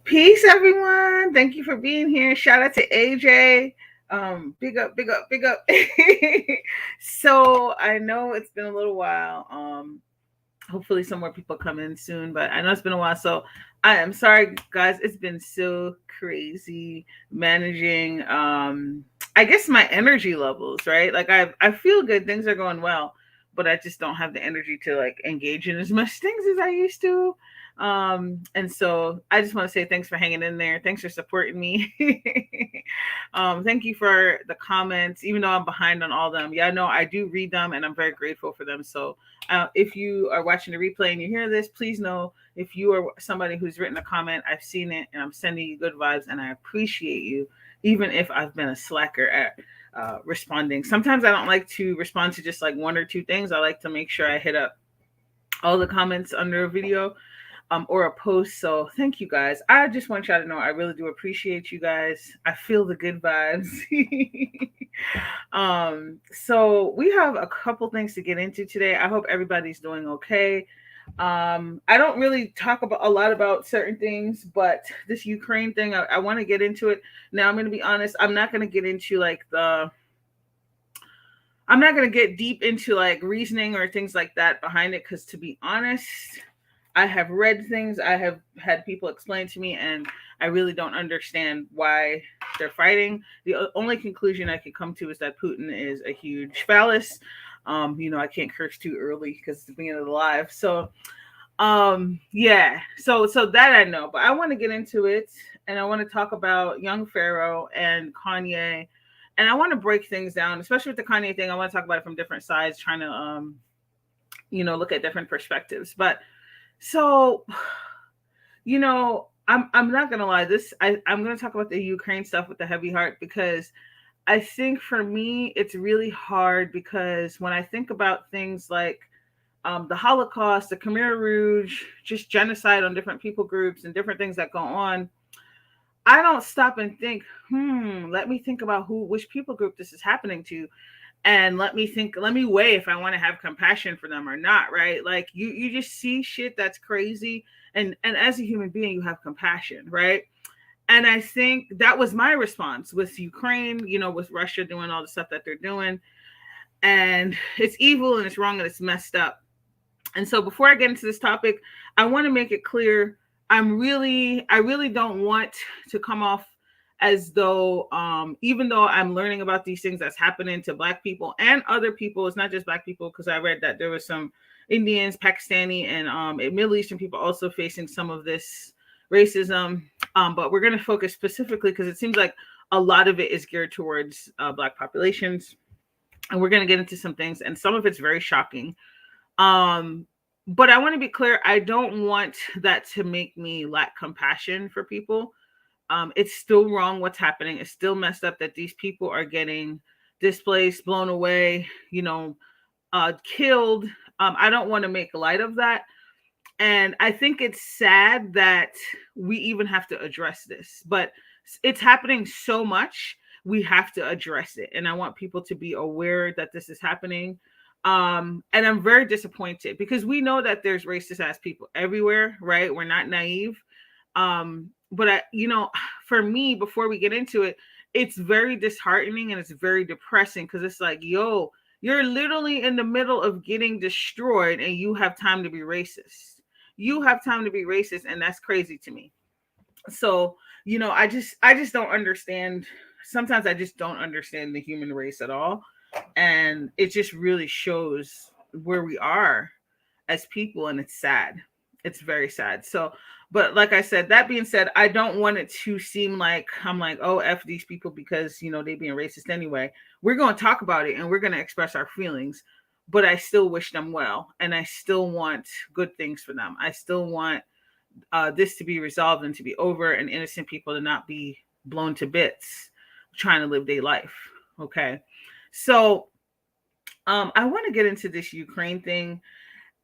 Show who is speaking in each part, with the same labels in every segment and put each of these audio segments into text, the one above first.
Speaker 1: Peace, everyone. Thank you for being here. Shout out to AJ. Big up, big up, big up. So I know it's been a little while. Hopefully some more people come in soon, but I know it's been a while. So I am sorry, guys. It's been so crazy managing. I guess my energy levels, right? Like I feel good. Things are going well, but I just don't have the energy to like engage in as much things as I used to. And so I just want to say thanks for hanging in there. Thanks for supporting me. Thank you for the comments, even though I'm behind on all of them. Yeah, no, I do read them and I'm very grateful for them. So if you are watching the replay and you hear this, please know if you are somebody who's written a comment, I've seen it and I'm sending you good vibes and I appreciate you, even if I've been a slacker at responding. Sometimes I don't like to respond to just like one or two things. I like to make sure I hit up all the comments under a video or a post. So thank you guys. I just want y'all to know I really do appreciate you guys. I feel the good vibes. So we have a couple things to get into today. I hope everybody's doing okay. I don't really talk about a lot about certain things, but this Ukraine thing, I want to get into it. Now I'm going to be honest. I'm not going to get into like I'm not going to get deep into like reasoning or things like that behind it. Cause to be honest, I have read things, I have had people explain to me, and I really don't understand why they're fighting. The only conclusion I could come to is that Putin is a huge phallus. I can't curse too early because it's the beginning of the live. So, yeah. So that I know, but I want to get into it, and I want to talk about young Pharaoh and Kanye, and I want to break things down, especially with the Kanye thing. I want to talk about it from different sides, trying to look at different perspectives, but. So, I'm not gonna lie. I'm gonna talk about the Ukraine stuff with the heavy heart because I think for me it's really hard because when I think about things like the Holocaust, the Khmer Rouge, just genocide on different people groups and different things that go on, I don't stop and think, let me think about which people group this is happening to, and let me weigh if I want to have compassion for them or not, right? Like you just see shit that's crazy, and as a human being you have compassion, right? And I think that was my response with Ukraine, with Russia doing all the stuff that they're doing, and it's evil and it's wrong and it's messed up. And so before I get into this topic, I want to make it clear I really don't want to come off as though even though I'm learning about these things that's happening to Black people and other people, it's not just Black people, because I read that there was some Indians, Pakistani, and Middle Eastern people also facing some of this racism. But we're going to focus specifically because it seems like a lot of it is geared towards Black populations. And we're going to get into some things, and some of it's very shocking. But I want to be clear, I don't want that to make me lack compassion for people. It's still wrong what's happening. It's still messed up that these people are getting displaced, blown away, killed. I don't want to make light of that. And I think it's sad that we even have to address this, but it's happening so much, we have to address it. And I want people to be aware that this is happening. And I'm very disappointed because we know that there's racist ass people everywhere, right? We're not naive. But for me, before we get into it, it's very disheartening and it's very depressing because it's like, yo, you're literally in the middle of getting destroyed and you have time to be racist. You have time to be racist, and that's crazy to me. So, I just don't understand. Sometimes I just don't understand the human race at all. And it just really shows where we are as people, and it's sad. It's very sad. So, but like I said, that being said, I don't want it to seem like I'm like, oh, F these people because, they being racist anyway. We're going to talk about it and we're going to express our feelings, but I still wish them well. And I still want good things for them. I still want this to be resolved and to be over, and innocent people to not be blown to bits trying to live their life. Okay. So I want to get into this Ukraine thing.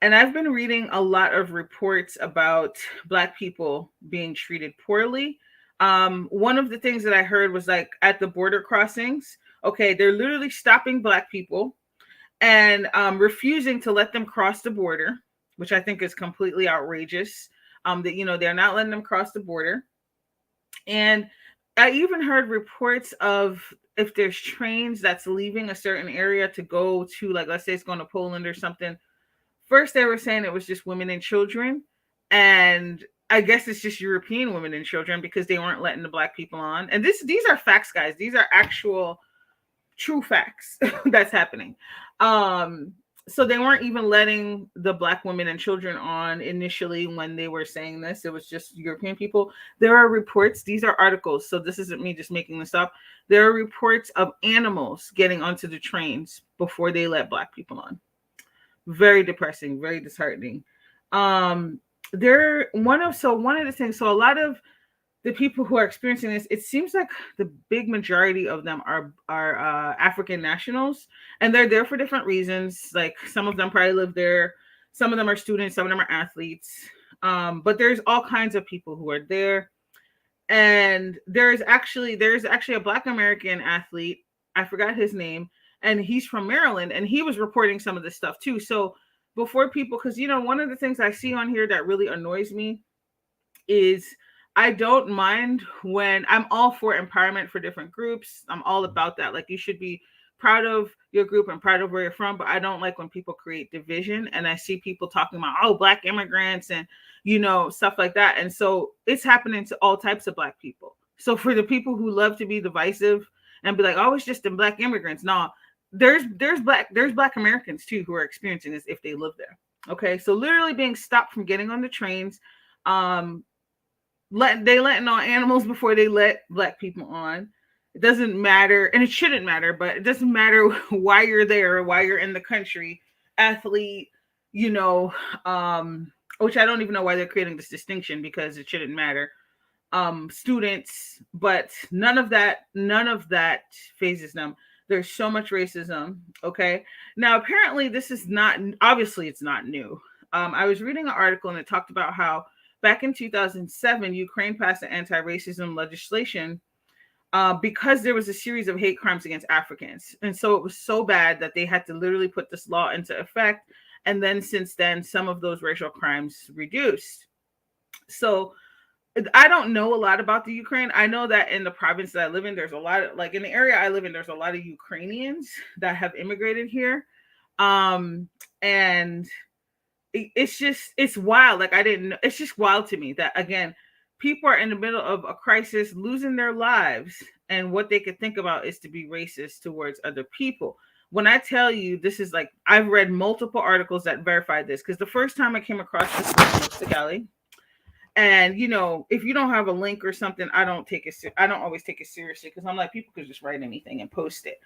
Speaker 1: And I've been reading a lot of reports about Black people being treated poorly. One of the things that I heard was like at the border crossings, okay, they're literally stopping Black people and refusing to let them cross the border, which I think is completely outrageous. That they're not letting them cross the border. And I even heard reports of if there's trains that's leaving a certain area to go to, like, let's say it's going to Poland or something. First, they were saying it was just women and children. And I guess it's just European women and children because they weren't letting the black people on. And these are facts, guys. These are actual true facts that's happening. Um, so they weren't even letting the black women and children on initially when they were saying this. It was just European people. There are reports, these are articles, so this isn't me just making this up. There are reports of animals getting onto the trains before they let black people on. Very depressing, very disheartening. Um, there one of the things, so a lot of the people who are experiencing this, it seems like the big majority of them are African nationals, and they're there for different reasons. Like some of them probably live there, some of them are students, some of them are athletes. But there's all kinds of people who are there, and there's actually a Black American athlete. I forgot his name, and he's from Maryland, and he was reporting some of this stuff too. So before people, because one of the things I see on here that really annoys me is I don't mind when I'm all for empowerment for different groups. I'm all about that. Like you should be proud of your group and proud of where you're from, but I don't like when people create division and I see people talking about black immigrants and stuff like that. And so it's happening to all types of black people. So for the people who love to be divisive and be like, oh, it's just the black immigrants. No, there's black Americans too who are experiencing this if they live there. Okay. So literally being stopped from getting on the trains, um, letting on animals before they let black people on. It doesn't matter, and it shouldn't matter, but it doesn't matter why you're there, why you're in the country, athlete, you know, which I don't even know why they're creating this distinction because it shouldn't matter. Students, but none of that phases them. There's so much racism. Okay. Now, apparently, this is not, obviously, it's not new. I was reading an article and it talked about how back in 2007, Ukraine passed an anti racism legislation because there was a series of hate crimes against Africans. And so it was so bad that they had to literally put this law into effect. And then since then, some of those racial crimes reduced. So I don't know a lot about the Ukraine. I know that in the province that I live in, there's a lot of, like in the area I live in, there's a lot of Ukrainians that have immigrated here. And it's wild. Like I didn't know, it's just wild to me that again, people are in the middle of a crisis, losing their lives, and what they could think about is to be racist towards other people. When I tell you this is like, I've read multiple articles that verify this because the first time I came across this Mexico, and if you don't have a link or something, I don't always take it seriously because I'm like, people could just write anything and post it.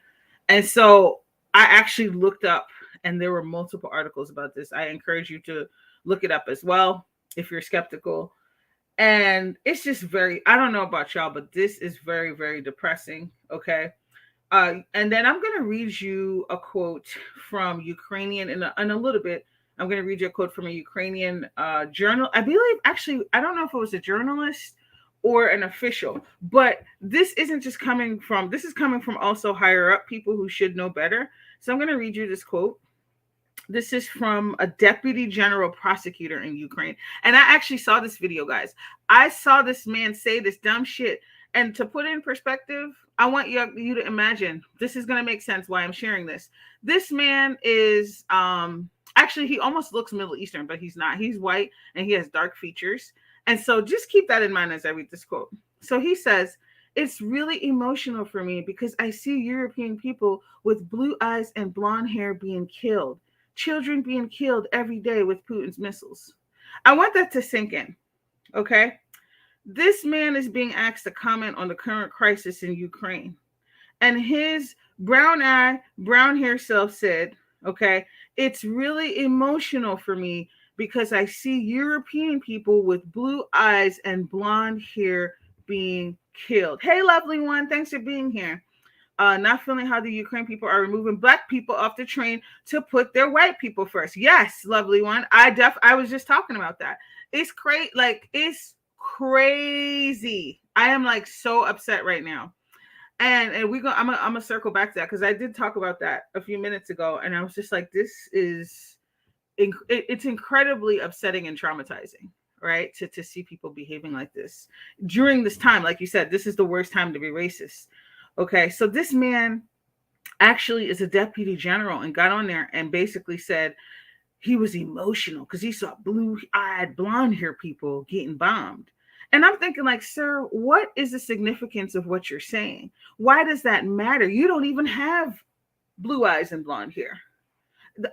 Speaker 1: And so I actually looked up and there were multiple articles about this. I encourage you to look it up as well if you're skeptical. And it's just I don't know about y'all, but this is very, very depressing. Okay. And then I'm going to read you a quote from Ukrainian in a little bit. I'm going to read you a quote from a Ukrainian journal. I believe, actually, I don't know if it was a journalist or an official, but this is coming from also higher up people who should know better. So I'm going to read you this quote. This is from a deputy general prosecutor in Ukraine. And I actually saw this video, guys. I saw this man say this dumb shit. And to put it in perspective, I want you to imagine, this is going to make sense why I'm sharing this. This man is, actually, he almost looks Middle Eastern, but he's not. He's white and he has dark features. And so just keep that in mind as I read this quote. So he says, "It's really emotional for me because I see European people with blue eyes and blonde hair being killed. Children being killed every day with Putin's missiles." I want that to sink in, okay? This man is being asked to comment on the current crisis in Ukraine. And his brown eye, brown hair self said, okay, "It's really emotional for me because I see European people with blue eyes and blonde hair being killed." Hey, lovely one, thanks for being here. Not feeling how the Ukraine people are removing black people off the train to put their white people first. Yes, lovely one. I was just talking about that. It's crazy. Like, it's crazy. I am like so upset right now. And I'm gonna circle back to that because I did talk about that a few minutes ago, and I was just like, it's incredibly upsetting and traumatizing. right? To see people behaving like this during this time. Like you said, this is the worst time to be racist. Okay, so this man actually is a deputy general and got on there and basically said he was emotional because he saw blue-eyed, blonde-haired people getting bombed. And I'm thinking, like, sir, what is the significance of what you're saying? Why does that matter? You don't even have blue eyes and blonde hair.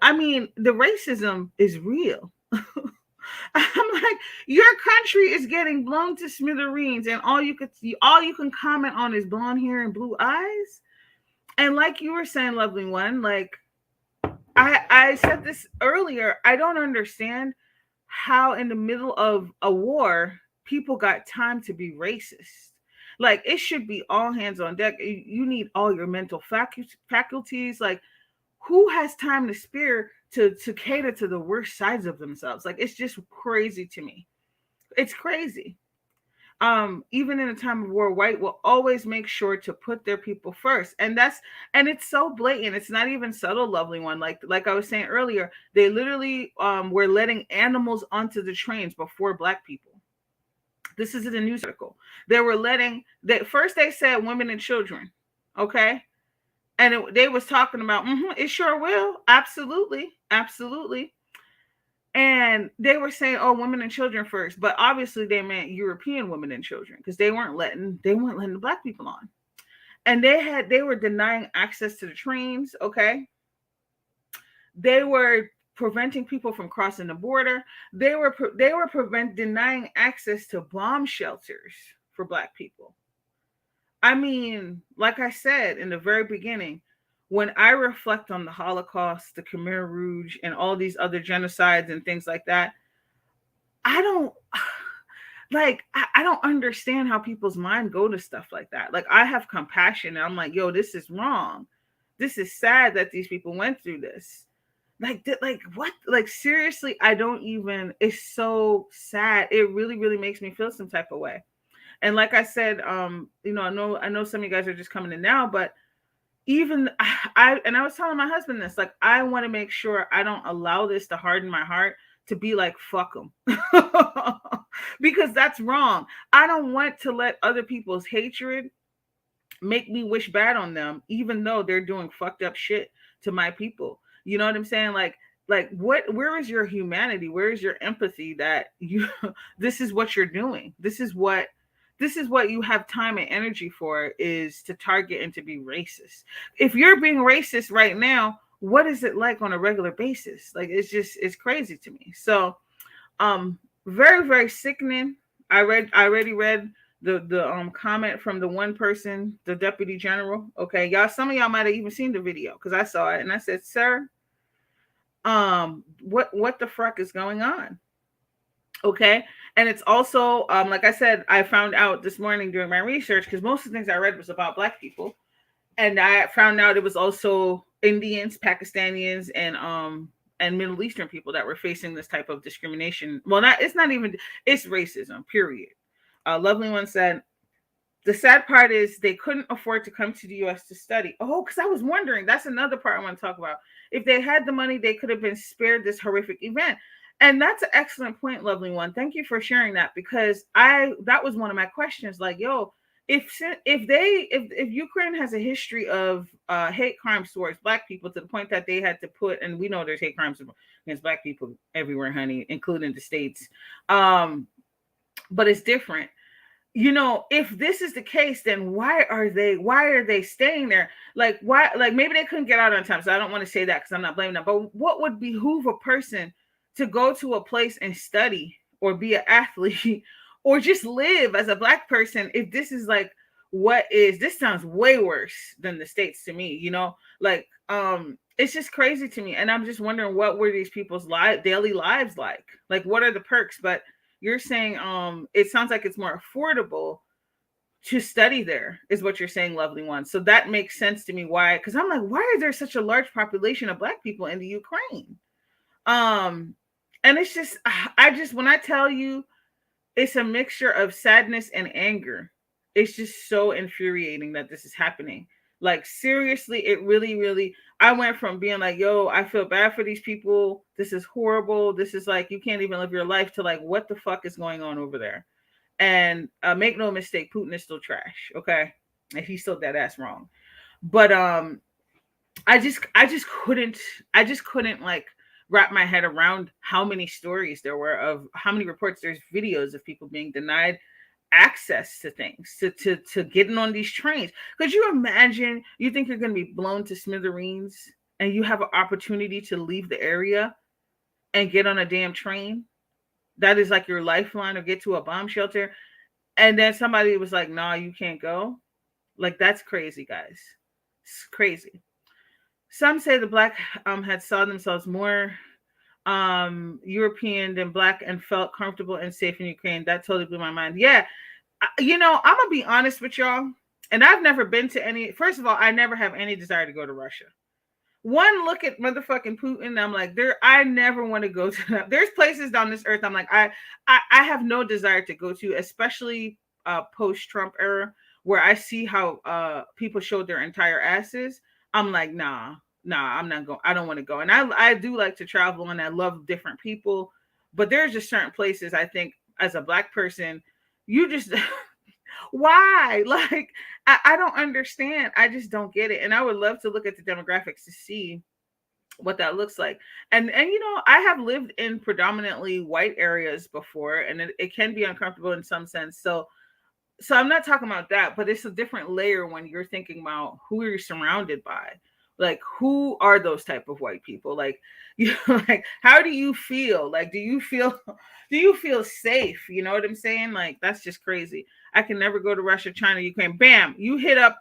Speaker 1: I mean, the racism is real. I'm like, your country is getting blown to smithereens, and all you can comment on is blonde hair and blue eyes. And like you were saying, lovely one, like I said this earlier, I don't understand how in the middle of a war people got time to be racist. Like it should be all hands on deck. You need all your mental faculties. Like who has time to spare to cater to the worst sides of themselves? Like it's just crazy to me. It's crazy. Even in a time of war, white will always make sure to put their people first. And it's so blatant. It's not even subtle, lovely one. Like I was saying earlier, they literally were letting animals onto the trains before black people. This is in a news article. They were letting that first they said women and children. Okay. And they was talking about, it sure will. Absolutely. Absolutely. And they were saying, "Oh, women and children first," but obviously they meant European women and children because they weren't letting the black people on, and they were denying access to the trains. Okay, they were preventing people from crossing the border. They were denying access to bomb shelters for black people. I mean, like I said in the very beginning, when I reflect on the Holocaust, the Khmer Rouge, and all these other genocides and things like that, I don't I don't understand how people's mind go to stuff like that. Like I have compassion and I'm like, yo, this is wrong. This is sad that these people went through this. Like what? Like seriously, I don't even. It's so sad. It really, really makes me feel some type of way. And like I said, I know some of you guys are just coming in now, but even I was telling my husband this, like I want to make sure I don't allow this to harden my heart to be like fuck them because that's wrong. I don't want to let other people's hatred make me wish bad on them even though they're doing fucked up shit to my people. You know what I'm saying? Like where is your humanity? Where is your empathy that you this is what you're doing? This is what you have time and energy for, is to target and to be racist. If you're being racist right now, what is it like on a regular basis? Like it's crazy to me. So very, very sickening. I already read the comment from the one person, the deputy general. Okay, y'all, some of y'all might have even seen the video because I saw it and I said, sir, what the fuck is going on? Okay. And it's also, like I said, I found out this morning during my research, because most of the things I read was about black people. And I found out it was also Indians, Pakistanis, and Middle Eastern people that were facing this type of discrimination. Well, it's racism, period. Lovely one said, the sad part is they couldn't afford to come to the US to study. Oh, because I was wondering, that's another part I want to talk about. If they had the money, they could have been spared this horrific event. And that's an excellent point, lovely one. Thank you for sharing that, because that was one of my questions. Like, yo, if Ukraine has a history of hate crimes towards black people to the point that they had to put, and we know there's hate crimes against black people everywhere, honey, including the States. But it's different. You know, if this is the case, then why are they staying there? Like, why? Like, maybe they couldn't get out on time. So I don't want to say that because I'm not blaming them. But what would behoove a person to go to a place and study or be an athlete or just live as a black person if this is like this sounds way worse than the States to me, you know? Like, it's just crazy to me. And I'm just wondering, what were these people's daily lives like? Like, what are the perks? But you're saying it sounds like it's more affordable to study there, is what you're saying, lovely one. So that makes sense to me. Why? Because I'm like, why is there such a large population of black people in the Ukraine? And it's just, when I tell you, it's a mixture of sadness and anger. It's just so infuriating that this is happening. Like seriously, it really, really. I went from being like, "Yo, I feel bad for these people. This is horrible. This is like you can't even live your life." To like, what the fuck is going on over there? And make no mistake, Putin is still trash. Okay, and he's still dead ass wrong. But I just couldn't like wrap my head around how many stories there were of how many reports there's videos of people being denied access to things to getting on these trains. Could you imagine you think you're going to be blown to smithereens and you have an opportunity to leave the area and get on a damn train that is like your lifeline, or get to a bomb shelter, and then somebody was like, "Nah, you can't go." Like that's crazy, guys. It's crazy. Some say the black had saw themselves more European than black and felt comfortable and safe in Ukraine. That totally blew my mind. Yeah, you know, I'm gonna be honest with y'all, and I've never been to any. First of all, I never have any desire to go to Russia. One look at motherfucking Putin, I'm like, there. I never want to go to that. There's places down this earth. I'm like, I have no desire to go to, especially post Trump era, where I see how people showed their entire asses. I'm like, nah, I'm not going. I don't want to go. And I do like to travel, and I love different people, but there's just certain places I think as a black person, you just why? Like, I don't understand. I just don't get it. And I would love to look at the demographics to see what that looks like. And you know, I have lived in predominantly white areas before, and it can be uncomfortable in some sense. So I'm not talking about that, but it's a different layer when you're thinking about who you're surrounded by. Like, who are those type of white people? Like, you like, how do you feel? Like, do you feel safe? You know what I'm saying? Like, that's just crazy. I can never go to Russia, China, Ukraine. Bam, you hit up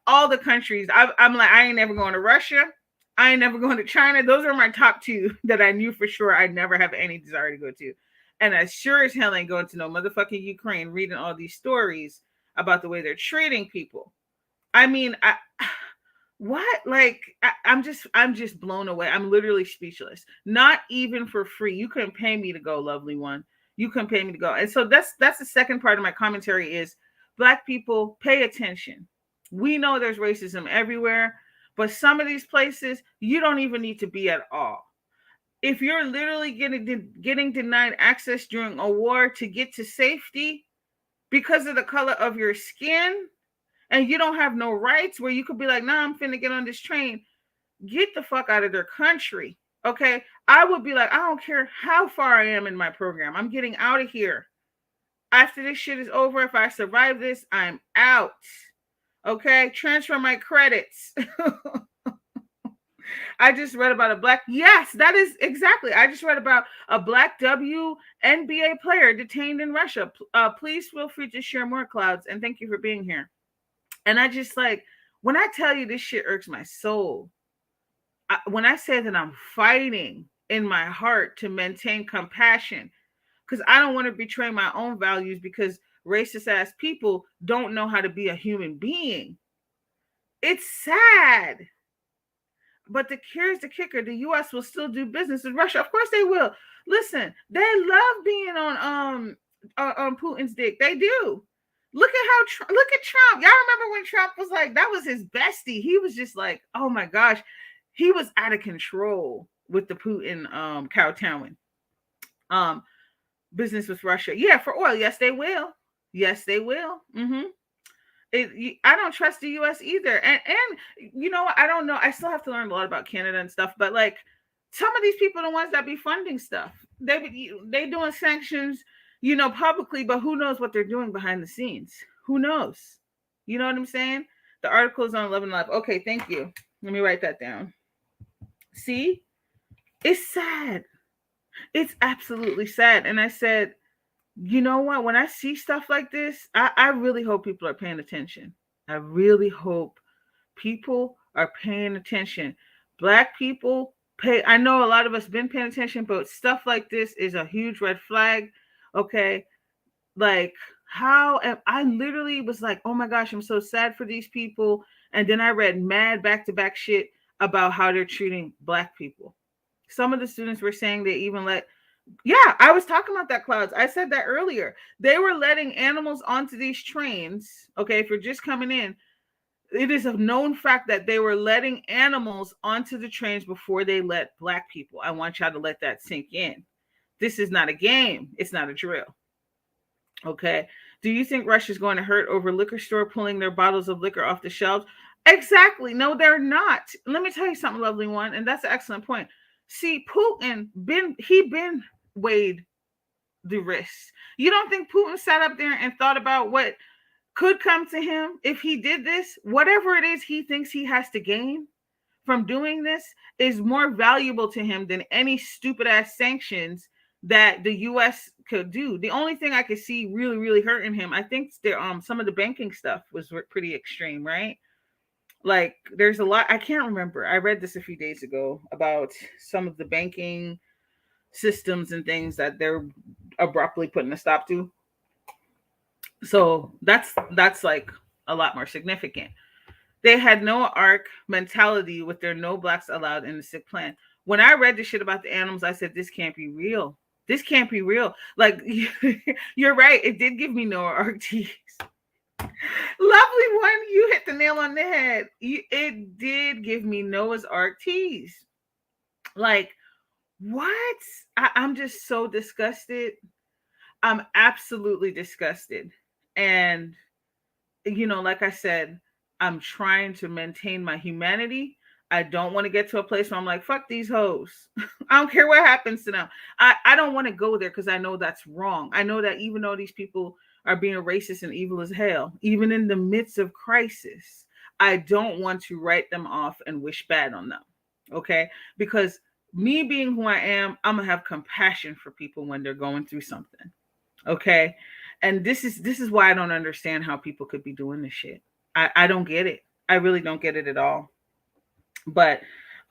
Speaker 1: all the countries. I'm like, I ain't never going to Russia. I ain't never going to China. Those are my top two that I knew for sure I'd never have any desire to go to. And I sure as hell ain't going to no motherfucking Ukraine reading all these stories about the way they're treating people. I mean, what? Like, I'm just blown away. I'm literally speechless. Not even for free. You couldn't pay me to go, lovely one. You couldn't pay me to go. And so that's the second part of my commentary is black people, pay attention. We know there's racism everywhere, but some of these places you don't even need to be at all. If you're literally getting denied access during a war to get to safety because of the color of your skin, and you don't have no rights where you could be like, nah, I'm finna get on this train, get the fuck out of their country. Okay. I would be like, I don't care how far I am in my program. I'm getting out of here. After this shit is over, if I survive this, I'm out. Okay. Transfer my credits. I just read about a black, yes, that is exactly. I just read about a black WNBA player detained in Russia. Please feel free to share more, Clouds, and thank you for being here. And I just like, when I tell you this shit irks my soul, when I say that I'm fighting in my heart to maintain compassion, because I don't want to betray my own values because racist ass people don't know how to be a human being. It's sad. But here's the kicker: the U.S. will still do business with Russia. Of course, they will. Listen, they love being on Putin's dick. They do. Look at Trump. Y'all remember when Trump was like, that was his bestie. He was just like, oh my gosh, he was out of control with the Putin kowtowing. Business with Russia, yeah, for oil. Yes, they will. Yes, they will. Mm-hmm. I don't trust the U.S. either, and you know I don't know. I still have to learn a lot about Canada and stuff. But like some of these people are the ones that be funding stuff. They doing sanctions, you know, publicly, but who knows what they're doing behind the scenes? Who knows? You know what I'm saying? The article is on 11 Live. Okay, thank you. Let me write that down. See, it's sad. It's absolutely sad. And I said, you know what? When I see stuff like this, I really hope people are paying attention. I really hope people are paying attention. Black people pay. I know a lot of us been paying attention, but stuff like this is a huge red flag. Okay. Like how I literally was like, oh my gosh, I'm so sad for these people. And then I read mad back-to-back shit about how they're treating black people. Some of the students were saying they even yeah, I was talking about that, Clouds. I said that earlier. They were letting animals onto these trains. Okay, if you're just coming in, It is a known fact that they were letting animals onto the trains before they let black people. I want y'all to let that sink in. This is not a game. It's not a drill. Okay. Do you think Russia's going to hurt over liquor store pulling their bottles of liquor off the shelves? Exactly. No, they're not. Let me tell you something, lovely one, and that's an excellent point. See, Putin been weighed the risks. You don't think Putin sat up there and thought about what could come to him if he did this? Whatever it is he thinks he has to gain from doing this is more valuable to him than any stupid ass sanctions that the US could do. The only thing I could see really, really hurting him, I think some of the banking stuff was pretty extreme, right? Like there's a lot, I can't remember. I read this a few days ago about some of the banking systems and things that they're abruptly putting a stop to. So that's like a lot more significant. They had no arc mentality with their no blacks allowed in the sick plan. When I read the shit about the animals, I said, this can't be real. This can't be real. Like, you're right. It did give me Noah Arc tease. Lovely one. You hit the nail on the head. It did give me Noah's Arc tease. Like, what? I'm just so disgusted. I'm absolutely disgusted. And, like I said, I'm trying to maintain my humanity. I don't want to get to a place where I'm like, fuck these hoes. I don't care what happens to them. I don't want to go there because I know that's wrong. I know that even though these people are being racist and evil as hell, even in the midst of crisis, I don't want to write them off and wish bad on them. Okay? Because me being who I am, I'm going to have compassion for people when they're going through something. Okay? And this is why I don't understand how people could be doing this shit. I don't get it. I really don't get it at all. But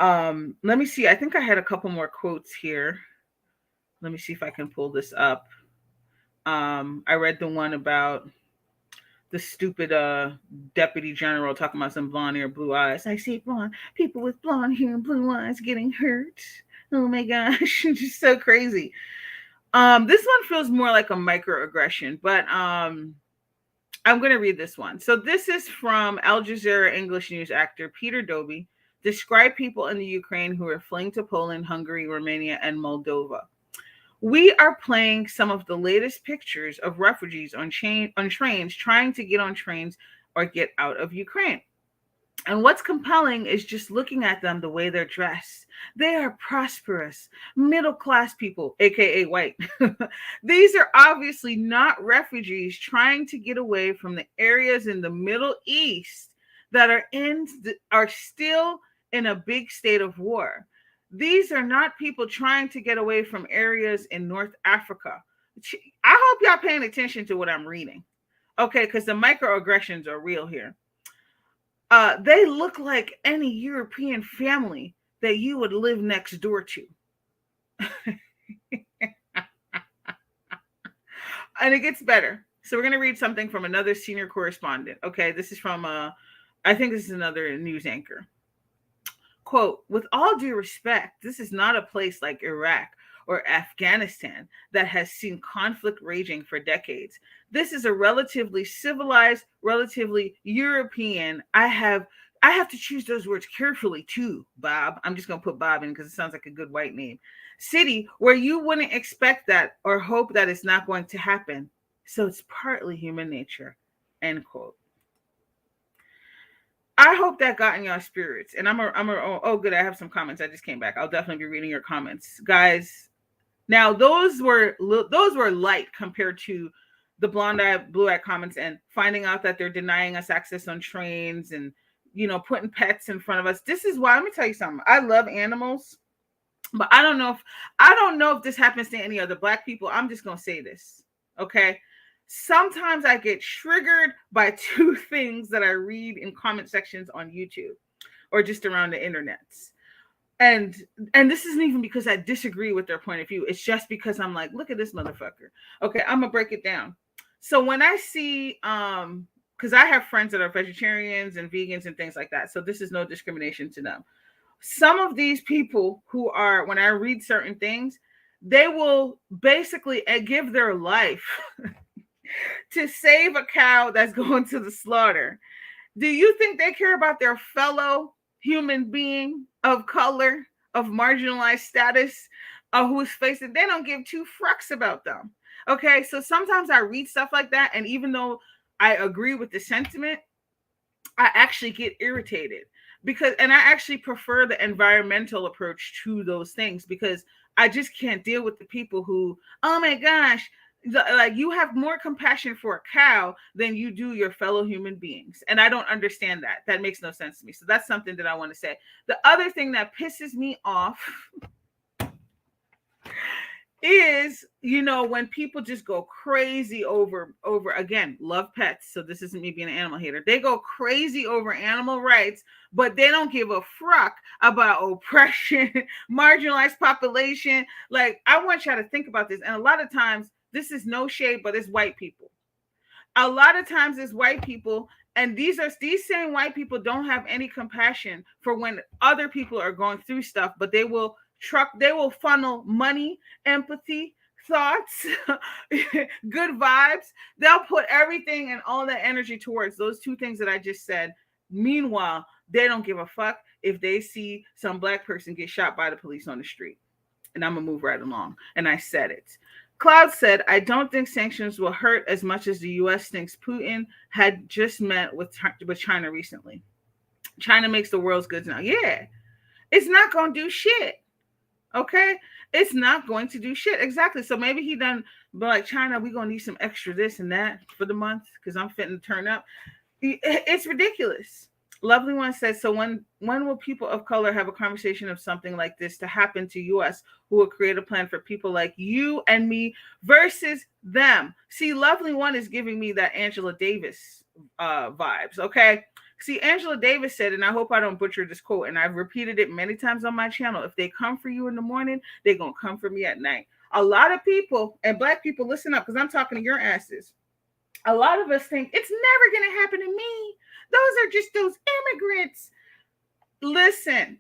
Speaker 1: let me see. I think I had a couple more quotes here. Let me see if I can pull this up. I read the one about the stupid deputy general talking about some blonde hair, blue eyes. I see blonde people with blonde hair and blue eyes getting hurt. Oh my gosh, just so crazy. This one feels more like a microaggression, but I'm going to read this one. So this is from Al Jazeera English news actor Peter Doby. Describe people in the Ukraine who are fleeing to Poland, Hungary, Romania, and Moldova. We are playing some of the latest pictures of refugees on trains trying to get on trains or get out of Ukraine. And what's compelling is just looking at them the way they're dressed. They are prosperous, middle-class people, aka white. These are obviously not refugees trying to get away from the areas in the Middle East that are still in a big state of war. These are not people trying to get away from areas in North Africa. I hope y'all paying attention to what I'm reading. Okay, because the microaggressions are real here. They look like any European family that you would live next door to. And it gets better. So we're going to read something from another senior correspondent. Okay, this is from, I think this is another news anchor. Quote, with all due respect, this is not a place like Iraq or Afghanistan that has seen conflict raging for decades. This is a relatively civilized, relatively European. I have to choose those words carefully too, Bob. I'm just going to put Bob in because it sounds like a good white name. City where you wouldn't expect that or hope that it's not going to happen. So it's partly human nature, end quote. I hope that got in your spirits. And oh, good. I have some comments. I just came back. I'll definitely be reading your comments, guys. Now, those were light compared to the blonde-eyed, blue-eyed comments and finding out that they're denying us access on trains and, putting pets in front of us. This is why, let me tell you something. I love animals, but I don't know if this happens to any other Black people. I'm just going to say this, okay? Sometimes I get triggered by two things that I read in comment sections on YouTube or just around the internet. And this isn't even because I disagree with their point of view. It's just because I'm like, look at this motherfucker. Okay, I'm going to break it down. So when I see, because I have friends that are vegetarians and vegans and things like that. So this is no discrimination to them. Some of these people who are, when I read certain things, they will basically give their life to save a cow that's going to the slaughter. Do you think they care about their fellow human being of color, of marginalized status, who's facing? They don't give two fucks about them. Okay, so sometimes I read stuff like that, and even though I agree with the sentiment, I actually get irritated because, and I actually prefer the environmental approach to those things because I just can't deal with the people who, oh my gosh, like you have more compassion for a cow than you do your fellow human beings. And I don't understand that. That makes no sense to me. So that's something that I want to say. The other thing that pisses me off is, when people just go crazy over again, love pets, so this isn't me being an animal hater, they go crazy over animal rights, but they don't give a fuck about oppression, marginalized population. Like, I want y'all to think about this, and a lot of times this is no shade, but it's white people. A lot of times it's white people, and these same white people don't have any compassion for when other people are going through stuff, but they will funnel money, empathy, thoughts, good vibes. They'll put everything and all that energy towards those two things that I just said. Meanwhile, they don't give a fuck if they see some black person get shot by the police on the street. And I'm gonna move right along. And I said it. Cloud said, I don't think sanctions will hurt as much as the US thinks Putin had just met with China recently. China makes the world's goods now. Yeah, it's not going to do shit. Okay? It's not going to do shit. Exactly. So maybe he done, but like, China, we're going to need some extra this and that for the month because I'm fitting to turn up. It's ridiculous. Lovely One says, so when will people of color have a conversation of something like this to happen to us, who will create a plan for people like you and me versus them? See, Lovely One is giving me that Angela Davis vibes, okay? See, Angela Davis said, and I hope I don't butcher this quote, and I've repeated it many times on my channel, if they come for you in the morning, they're going to come for me at night. A lot of people, and black people, listen up, because I'm talking to your asses. A lot of us think, it's never going to happen to me. Those are just those immigrants. Listen,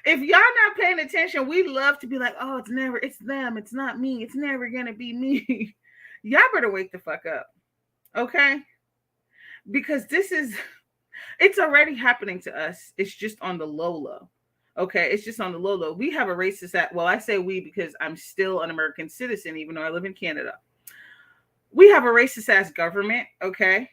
Speaker 1: if y'all not paying attention, we love to be like, oh, it's them, it's not me, it's never going to be me. Y'all better wake the fuck up, okay? Because it's already happening to us. It's just on the low. Okay, it's just on the low. We have a racist well, I say we because I'm still an American citizen, even though I live in Canada. We have a racist ass government, okay?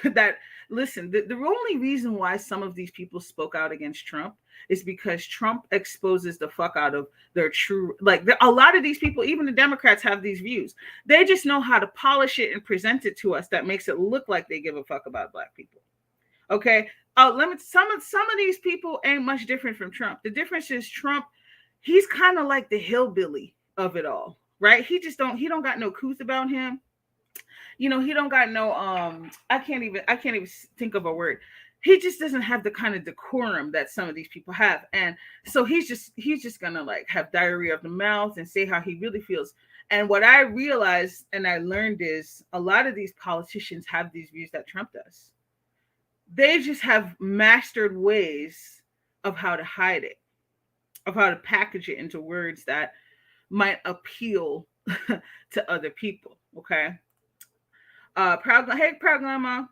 Speaker 1: That, listen, the only reason why some of these people spoke out against Trump is because Trump exposes the fuck out of their true, like, a lot of these people, even the Democrats, have these views. They just know how to polish it and present it to us that makes it look like they give a fuck about black people. Okay, some of these people ain't much different from Trump. The difference is Trump, he's kind of like the hillbilly of it all, right? He don't got no couth about him. He don't got no I can't even think of a word. He just doesn't have the kind of decorum that some of these people have. And so he's just gonna like have diarrhea of the mouth and say how he really feels. And what I realized and I learned is a lot of these politicians have these views that Trump does. They just have mastered ways of how to hide it, of how to package it into words that might appeal to other people. Okay. Hey, Proud Grandma,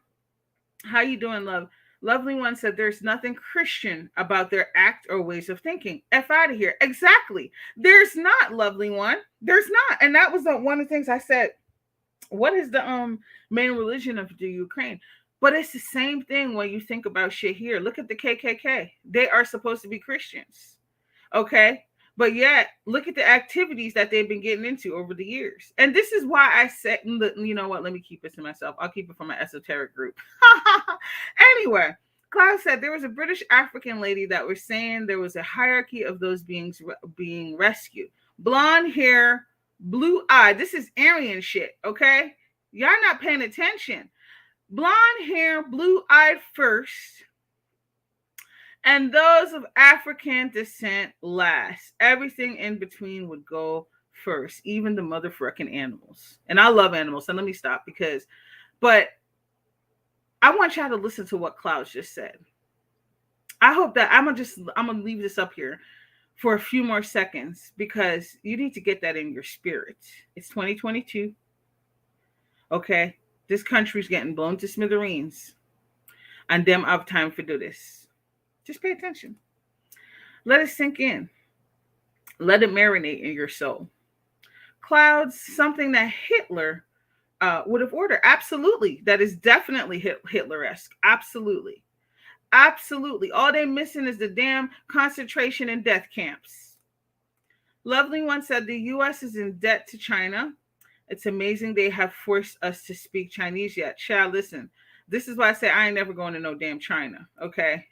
Speaker 1: how you doing, love? Lovely One said, there's nothing Christian about their act or ways of thinking. F out of here. Exactly. There's not, Lovely One. There's not. And that was one of the things I said. What is the main religion of the Ukraine? But it's the same thing when you think about shit here. Look at the KKK. They are supposed to be Christians. Okay? But yet, look at the activities that they've been getting into over the years. And this is why I said, you know what, let me keep it to myself. I'll keep it for my esoteric group. Anyway, Klaus said there was a British African lady that was saying there was a hierarchy of those beings being rescued. Blonde hair, blue eye. This is Aryan shit, okay? Y'all not paying attention. Blonde hair, blue eyed first. And those of African descent last. Everything in between would go first, even the motherfucking animals. And I love animals, so let me stop but I want y'all to listen to what Klaus just said. I hope that I'm gonna leave this up here for a few more seconds because you need to get that in your spirit. It's 2022. Okay. This country's getting blown to smithereens. And them have time to do this. Just pay attention. Let it sink in. Let it marinate in your soul. Clouds, something that Hitler would have ordered. Absolutely. That is definitely Hitler-esque. Absolutely. Absolutely. All they're missing is the damn concentration and death camps. Lovely One said the U.S. is in debt to China. It's amazing they have forced us to speak Chinese yet. Child, listen. This is why I say I ain't never going to no damn China, okay?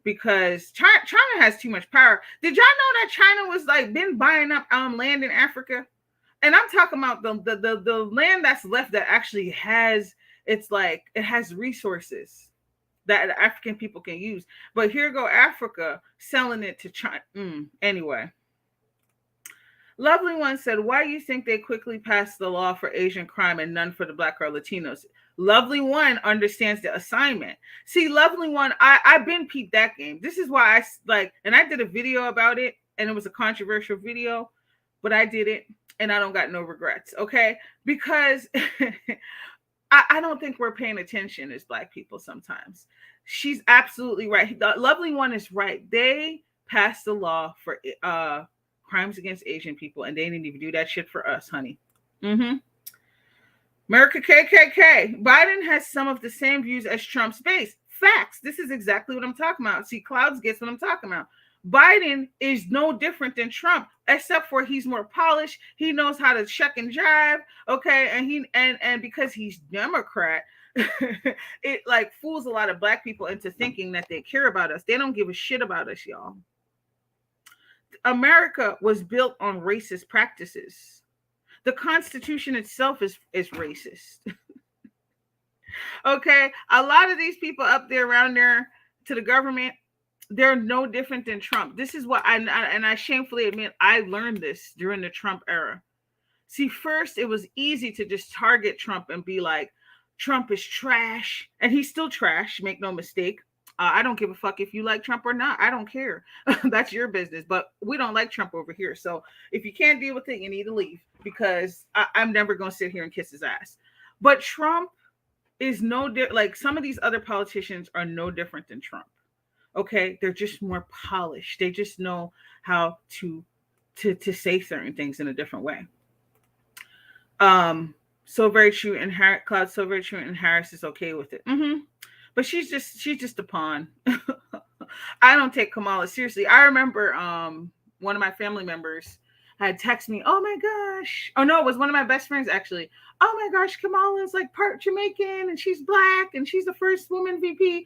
Speaker 1: Because China has too much power. Did y'all know that China was like been buying up land in Africa? And I'm talking about the land that's left that actually has, it's like it has resources that the African people can use. But here go Africa selling it to China. Anyway. Lovely One said, why do you think they quickly passed the law for Asian crime and none for the Black or Latinos? Lovely One understands the assignment. See, Lovely One, I've been peeped that game. This is why I like, and I did a video about it, and it was a controversial video, but I did it, and I don't got no regrets, okay? Because I don't think we're paying attention as Black people sometimes. She's absolutely right. The Lovely One is right. They passed the law for crimes against Asian people, and they didn't even do that shit for us, honey. America KKK. Biden has some of the same views as Trump's base. Facts. This is exactly what I'm talking about. See, Clouds gets what I'm talking about. Biden is no different than Trump, except for he's more polished. He knows how to check and jive, okay? And because he's Democrat, it like fools a lot of Black people into thinking that they care about us. They don't give a shit about us, y'all. America was built on racist practices. The Constitution itself is racist. Okay? A lot of these people up there around there to the government, they're no different than Trump. This is what I shamefully admit, I learned this during the Trump era. See, first, it was easy to just target Trump and be like, Trump is trash. And he's still trash, make no mistake. I don't give a fuck if you like Trump or not. I don't care. That's your business. But we don't like Trump over here. So if you can't deal with it, you need to leave, because I'm never going to sit here and kiss his ass. But Trump is like some of these other politicians are no different than Trump. Okay, they're just more polished. They just know how to say certain things in a different way. So very true. And Cloud, so very true. And Harris is okay with it. But she's just a pawn. I don't take Kamala seriously. I remember one of my family members had texted me, oh my gosh. Oh no, it was one of my best friends actually. Oh my gosh, Kamala is like part Jamaican and she's Black and she's the first woman VP.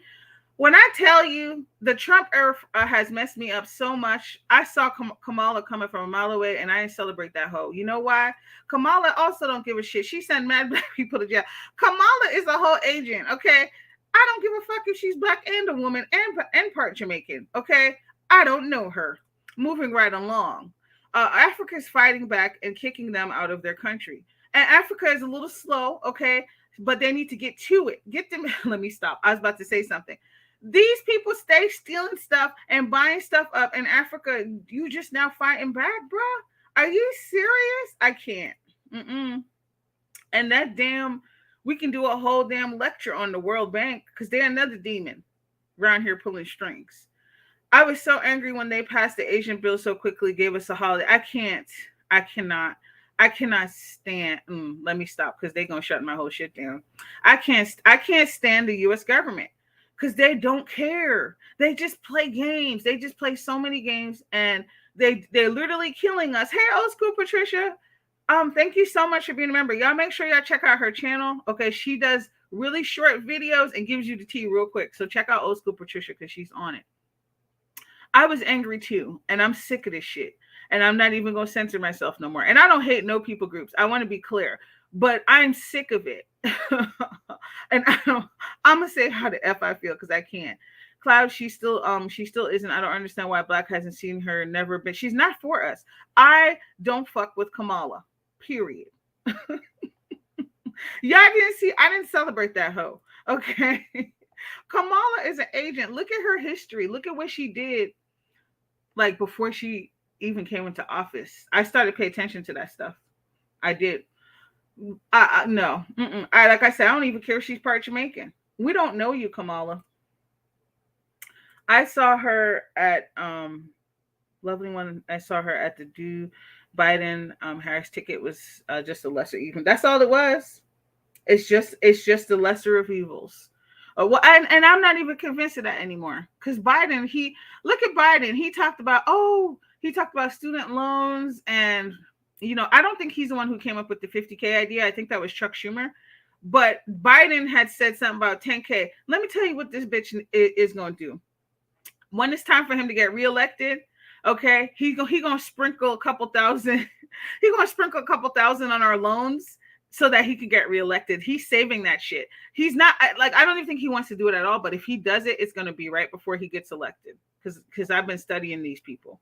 Speaker 1: When I tell you the Trump era has messed me up so much, I saw Kamala coming from a mile away and I didn't celebrate that hoe. You know why? Kamala also don't give a shit. She sent mad Black people to jail. Kamala is a whole agent, okay? I don't give a fuck if she's Black and a woman and part Jamaican, okay? I don't know her. Moving right along. Africa is fighting back and kicking them out of their country. And Africa is a little slow, okay? But they need to get to it. Get them. Let me stop. I was about to say something. These people stay stealing stuff and buying stuff up in Africa. You just now fighting back, bro? Are you serious? I can't. And that damn, we can do a whole damn lecture on the World Bank because they're another demon around here pulling strings. I was so angry when they passed the Asian bill so quickly, gave us a holiday. I cannot stand. Let me stop because they're gonna shut my whole shit down. I can't stand the U.S. government. Because they don't care. They just play games. They just play so many games, and they're literally killing us. Hey, old school Patricia. Thank you so much for being a member. Y'all make sure y'all check out her channel. Okay, she does really short videos and gives you the tea real quick. So check out old school Patricia because she's on it. I was angry too, and I'm sick of this shit. And I'm not even gonna censor myself no more. And I don't hate no people groups. I want to be clear. But I'm sick of it. And I'm gonna say how the F I feel because I can't. Cloud, she still isn't. I don't understand why Black hasn't seen her, never been. She's not for us. I don't fuck with Kamala. Period. Y'all didn't see, I didn't celebrate that hoe. Okay. Kamala is an agent. Look at her history. Look at what she did like before she even came into office. I started paying attention to that stuff. I did. No. Mm-mm. Like I said, I don't even care if she's part Jamaican. We don't know you, Kamala. I saw her at lovely one. I saw her at the Do Biden Harris ticket was just a lesser even. That's all it was. It's just the lesser of evils. Well, and I'm not even convinced of that anymore. Because Biden, he look at Biden. He talked about student loans, and I don't think he's the one who came up with the 50K idea. I think that was Chuck Schumer. But Biden had said something about 10K. Let me tell you what this bitch is going to do. When it's time for him to get reelected, okay, he gonna sprinkle a couple thousand. He gonna sprinkle a couple thousand on our loans so that he could get reelected. He's saving that shit. He's not like I don't even think he wants to do it at all. But if he does it, it's gonna be right before he gets elected. Because I've been studying these people.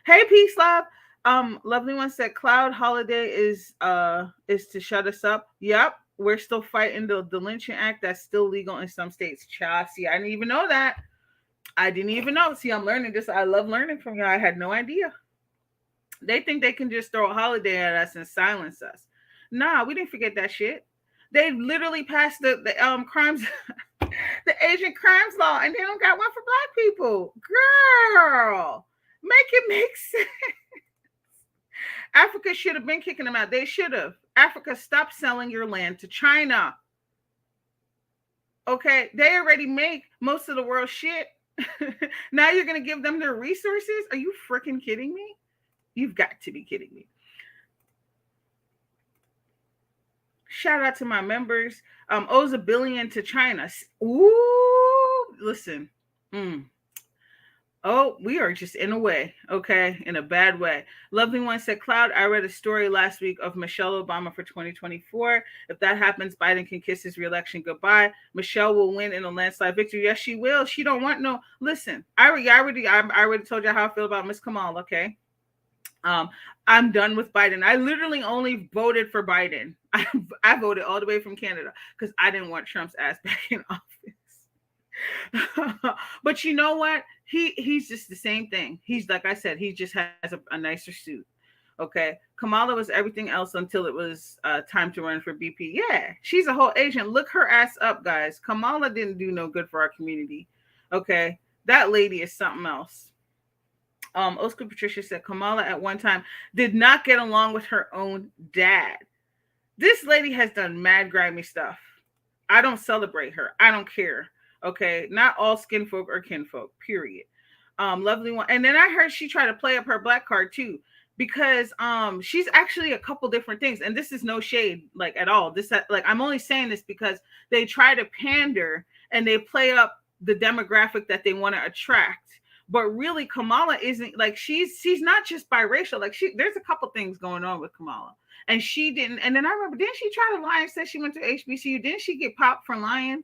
Speaker 1: Hey, peace, love. Lovely one said cloud holiday is to shut us up. Yep, we're still fighting the lynching act that's still legal in some states. See, I didn't even know that. I didn't even know. See, I'm learning this. I love learning from you. I had no idea. They think they can just throw a holiday at us and silence us. Nah, we didn't forget that shit. They literally passed the crimes, the Asian crimes law, and they don't got one for black people. Girl, make it make sense. Africa should have been kicking them out. They should have. Africa, stop selling your land to China. Okay, they already make most of the world's shit. Now you're going to give them their resources? Are you freaking kidding me? You've got to be kidding me. Shout out to my members. Owes $1 billion to China. Ooh, listen. Oh, we are just in a way, okay? In a bad way. Lovely one said, Cloud, I read a story last week of Michelle Obama for 2024. If that happens, Biden can kiss his reelection goodbye. Michelle will win in a landslide victory. Yes, she will. She don't want no. Listen, I already told you how I feel about Miss Kamala, okay? I'm done with Biden. I literally only voted for Biden. I voted all the way from Canada because I didn't want Trump's ass back in office. But you know what? He's just the same thing. He's like I said, he just has a nicer suit. Okay. Kamala was everything else until it was time to run for BP. Yeah, she's a whole Asian. Look her ass up, guys. Kamala didn't do no good for our community. Okay. That lady is something else. Oscar Patricia said Kamala at one time did not get along with her own dad. This lady has done mad grimy stuff. I don't celebrate her. I don't care. Okay, not all skin folk are kinfolk. Period. Lovely one. And then I heard she tried to play up her black card too, because she's actually a couple different things. And this is no shade like at all. This like I'm only saying this because they try to pander and they play up the demographic that they want to attract. But really, Kamala isn't like she's not just biracial. Like there's a couple things going on with Kamala, and she didn't. And then I remember, didn't she try to lie and said she went to HBCU? Didn't she get popped for lying?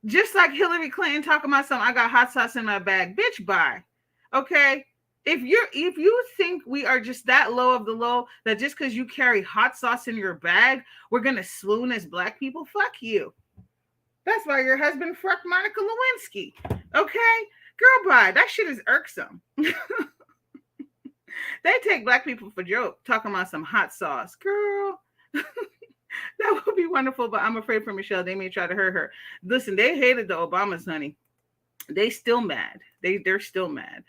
Speaker 1: Just like Hillary Clinton talking about something, I got hot sauce in my bag. Bitch, bye. Okay. If you think we are just that low of the low, that just because you carry hot sauce in your bag, we're gonna swoon as black people, fuck you. That's why your husband fucked Monica Lewinsky. Okay? Girl, bye. That shit is irksome. They take black people for joke, talking about some hot sauce. Girl. That would be wonderful, but I'm afraid for Michelle. They may try to hurt her. Listen, they hated the Obamas, honey. They still mad. They're still mad.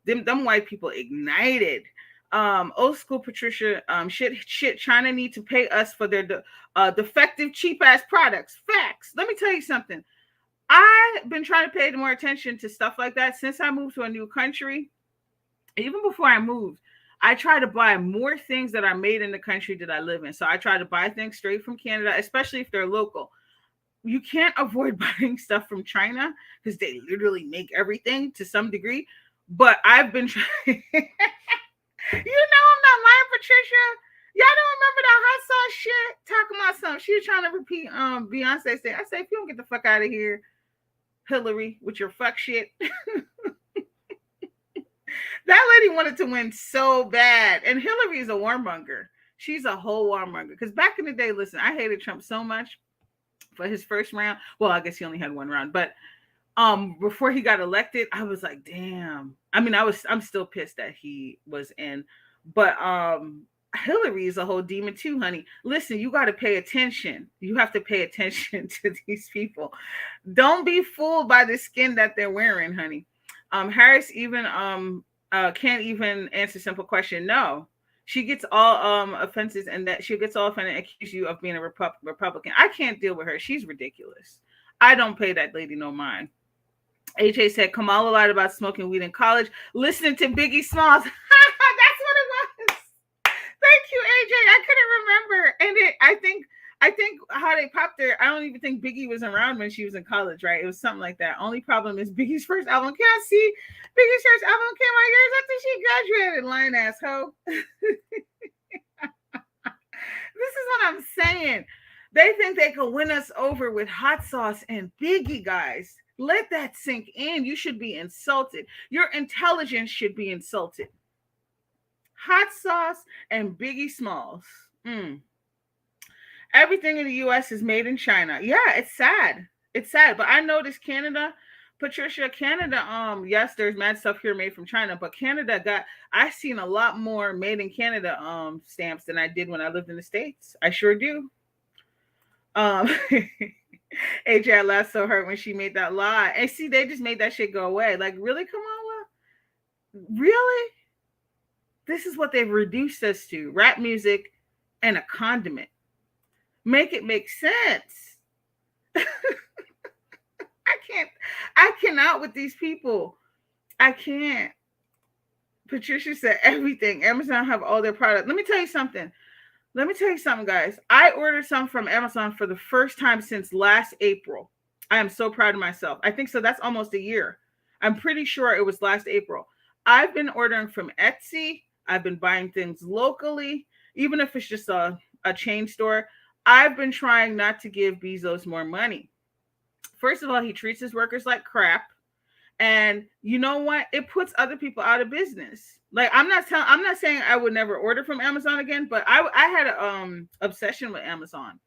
Speaker 1: Them white people ignited. Old school Patricia, shit. China need to pay us for their defective, cheap ass products. Facts. Let me tell you something. I've been trying to pay more attention to stuff like that since I moved to a new country. Even before I moved, I try to buy more things that are made in the country that I live in. So I try to buy things straight from Canada, especially if they're local. You can't avoid buying stuff from China because they literally make everything to some degree. But I've been trying. You know I'm not lying, Patricia. Y'all don't remember that hot sauce shit? Talking about something. She was trying to repeat Beyonce said. I said, if you don't get the fuck out of here, Hillary, with your fuck shit. That lady wanted to win so bad. And Hillary is a warmonger. She's a whole warmonger. Because back in the day, listen, I hated Trump so much for his first round. Well, I guess he only had one round. But before he got elected, I was like, damn. I mean, I'm still pissed that he was in. But Hillary is a whole demon too, honey. Listen, you got to pay attention. You have to pay attention to these people. Don't be fooled by the skin that they're wearing, honey. Harris even can't even answer simple question. No, she gets all offenses, and that she gets all offended and accuse you of being a Republican. I can't deal with her. She's ridiculous. I don't pay that lady no mind. AJ said Kamala lied about smoking weed in college, listening to Biggie Smalls. That's what it was. Thank you, AJ. I couldn't remember. And I think how they popped her, I don't even think Biggie was around when she was in college, right? It was something like that. Only problem is Biggie's first album. Can't see Biggie's first album came out years after she graduated. Lying asshole. This is what I'm saying. They think they can win us over with hot sauce and Biggie, guys. Let that sink in. You should be insulted. Your intelligence should be insulted. Hot sauce and Biggie Smalls. Everything in the U.S. is made in China. Yeah, it's sad. It's sad. But I noticed Canada, Patricia, Canada, yes, there's mad stuff here made from China, but Canada I've seen a lot more made in Canada stamps than I did when I lived in the States. I sure do. AJ, I laughed so hard when she made that lie. And see, they just made that shit go away. Like, really, Kamala? Really? This is what they've reduced us to. Rap music and a condiment. Make it make sense. I cannot with these people. I can't. Patricia said everything. Amazon have all their products. Let me tell you something, guys. I ordered some from Amazon for the first time since last April. I am so proud of myself. I think so. That's almost a year. I'm pretty sure it was last April. I've been ordering from Etsy. I've been buying things locally, even if it's just a chain store. I've been trying not to give Bezos more money. First of all, he treats his workers like crap. And you know what? It puts other people out of business. Like, I'm not saying I would never order from Amazon again, but I had an obsession with Amazon.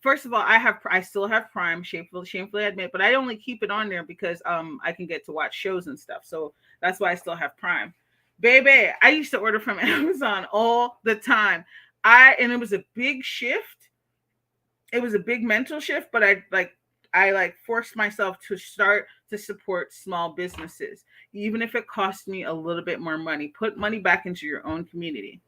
Speaker 1: First of all, I still have Prime, shamefully admit, but I only keep it on there because I can get to watch shows and stuff. So that's why I still have Prime. Baby, I used to order from Amazon all the time. And it was a big shift. It was a big mental shift, but I forced myself to start to support small businesses, even if it cost me a little bit more money. Put money back into your own community.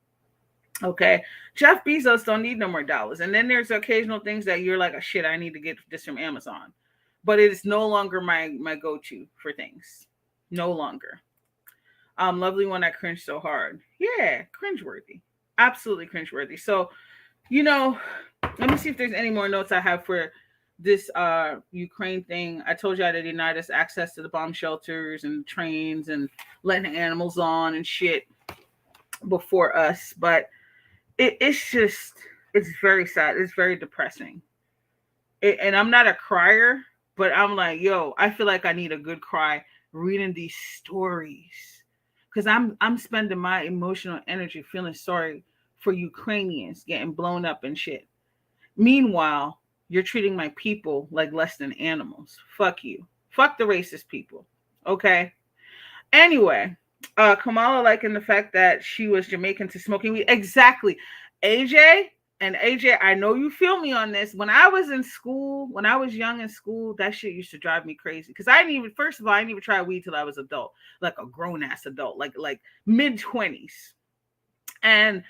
Speaker 1: Okay. Jeff Bezos don't need no more dollars. And then there's occasional things that you're like, oh, shit, I need to get this from Amazon. But it is no longer my go-to for things. No longer. Lovely one, I cringed so hard. Yeah, cringeworthy. Absolutely cringeworthy. So, let me see if there's any more notes I have for this Ukraine thing. I told you I denied us access to the bomb shelters and trains and letting animals on and shit before us. But it's very sad. It's very depressing. And I'm not a crier, but I'm like, yo, I feel like I need a good cry reading these stories. Because I'm spending my emotional energy feeling sorry for Ukrainians getting blown up and shit. Meanwhile, you're treating my people like less than animals. Fuck you. Fuck the racist people. Okay? Anyway, Kamala liking the fact that she was Jamaican to smoking weed. Exactly. AJ, I know you feel me on this. When I was in school, when I was young in school, that shit used to drive me crazy. Because I didn't even try weed till I was adult. Like a grown-ass adult. Like mid-20s. And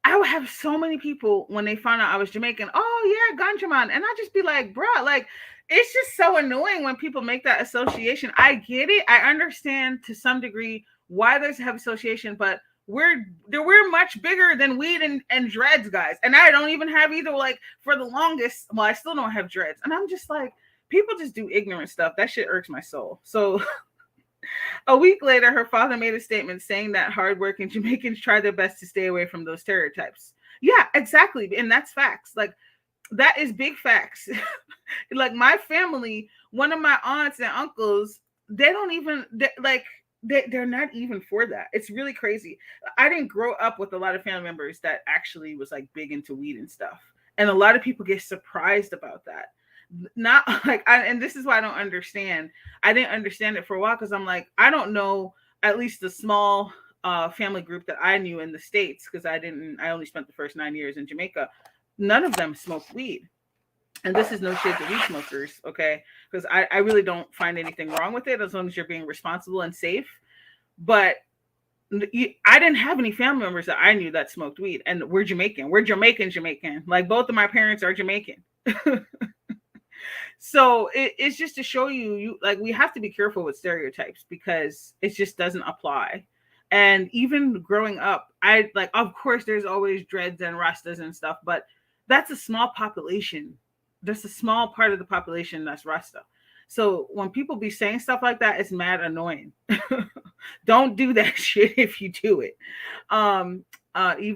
Speaker 1: I would have so many people when they found out I was Jamaican. Oh yeah, ganja man, and I just be like, bro, like it's just so annoying when people make that association. I get it. I understand to some degree why there's a heavy association, but we're much bigger than weed and dreads, guys. And I don't even have either. Like for the longest, well, I still don't have dreads, and I'm just like, people just do ignorant stuff. That shit irks my soul. So. A week later, her father made a statement saying that hardworking Jamaicans try their best to stay away from those stereotypes. Yeah, exactly. And that's facts. Like, that is big facts. Like, my family, one of my aunts and uncles, they're not even for that. It's really crazy. I didn't grow up with a lot of family members that actually was, like, big into weed and stuff. And a lot of people get surprised about that. Not like and this is why I don't understand. I didn't understand it for a while because I'm like, I don't know at least the small family group that I knew in the States, because I only spent the first 9 years in Jamaica. None of them smoked weed. And this is no shade to weed smokers, okay? Because I really don't find anything wrong with it as long as you're being responsible and safe. But I didn't have any family members that I knew that smoked weed, and we're Jamaican. We're Jamaican. Like both of my parents are Jamaican. So it's just to show you, like, we have to be careful with stereotypes because it just doesn't apply. And even growing up, I like, of course, there's always dreads and rastas and stuff, but that's a small population. That's a small part of the population that's rasta. So when people be saying stuff like that, it's mad annoying. Don't do that shit if you do it. Even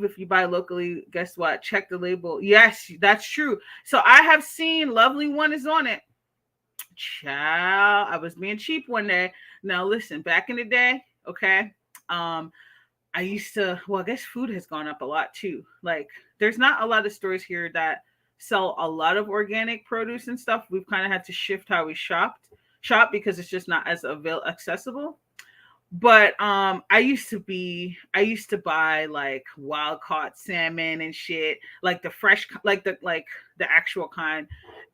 Speaker 1: if you buy locally, guess what? Check the label. Yes, that's true. So I have seen Lovely One is on it. Child, I was being cheap one day. Now listen, back in the day, okay. I used to, well, I guess food has gone up a lot too. Like, there's not a lot of stores here that sell a lot of organic produce and stuff. We've kind of had to shift how we shop because it's just not as accessible. But I used to buy like wild caught salmon and shit, like the fresh, like the actual kind.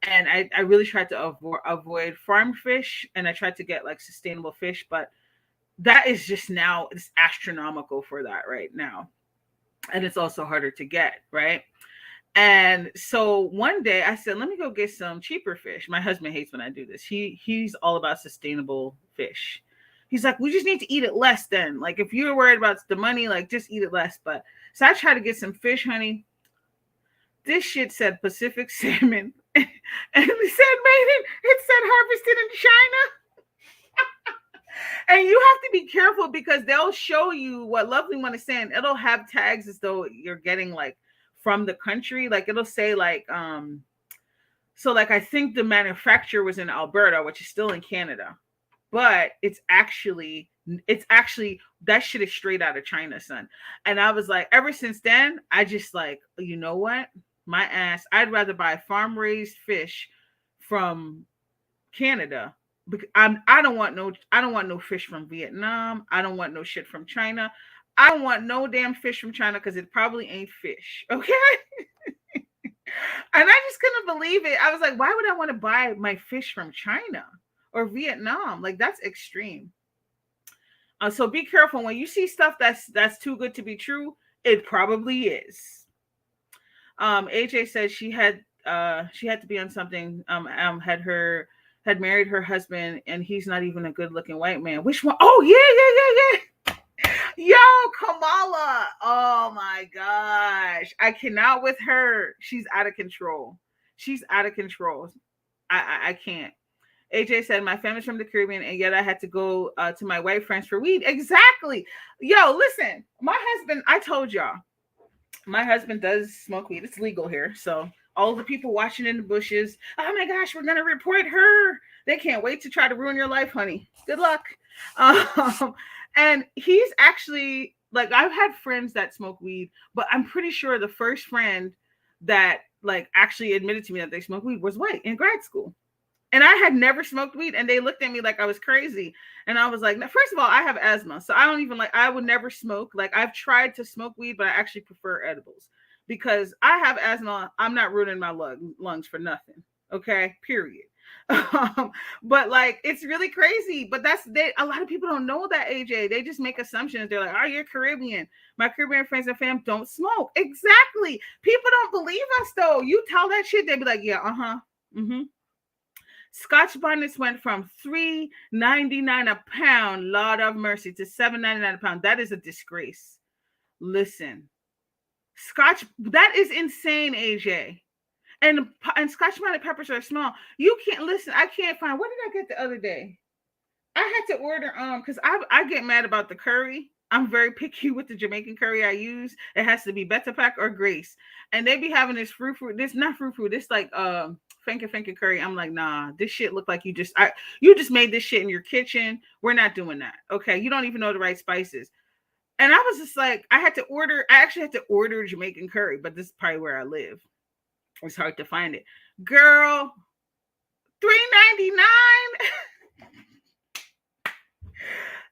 Speaker 1: And I really tried to avoid farm fish, and I tried to get like sustainable fish, but that is just now, it's astronomical for that right now. And it's also harder to get, right? And so one day I said, let me go get some cheaper fish. My husband hates when I do this. He's all about sustainable fish. He's like, we just need to eat it less then. Like, if you're worried about the money, like, just eat it less. But so I tried to get some fish, honey. This shit said Pacific salmon. And it said harvested in China. And you have to be careful because they'll show you what Lovely One is saying. It'll have tags as though you're getting like from the country. Like, it'll say like, so like, I think the manufacturer was in Alberta, which is still in Canada, but it's actually that shit is straight out of China, son. And I was like, ever since then, I just like, you know what? My ass, I'd rather buy farm raised fish from Canada. I don't want no fish from Vietnam. I don't want no shit from China. I don't want no damn fish from China because it probably ain't fish. Okay. And I just couldn't believe it. I was like, why would I want to buy my fish from China or Vietnam? Like, that's extreme. So be careful when you see stuff that's too good to be true. It probably is. AJ said she had to be on something. Had married her husband, and he's not even a good-looking white man. Which one? Oh, yeah. Yo, Kamala. Oh, my gosh. I cannot with her. She's out of control. I can't. AJ said, my family's from the Caribbean, and yet I had to go to my white friends for weed. Exactly. Yo, listen. My husband, I told y'all, my husband does smoke weed. It's legal here, so all the people watching in the bushes, oh my gosh, we're gonna report her. They can't wait to try to ruin your life, honey. Good luck. And he's actually, like, I've had friends that smoke weed, but I'm pretty sure the first friend that like actually admitted to me that they smoke weed was white in grad school. And I had never smoked weed, and they looked at me like I was crazy. And I was like, first of all, I have asthma, so I don't even I would never smoke. Like, I've tried to smoke weed, but I actually prefer edibles because I have asthma. I'm not ruining my lungs for nothing. Okay, period. But like, it's really crazy. But a lot of people don't know that, AJ. They just make assumptions. They're like, oh, you're Caribbean. My Caribbean friends and fam don't smoke. Exactly. People don't believe us though. You tell that shit, they be like, yeah, mm-hmm. Scotch bonnets went from $3.99 a pound, Lord of mercy, to $7.99 a pound. That is a disgrace. Listen, Scotch, that is insane, AJ. And Scotch bonnet peppers are small. You can't listen. I can't find. What did I get the other day? I had to order because I get mad about the curry. I'm very picky with the Jamaican curry I use. It has to be Beta Pack or Grace, and they be having this fruit. This not fruit. This like Fanka curry. I'm like, nah, this shit look like you just made this shit in your kitchen. We're not doing that. Okay, you don't even know the right spices. And I was just like, I actually had to order Jamaican curry, but this is probably where I live. It's hard to find it. Girl, $3.99.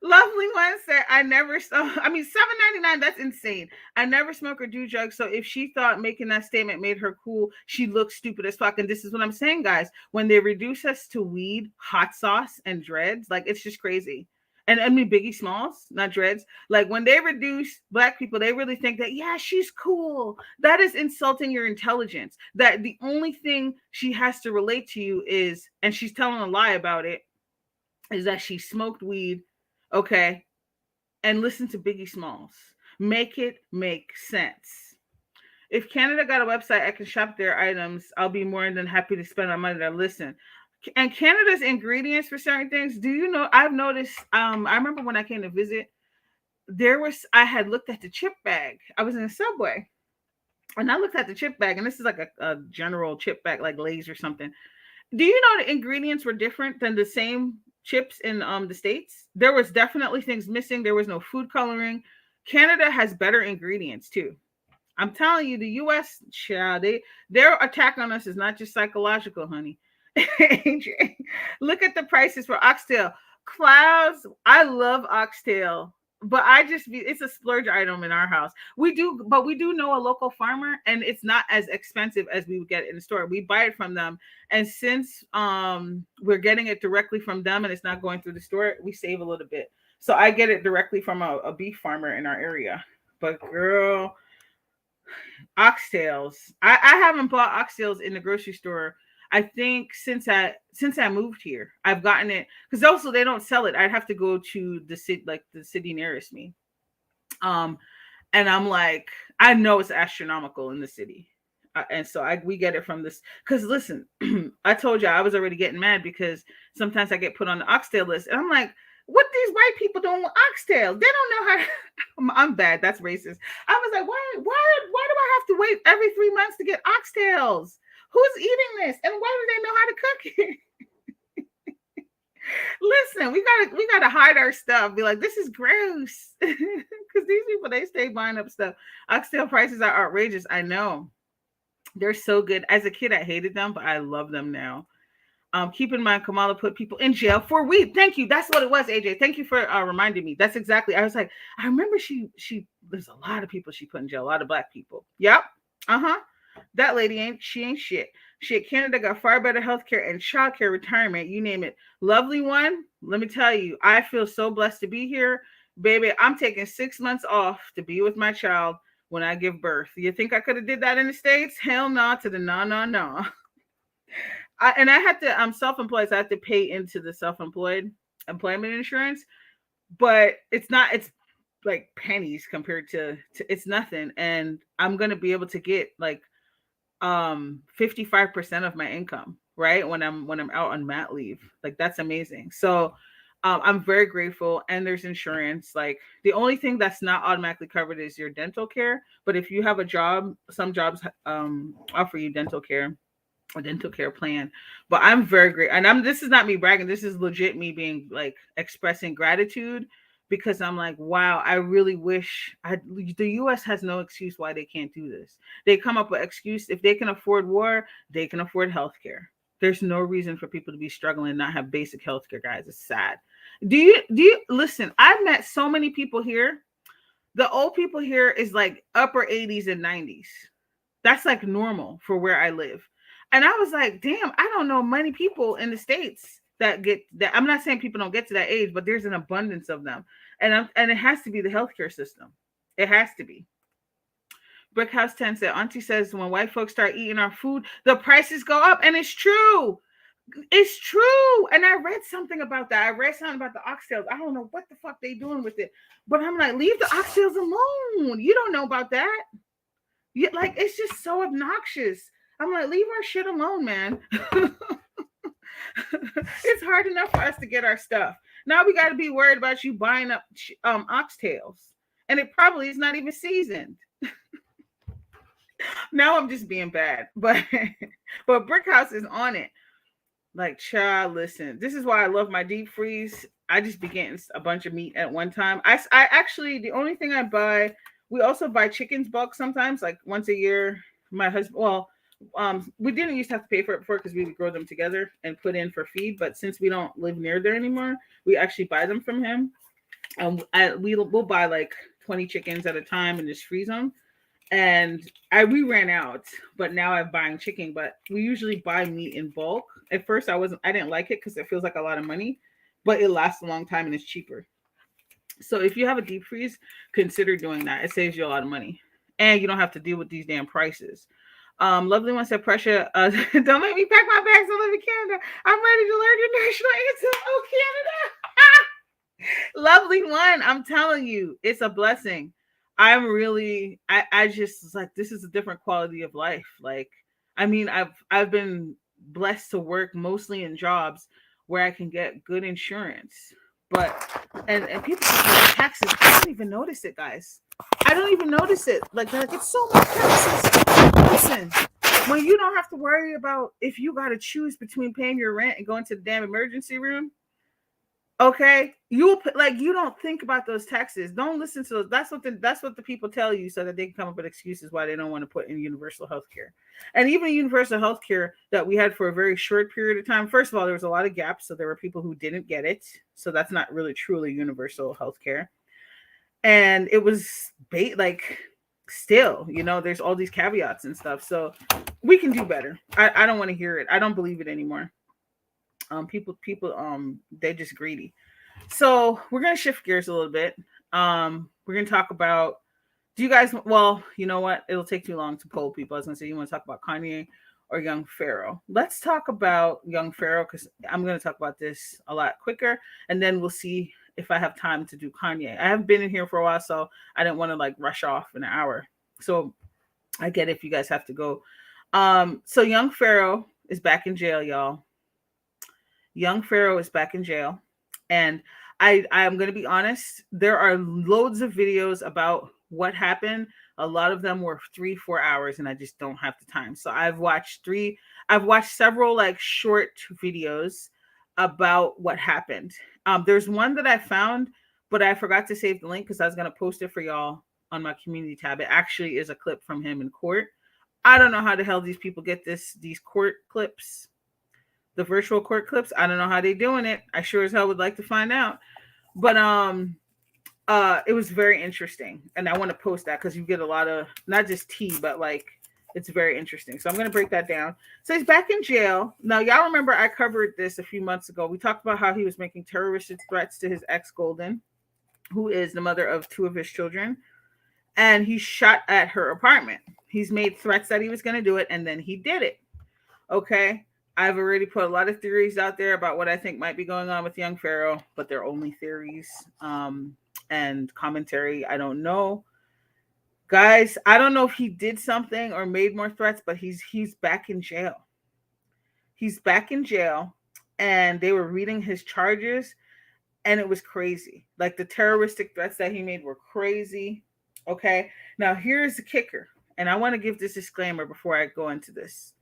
Speaker 1: Lovely one said, I never saw, I mean, 7.99, that's insane. I never smoke or do drugs. So if she thought making that statement made her cool, she looks stupid as fuck. And this is what I'm saying, guys. When they reduce us to weed, hot sauce, and dreads, like it's just crazy. And I mean, Biggie Smalls, not dreads. Like when they reduce black people, they really think that, yeah, she's cool. That is insulting your intelligence. That the only thing she has to relate to you is, and she's telling a lie about it, is that she smoked weed, okay, and listen to Biggie Smalls. Make it make sense. If Canada got a website, I can shop their items. I'll be more than happy to spend my money to listen. And Canada's ingredients for certain things, do you know? I've noticed. I remember when I came to visit, I had looked at the chip bag. I was in a Subway, and I looked at the chip bag, and this is like a general chip bag, like Lay's or something. Do you know the ingredients were different than the same chips in the States? There was definitely things missing. There was no food coloring. Canada has better ingredients too. I'm telling you, the US, child, their attack on us is not just psychological, honey. Look at the prices for oxtail. Clouds, I love oxtail, but it's a splurge item in our house. We do know a local farmer, and it's not as expensive as we would get in the store. We buy it from them, and since we're getting it directly from them and it's not going through the store, we save a little bit. So I get it directly from a beef farmer in our area. But girl, oxtails. I haven't bought oxtails in the grocery store. I think since I moved here, I've gotten it because also they don't sell it. I'd have to go to the city nearest me. Um, and I'm like, I know it's astronomical in the city, and so we get it from this. Because listen, I told you I was already getting mad because sometimes I get put on the oxtail list, and I'm like, what these white people doing with oxtail? They don't know how. I'm bad. That's racist. I was like, why do I have to wait every 3 months to get oxtails? Who's eating this, and why do they know how to cook it? Listen, we gotta hide our stuff. Be like, this is gross, because these people they stay buying up stuff. Oxtail prices are outrageous. I know they're so good. As a kid, I hated them, but I love them now. Keep in mind, Kamala put people in jail for weed. Thank you. That's what it was, AJ. Thank you for reminding me. That's exactly. I was like, I remember she. There's a lot of people she put in jail. A lot of black people. Yep. Uh-huh. That lady ain't shit. Shit, Canada got far better healthcare and childcare, retirement, you name it. Lovely one, let me tell you, I feel so blessed to be here. Baby, I'm taking 6 months off to be with my child when I give birth. You think I could have did that in the States? Hell no, to the no. And I had to, I'm self-employed, so I have to pay into the self-employed employment insurance, but it's like pennies compared to it's nothing. And I'm going to be able to get like 55% of my income, right? When I'm out on mat leave. Like that's amazing. So I'm very grateful. And there's insurance. Like the only thing that's not automatically covered is your dental care. But if you have a job, some jobs offer you dental care, a dental care plan. But I'm very great. And this is not me bragging. This is legit me being like expressing gratitude, because I'm like, wow, I really wish the US has no excuse why they can't do this. They come up with excuse. If they can afford war, they can afford healthcare. There's no reason for people to be struggling and not have basic healthcare, guys. It's sad. Do you listen? I've met so many people here. The old people here is like upper 80s and 90s. That's like normal for where I live. And I was like, damn, I don't know many people in the States that get that. I'm not saying people don't get to that age, but there's an abundance of them. And it has to be the healthcare system. It has to be. Brickhouse 10 said, Auntie says when white folks start eating our food, the prices go up. And it's true. It's true. And I read something about that. I read something about the oxtails. I don't know what the fuck they doing with it. But I'm like, leave the oxtails alone. You don't know about that. Like, it's just so obnoxious. I'm like, leave our shit alone, man. It's hard enough for us to get our stuff. Now we got to be worried about you buying up oxtails. And it probably is not even seasoned. Now I'm just being bad. But Brickhouse is on it. Like, child, listen. This is why I love my deep freeze. I just be getting a bunch of meat at one time. I actually, the only thing I buy, we also buy chickens bulk sometimes, like once a year. My husband, we didn't used to have to pay for it before because we would grow them together and put in for feed. But since we don't live near there anymore, we actually buy them from him. We'll buy like 20 chickens at a time and just freeze them. And we ran out, but now I'm buying chicken. But we usually buy meat in bulk. At first, I didn't like it because it feels like a lot of money, but it lasts a long time and it's cheaper. So if you have a deep freeze, consider doing that. It saves you a lot of money, and you don't have to deal with these damn prices. Lovely one said, "Pressure, don't make me pack my bags and live in Canada. I'm ready to learn your national anthem. Oh, Canada!" Lovely one, I'm telling you, it's a blessing. I just like this is a different quality of life. Like, I mean, I've been blessed to work mostly in jobs where I can get good insurance, but and people pay taxes. I don't even notice it, guys. I don't even notice it. Like it's so much taxes. Listen, when you don't have to worry about if you got to choose between paying your rent and going to the damn emergency room, okay, you don't think about those taxes. Don't listen to those. That's what the people tell you so that they can come up with excuses why they don't want to put in universal health care. And even universal health care that we had for a very short period of time. First of all, there was a lot of gaps, so there were people who didn't get it. So that's not really truly universal health care. And it was like still, there's all these caveats and stuff. So we can do better. I don't want to hear it. I don't believe it anymore. People they're just greedy. So we're gonna shift gears a little bit. We're gonna talk about, do you guys, well, you know what, it'll take too long to poll people. I was gonna say, you want to talk about Kanye or young Pharaoh? Let's talk about young Pharaoh, because I'm gonna talk about this a lot quicker, and then we'll see if I have time to do Kanye. I haven't been in here for a while, so I didn't want to like rush off in an hour. So I get if you guys have to go. So young Pharaoh is back in jail, y'all. Young Pharaoh is back in jail. And I'm going to be honest, there are loads of videos about what happened. A lot of them were 3-4 hours, and I just don't have the time. So I've watched several like short videos about what happened. There's one that I found, but I forgot to save the link because I was going to post it for y'all on my community tab. It actually is a clip from him in court. I don't know how the hell these people get these court clips, the virtual court clips. I don't know how they're doing it. I sure as hell would like to find out. But it was very interesting, and I want to post that because you get a lot of not just tea, but like it's very interesting. So I'm going to break that down. So he's back in jail now. Y'all remember I covered this a few months ago. We talked about how he was making terroristic threats to his ex Golden, who is the mother of 2 of his children, and he shot at her apartment. He's made threats that he was going to do it, and then he did it. Okay. I've already put a lot of theories out there about what I think might be going on with young Pharaoh, but they're only theories and commentary. I don't know. Guys, I don't know if he did something or made more threats, but he's back in jail. He's back in jail, and they were reading his charges, and it was crazy. Like the terroristic threats that he made were crazy. Okay. Now here's the kicker, and I want to give this disclaimer before I go into this.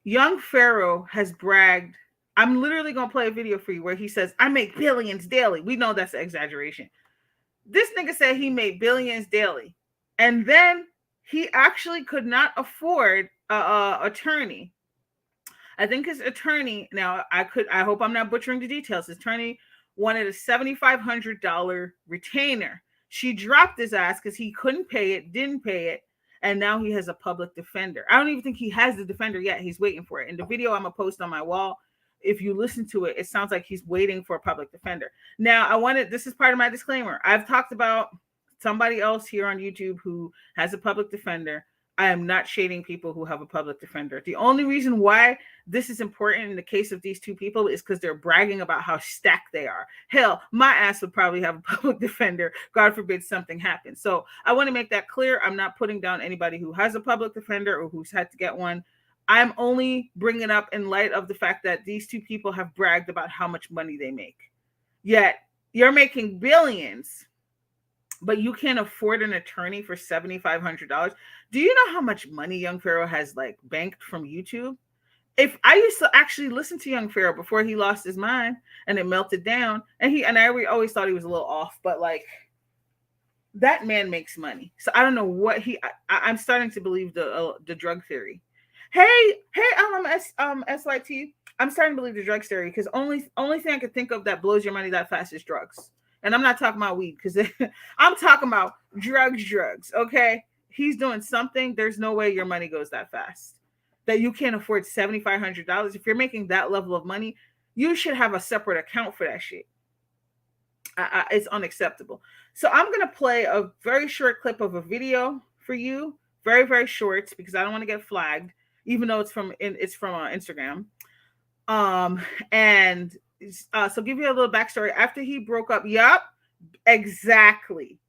Speaker 1: Young Pharaoh has bragged. I'm literally going to play a video for you where he says, I make billions daily. We know that's an exaggeration. This nigga said he made billions daily. And then he actually could not afford a attorney. I think his attorney, now I hope I'm not butchering the details. His attorney wanted a $7,500 retainer. She dropped his ass because he couldn't pay it, didn't pay it. And now he has a public defender. I don't even think he has the defender yet. He's waiting for it. In the video I'm going to post on my wall, if you listen to it, it sounds like he's waiting for a public defender. Now, this is part of my disclaimer. I've talked about somebody else here on YouTube who has a public defender. I am not shading people who have a public defender. The only reason why this is important in the case of these 2 people is because they're bragging about how stacked they are. Hell, my ass would probably have a public defender. God forbid something happens. So I want to make that clear. I'm not putting down anybody who has a public defender or who's had to get one. I'm only bringing it up in light of the fact that these 2 people have bragged about how much money they make. Yet you're making billions, but you can't afford an attorney for $7,500. Do you know how much money young Pharaoh has like banked from YouTube? If I used to actually listen to young Pharaoh before he lost his mind and it melted down, and I always thought he was a little off, but like that man makes money. So I don't know what I'm starting to believe the drug theory. Hey, SYT. I'm starting to believe the drug theory because only thing I could think of that blows your money that fast is drugs. And I'm not talking about weed because I'm talking about drugs. Okay. He's doing something. There's no way your money goes that fast that you can't afford $7,500. If you're making that level of money, you should have a separate account for that shit. It's unacceptable. So I'm going to play a very short clip of a video for you. Very, very short because I don't want to get flagged, even though it's from Instagram. And so give you a little backstory. After he broke up, exactly.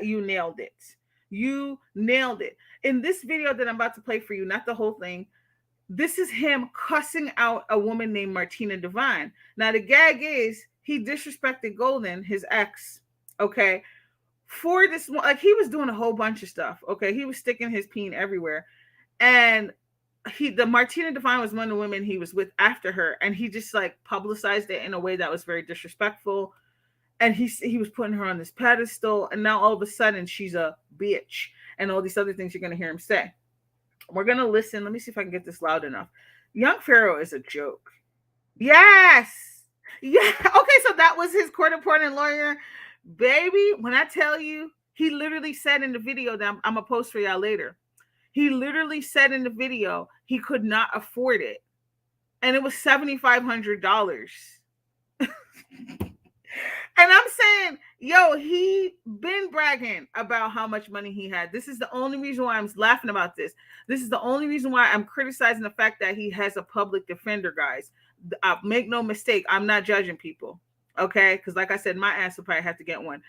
Speaker 1: You nailed it. You nailed it. In this video that I'm about to play for you, not the whole thing, this is him cussing out a woman named Martina Devine. Now, the gag is he disrespected Golden, his ex, okay, for this. Like, he was doing a whole bunch of stuff, okay? He was sticking his peen everywhere. And the Martina Devine was one of the women he was with after her, and he just like publicized it in a way that was very disrespectful. And he was putting her on this pedestal, and now all of a sudden she's a bitch, and all these other things you're gonna hear him say. We're gonna listen. Let me see if I can get this loud enough. Young Pharaoh is a joke. Yes. Yeah. Okay, so that was his court appointed lawyer. Baby, when I tell you, he literally said in the video that I'm gonna post for y'all later. He literally said in the video he could not afford it. And it was $7,500. And I'm saying, yo, he been bragging about how much money he had. This is the only reason why I'm laughing about this. This is the only reason why I'm criticizing the fact that he has a public defender, guys. Make no mistake, I'm not judging people, okay? Because like I said, my ass will probably have to get one.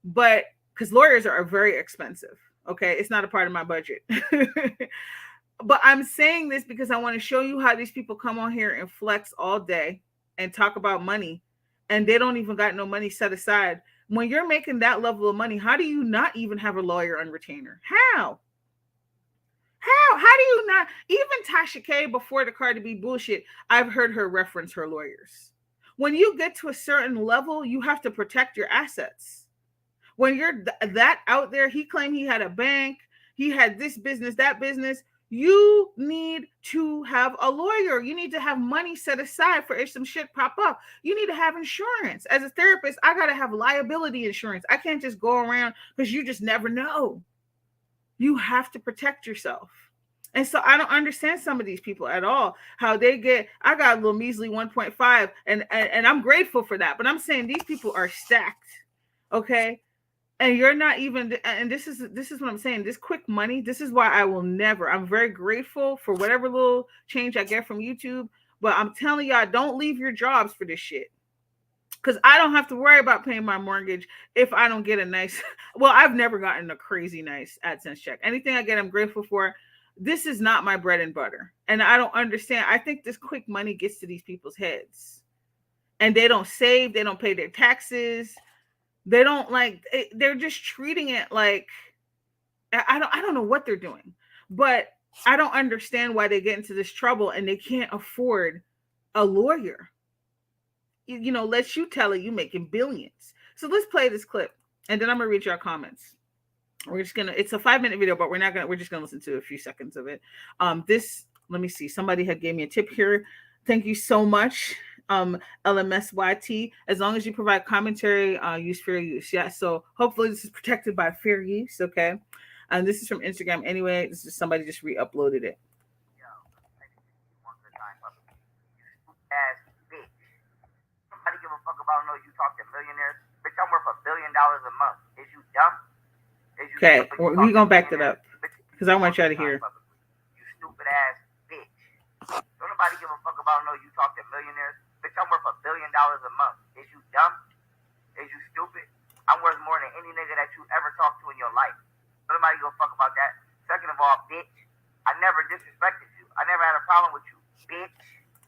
Speaker 1: But because lawyers are very expensive, okay? It's not a part of my budget. But I'm saying this because I want to show you how these people come on here and flex all day and talk about money, and they don't even got no money set aside. When you're making that level of money, how do you not even have a lawyer on retainer? How do you not? Even Tasha K, before the Cardi B bullshit, I've heard her reference her lawyers. When you get to a certain level, you have to protect your assets. When you're that out there, he claimed he had a bank, he had this business, that business. You need to have a lawyer. You need to have money set aside for if some shit pop up. You need to have insurance. As a therapist, I got to have liability insurance. I can't just go around because you just never know. You have to protect yourself. And so I don't understand some of these people at all, how they get, I got a little measly 1.5 and I'm grateful for that. But I'm saying these people are stacked. Okay. And you're not even, and this is what I'm saying. This quick money, this is why I will never, I'm very grateful for whatever little change I get from YouTube. But I'm telling y'all, don't leave your jobs for this shit. Because I don't have to worry about paying my mortgage if I don't get a nice, well, I've never gotten a crazy nice AdSense check. Anything I get, I'm grateful for. This is not my bread and butter. And I don't understand. I think this quick money gets to these people's heads. And they don't save, they don't pay their taxes. They don't they're just treating it like, I don't know what they're doing, but I don't understand why they get into this trouble and they can't afford a lawyer. You know, let you tell it, you making billions. So let's play this clip and then I'm gonna read your comments. It's a 5-minute video, but we're just gonna listen to a few seconds of it. Let me see. Somebody had gave me a tip here. Thank you so much. LMSYT, as long as you provide commentary, use fair use. Yeah, so hopefully this is protected by fair use, okay? And this is from Instagram anyway. This is somebody just re-uploaded it.
Speaker 2: Ass bitch. Somebody give a fuck about no you talk to millionaires. Bitch, I'm worth $1 billion a month. Is you dumb?
Speaker 1: Okay, we're gonna back that up because I want y'all to hear.
Speaker 2: You stupid ass bitch. Don't nobody give a fuck about no you talk to millionaires. Bitch, I'm worth $1 billion a month. Is you dumb? Is you stupid? I'm worth more than any nigga that you ever talked to in your life. Don't nobody give a fuck about that. Second of all, bitch, I never disrespected you. I never had a problem with you, bitch.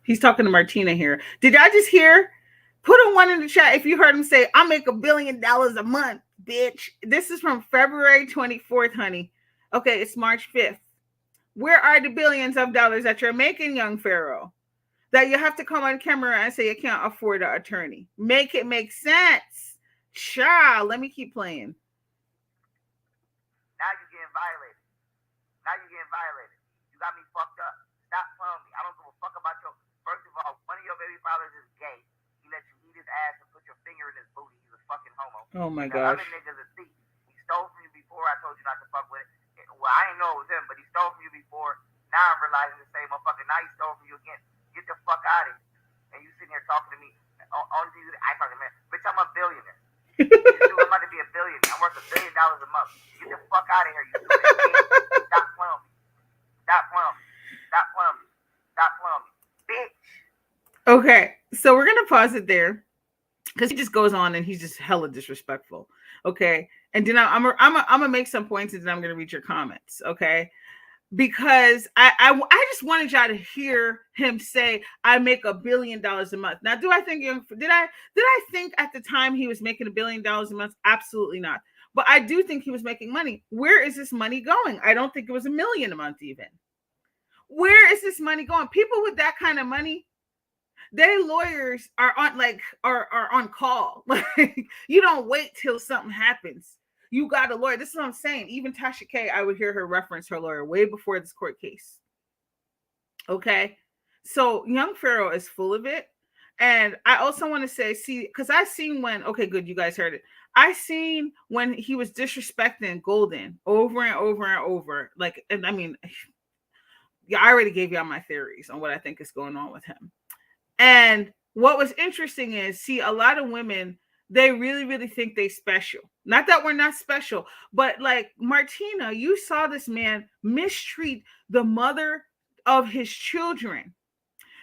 Speaker 1: He's talking to Martina here. Did I just hear? Put a 1 in the chat if you heard him say, I make $1 billion a month, bitch. This is from February 24th, honey. Okay, it's March 5th. Where are the billions of dollars that you're making, young Pharaoh? That you have to come on camera and say you can't afford an attorney. Make it make sense. Child, let me keep playing.
Speaker 2: Now you're getting violated. You got me fucked up. Stop playing me. I don't give a fuck about your... First of all, one of your baby fathers is gay. He let you eat his ass and put your finger in his booty. He's a fucking homo.
Speaker 1: Oh my
Speaker 2: The other
Speaker 1: gosh.
Speaker 2: nigga's a thief. He stole from you before. I told you not to fuck with it. Well, I didn't know it was him, but he stole from you before. Now I'm realizing the same motherfucker. Now he stole from you again. Get the fuck out of here. And you sitting here talking to me. On you, I fucking man. Bitch, I'm a billionaire. I'm about to be a billionaire. I'm worth $1 billion a month. Get the fuck out of here, you stupid bitch. Stop playing me. Stop playing me. Stop playing me. Stop playing me. Bitch.
Speaker 1: Okay, so we're gonna pause it there because he just goes on and he's just hella disrespectful. Okay, and then I'm gonna make some points and then I'm gonna read your comments. Okay, because I just wanted y'all to hear him say I make $1 billion a month. Now, do I think did I think at the time he was making $1 billion a month? Absolutely not. But I do think he was making money. Where is this money going? I don't think it was $1 million a month even. Where is this money going? People with that kind of money, their lawyers are on are on call. Like, you don't wait till something happens. You got a lawyer. This is what I'm saying. Even Tasha K, I would hear her reference her lawyer way before this court case. Okay. So young Pharaoh is full of it. And I also want to say, see, because I seen when, okay, good, you guys heard it. I seen when he was disrespecting Golden over and over and over. Like, and I mean, yeah, I already gave y'all my theories on what I think is going on with him. And what was interesting is, see, a lot of women, they really, really think they special. Not that we're not special, but like Martina, you saw this man mistreat the mother of his children.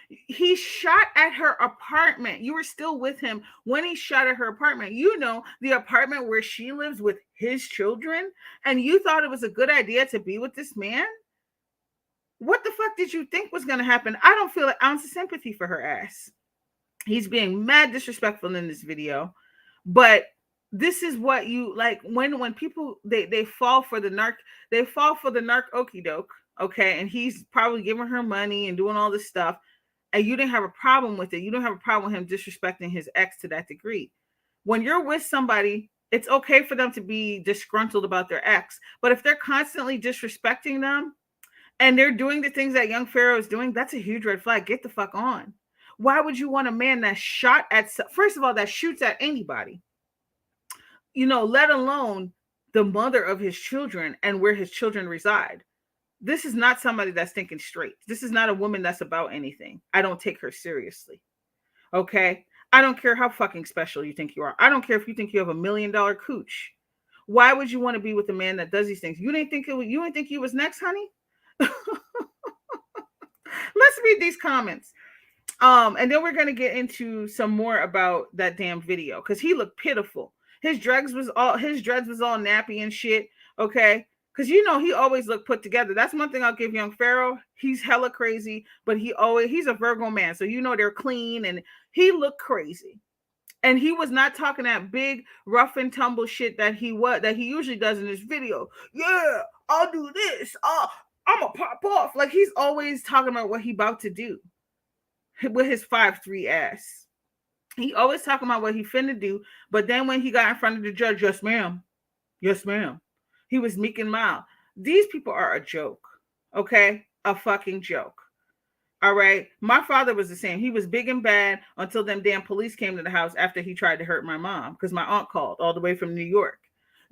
Speaker 1: He shot at her apartment. You were still with him when he shot at her apartment. You know, the apartment where she lives with his children. And you thought it was a good idea to be with this man? What the fuck did you think was going to happen? I don't feel an ounce of sympathy for her ass. He's being mad disrespectful in this video, but this is what you like when people they fall for the narc okey doke, okay, and he's probably giving her money and doing all this stuff, and you didn't have a problem with it. You don't have a problem with him disrespecting his ex to that degree. When you're with somebody, it's okay for them to be disgruntled about their ex, but if they're constantly disrespecting them and they're doing the things that young Pharaoh is doing, that's a huge red flag. Get the fuck on. Why would you want a man that shot at, first of all, that shoots at anybody, let alone the mother of his children and where his children reside? This is not somebody that's thinking straight. This is not a woman that's about anything. I don't take her seriously. Okay? I don't care how fucking special you think you are. I don't care if you think you have $1 million cooch. Why would you want to be with a man that does these things? You didn't think he was next, honey? Let's read these comments. And then we're gonna get into some more about that damn video because he looked pitiful. His dreads was all nappy and shit. Okay, because he always looked put together. That's one thing I'll give young Pharaoh. He's hella crazy, but he's a Virgo man, so they're clean, and he looked crazy. And he was not talking that big rough and tumble shit that he usually does in his video. Yeah, I'll do this. I'm gonna pop off. Like, he's always talking about what he about to do with his 5'3" ass. He always talking about what he finna do, but then when he got in front of the judge, yes ma'am, yes ma'am, he was meek and mild. These people are a joke, okay? A fucking joke. All right. My father was the same. He was big and bad until them damn police came to the house after he tried to hurt my mom because my aunt called all the way from New York.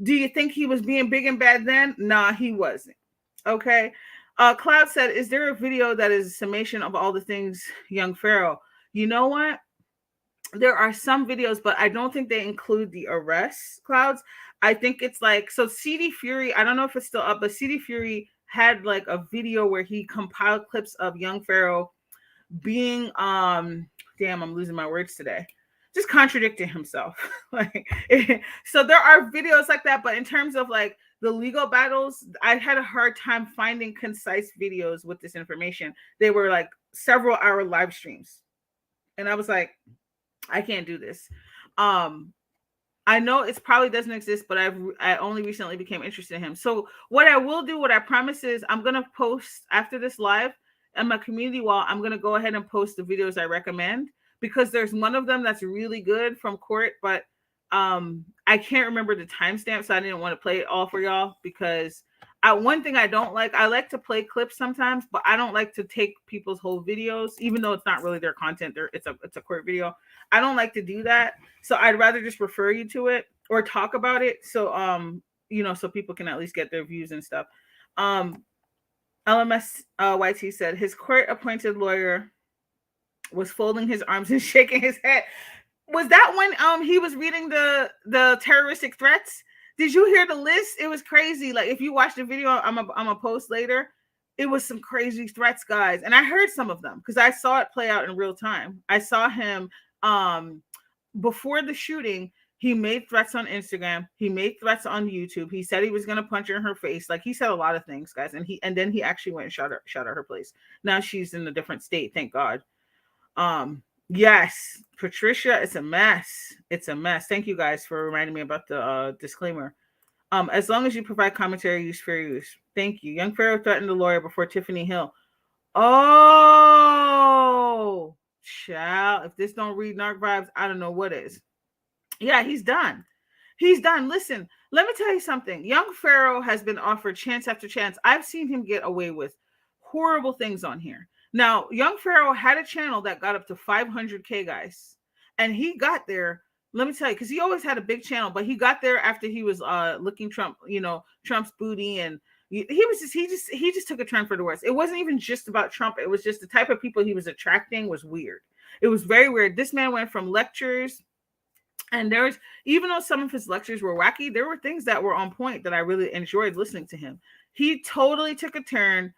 Speaker 1: Do you think he was being big and bad then? Nah, he wasn't. Okay. Cloud said, is there a video that is a summation of all the things young Pharaoh? You know what? There are some videos, but I don't think they include the arrests, Clouds. I think it's like, so CD Fury, I don't know if it's still up, but CD Fury had like a video where he compiled clips of young Pharaoh being, damn, I'm losing my words today, just contradicting himself. So there are videos like that, but in terms of like the legal battles, I had a hard time finding concise videos with this information. They were like several hour live streams. And I was like, I can't do this. I know it probably doesn't exist, but I only recently became interested in him. So what I will do, what I promise is I'm going to post after this live on my community wall. I'm going to go ahead and post the videos I recommend because there's one of them that's really good from court, but I can't remember the timestamp. So I didn't want to play it all for y'all because one thing I don't like, I like to play clips sometimes, but I don't like to take people's whole videos, even though it's not really their content. It's a court video. I don't like to do that. So I'd rather just refer you to it. or talk about it. So so people can at least get their views and stuff. Um, LMS YT said his court appointed lawyer was folding his arms and shaking his head. Was that when he was reading the terroristic threats? Did you hear the list? It was crazy. Like if you watch the video, I'm a post later. It was some crazy threats, guys, and I heard some of them because I saw it play out in real time. I saw him before the shooting. He made threats on Instagram. He made threats on YouTube. He said he was gonna punch her in her face. Like he said a lot of things, guys. And then he actually went and shot her place. Now she's in a different state, thank God. Yes, Patricia, it's a mess. It's a mess. Thank you guys for reminding me about the disclaimer. As long as you provide commentary, use fair use. Thank you. Young Pharaoh threatened the lawyer before Tiffany Hill. Oh, child. If this don't read narc vibes, I don't know what is. Yeah, he's done. He's done. Listen, let me tell you something. Young Pharaoh has been offered chance after chance. I've seen him get away with horrible things on here. Now, Young Pharaoh had a channel that got up to 500K, guys. And he got there, let me tell you, because he always had a big channel, but he got there after he was looking Trump's booty, and he just took a turn for the worse. It wasn't even just about Trump. It was just the type of people he was attracting was weird. It was very weird. This man went from lectures, and there's, even though some of his lectures were wacky, there were things that were on point that I really enjoyed listening to him. He totally took a turn.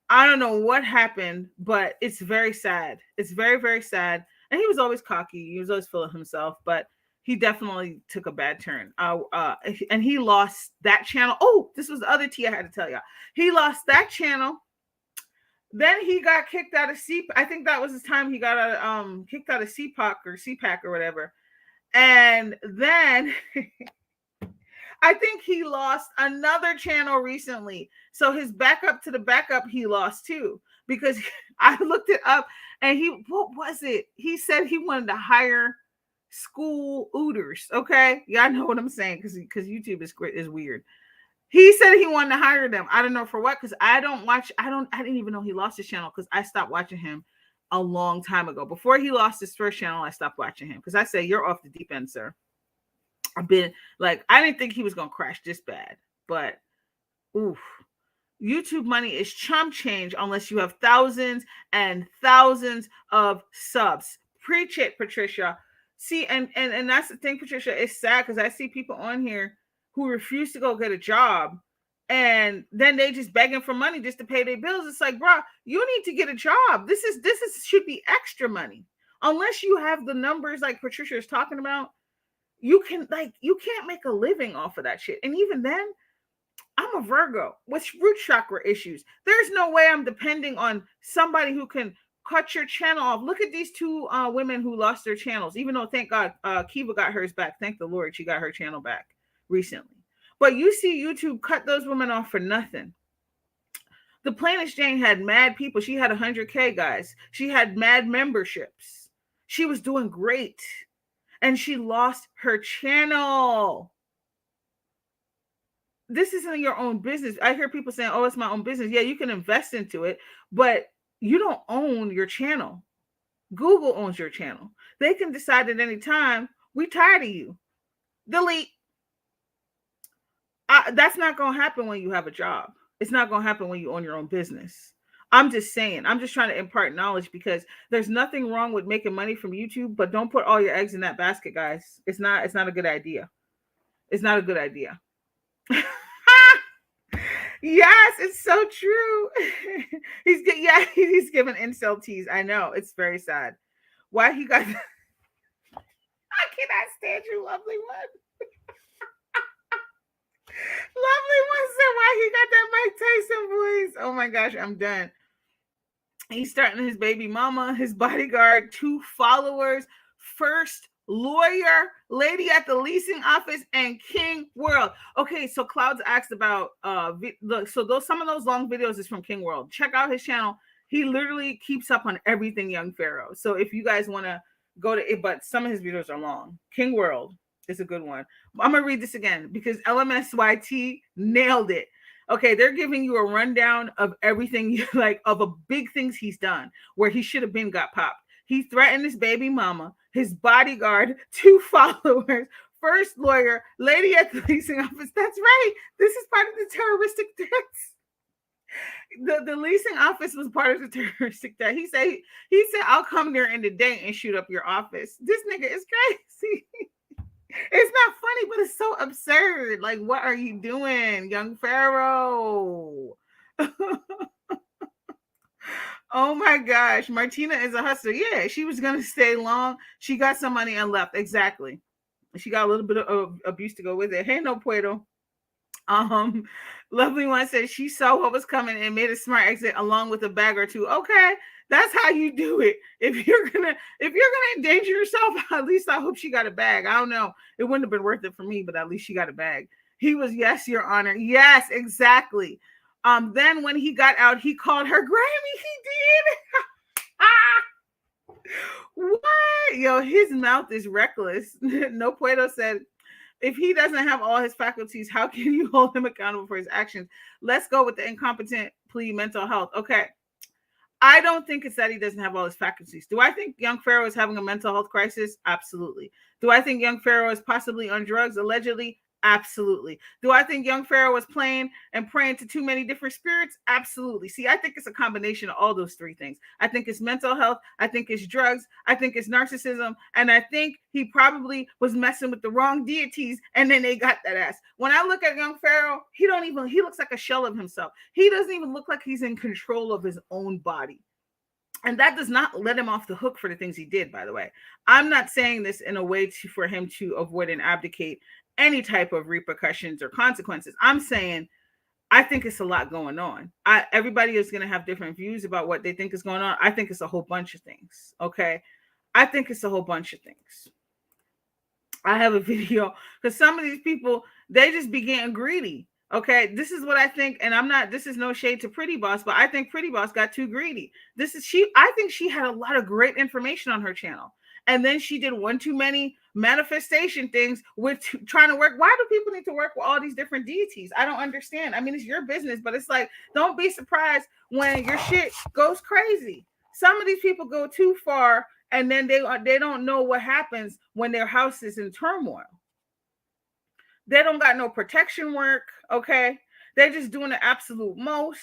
Speaker 1: I don't know what happened, but it's very sad. It's very, very sad. And he was always cocky. He was always full of himself, but he definitely took a bad turn. And he lost that channel. Oh, this was the other tea I had to tell y'all. He lost that channel. Then he got kicked out of I think that was his time he got kicked out of CPAC or whatever. And then I think he lost another channel recently. So his backup to the backup, he lost too. Because I looked it up and what was it? He said he wanted to hire school ooters. Okay. Y'all know what I'm saying because YouTube is weird. He said he wanted to hire them. I don't know for what, because I didn't even know he lost his channel because I stopped watching him a long time ago. Before he lost his first channel, I stopped watching him because I say, you're off the deep end, sir. I've been like, I didn't think he was going to crash this bad, but oof. YouTube money is chump change unless you have thousands and thousands of subs. Preach it, Patricia. See, and that's the thing, Patricia. It's sad because I see people on here who refuse to go get a job, and then they just begging for money just to pay their bills. It's like, bro, you need to get a job. This should be extra money. Unless you have the numbers like Patricia is talking about, you can't make a living off of that shit. And even then, I'm a Virgo with root chakra issues. There's no way I'm depending on somebody who can cut your channel off. Look at these two women who lost their channels, even though, thank God, Kiva got hers back. Thank the Lord she got her channel back recently. But you see YouTube cut those women off for nothing. The Planet Jane had mad people. She had 100K, guys. She had mad memberships. She was doing great. And she lost her channel. This isn't your own business. I hear people saying, oh, it's my own business. Yeah, you can invest into it, but you don't own your channel. Google owns your channel. They can decide at any time, we tired of you. Delete. That's not going to happen when you have a job. It's not going to happen when you own your own business. I'm just saying, I'm just trying to impart knowledge because there's nothing wrong with making money from YouTube, but don't put all your eggs in that basket, guys. It's not a good idea. It's not a good idea. Yes, it's so true. He's giving incel tease. I know, it's very sad. Why he got I cannot stand you, lovely one. Lovely one said why he got that Mike Tyson voice. Oh my gosh, I'm done. He's starting his baby mama, his bodyguard, 2 followers, first lawyer, lady at the leasing office, and King World. Okay, so Clouds asked about some of those long videos is from King World. Check out his channel. He literally keeps up on everything Young Pharaoh. So if you guys want to go to it, but some of his videos are long. King World is a good one. I'm gonna read this again because LMSYT nailed it. Okay, they're giving you a rundown of everything of a big things he's done where he should have been got popped. He threatened his baby mama, his bodyguard, 2 followers, First lawyer, lady at the leasing office. That's right. This is part of the terroristic threats. The leasing office was part of the terroristic threat. He said I'll come there in the day and shoot up your office. This nigga is crazy. It's not funny, but it's so absurd. Like, what are you doing, young Pharaoh? Oh my gosh, Martina is a hustler. Yeah, she was gonna stay long. She got some money and left. Exactly. She got a little bit of abuse to go with it. Hey, no puedo. Um, Lovely One said she saw what was coming and made a smart exit along with a bag or two. Okay, that's how you do it. If you're gonna endanger yourself, at least I hope she got a bag. I don't know. It wouldn't have been worth it for me, but at least she got a bag. He was, yes, Your Honor. Yes, exactly. Then when he got out, he called her Grammy. He did. What? Yo, his mouth is reckless. No Puedo said, if he doesn't have all his faculties, how can you hold him accountable for his actions? Let's go with the incompetent plea mental health. Okay. I don't think it's that he doesn't have all his faculties. Do I think young Pharaoh is having a mental health crisis? Absolutely. Do I think young Pharaoh is possibly on drugs, allegedly? Absolutely. Do I think young Pharaoh was playing and praying to too many different spirits? Absolutely. See, I think it's a combination of all those three things. I think it's mental health. I think it's drugs. I think it's narcissism. And I think he probably was messing with the wrong deities and then they got that ass. When I look at young Pharaoh, he looks like a shell of himself. He doesn't even look like he's in control of his own body. And that does not let him off the hook for the things he did, by the way. I'm not saying this in a way for him to avoid and abdicate any type of repercussions or consequences. I'm saying I think it's a lot going on. Everybody is going to have different views about what they think is going on. I think it's a whole bunch of things. Okay. I think it's a whole bunch of things. I have a video because some of these people, they just be getting greedy. Okay, this is what I think, and this is no shade to Pretty Boss, but I think Pretty Boss got too greedy. I think she had a lot of great information on her channel. And then she did one too many manifestation things with trying to work. Why do people need to work with all these different deities? I don't understand. I mean, it's your business, but it's like, don't be surprised when your shit goes crazy. Some of these people go too far, and then they don't know what happens when their house is in turmoil. They don't got no protection work, okay? They're just doing the absolute most.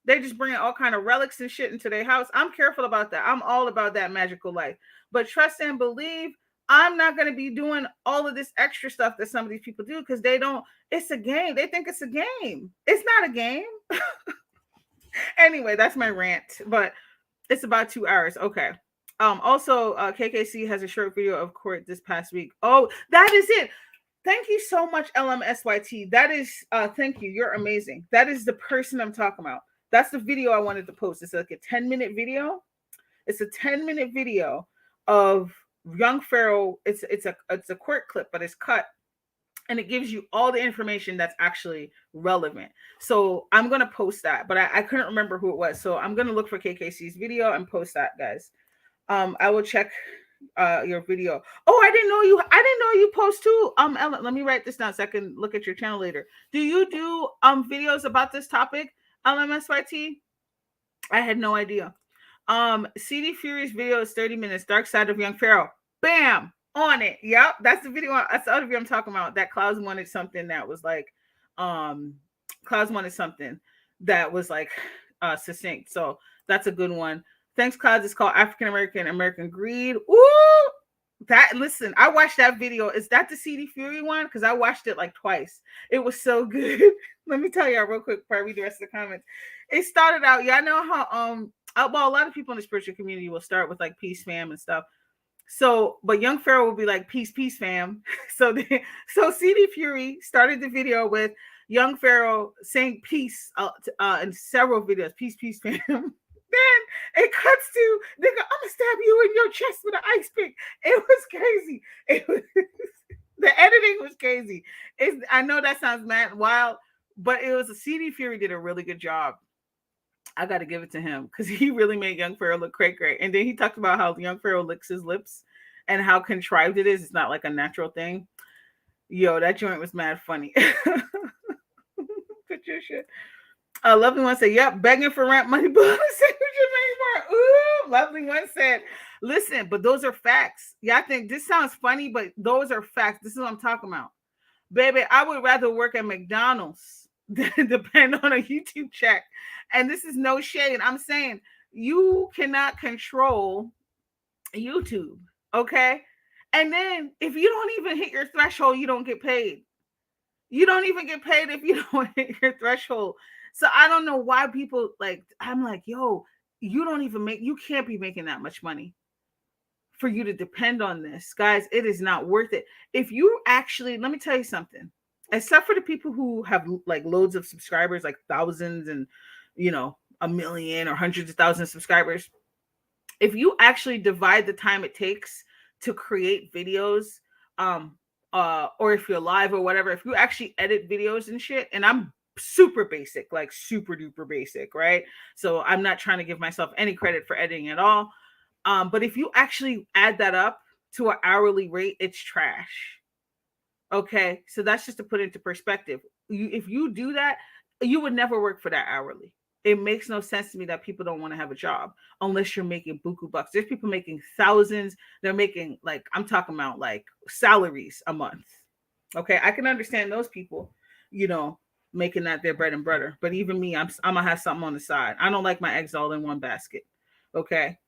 Speaker 1: They just bringing all kind of relics and shit into their house. I'm careful about that. I'm all about that magical life. But trust and believe, I'm not going to be doing all of this extra stuff that some of these people do because it's a game. They think it's a game. It's not a game. Anyway, that's my rant, but it's about 2 hours. Okay. Also, KKC has a short video of court this past week. Oh, that is it. Thank you so much, LMSYT. That is, thank you. You're amazing. That is the person I'm talking about. That's the video I wanted to post. It's like a 10-minute video. It's a 10-minute video of young Pharaoh. It's a court clip, but it's cut. And it gives you all the information that's actually relevant. So I'm going to post that, but I couldn't remember who it was. So I'm going to look for KKC's video and post that, guys. I will check your video. Oh, I didn't know you post too. Ellen, let me write this down so I can look at your channel later. Do you do videos about this topic, LMSYT? I had no idea. CD Fury's video is 30 minutes. Dark Side of Young Pharaoh. Bam! On it. Yep, that's the video. That's the other video I'm talking about. That Clouds wanted something that was like, succinct. So that's a good one. Thanks, Clouds. It's called American Greed. Ooh, listen, I watched that video. Is that the CD Fury one? Because I watched it like twice. It was so good. Let me tell y'all real quick before I read the rest of the comments. It started out, y'all know how a lot of people in the spiritual community will start with like peace fam and stuff. So, but young Pharaoh will be like peace fam. So CD Fury started the video with young Pharaoh saying peace in several videos. Peace fam. Then it cuts to, nigga, I'm gonna stab you in your chest with an ice pick. It was crazy. The editing was crazy. I know that sounds mad wild, but it was a CD Fury did a really good job. I got to give it to him because he really made young Pharaoh look great. And then he talked about how young Pharaoh licks his lips and how contrived it is. It's not like a natural thing. Yo, that joint was mad funny. Put your shit. Lovely One said, yep, begging for rent money. Ooh, Lovely One said, Listen, but those are facts. Yeah, I think this sounds funny, but those are facts. This is what I'm talking about. Baby, I would rather work at McDonald's than depend on a YouTube check. And this is no shade. I'm saying you cannot control YouTube. Okay. And then if you don't even hit your threshold, you don't get paid. You don't even get paid if you don't hit your threshold. So I don't know why people like, I'm like, yo, you can't be making that much money for you to depend on this. Guys, it is not worth it. If you actually, let me tell you something, except for the people who have like loads of subscribers, like thousands and, a million or hundreds of thousands of subscribers, if you actually divide the time it takes to create videos, or if you're live or whatever, if you actually edit videos and shit, and I'm super basic, like super duper basic, right? So I'm not trying to give myself any credit for editing at all. But if you actually add that up to an hourly rate, it's trash. Okay, so that's just to put into perspective. If you do that, you would never work for that hourly. It makes no sense to me that people don't want to have a job unless you're making buku bucks. There's people making thousands. They're making, like, I'm talking about like salaries a month. Okay, I can understand those people, making that their bread and butter. But even me, I'm gonna have something on the side. I don't like my eggs all in one basket. Okay,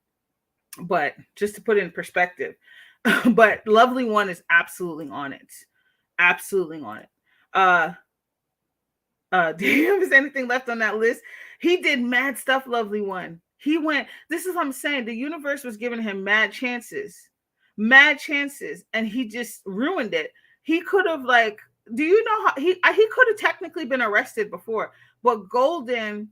Speaker 1: but just to put it in perspective. But Lovely One is absolutely on it. Absolutely on it. Damn, is anything left on that list? He did mad stuff, Lovely One. He went, this is what I'm saying. The universe was giving him mad chances, and he just ruined it. He could have, like, do you know how he could have technically been arrested before, but Golden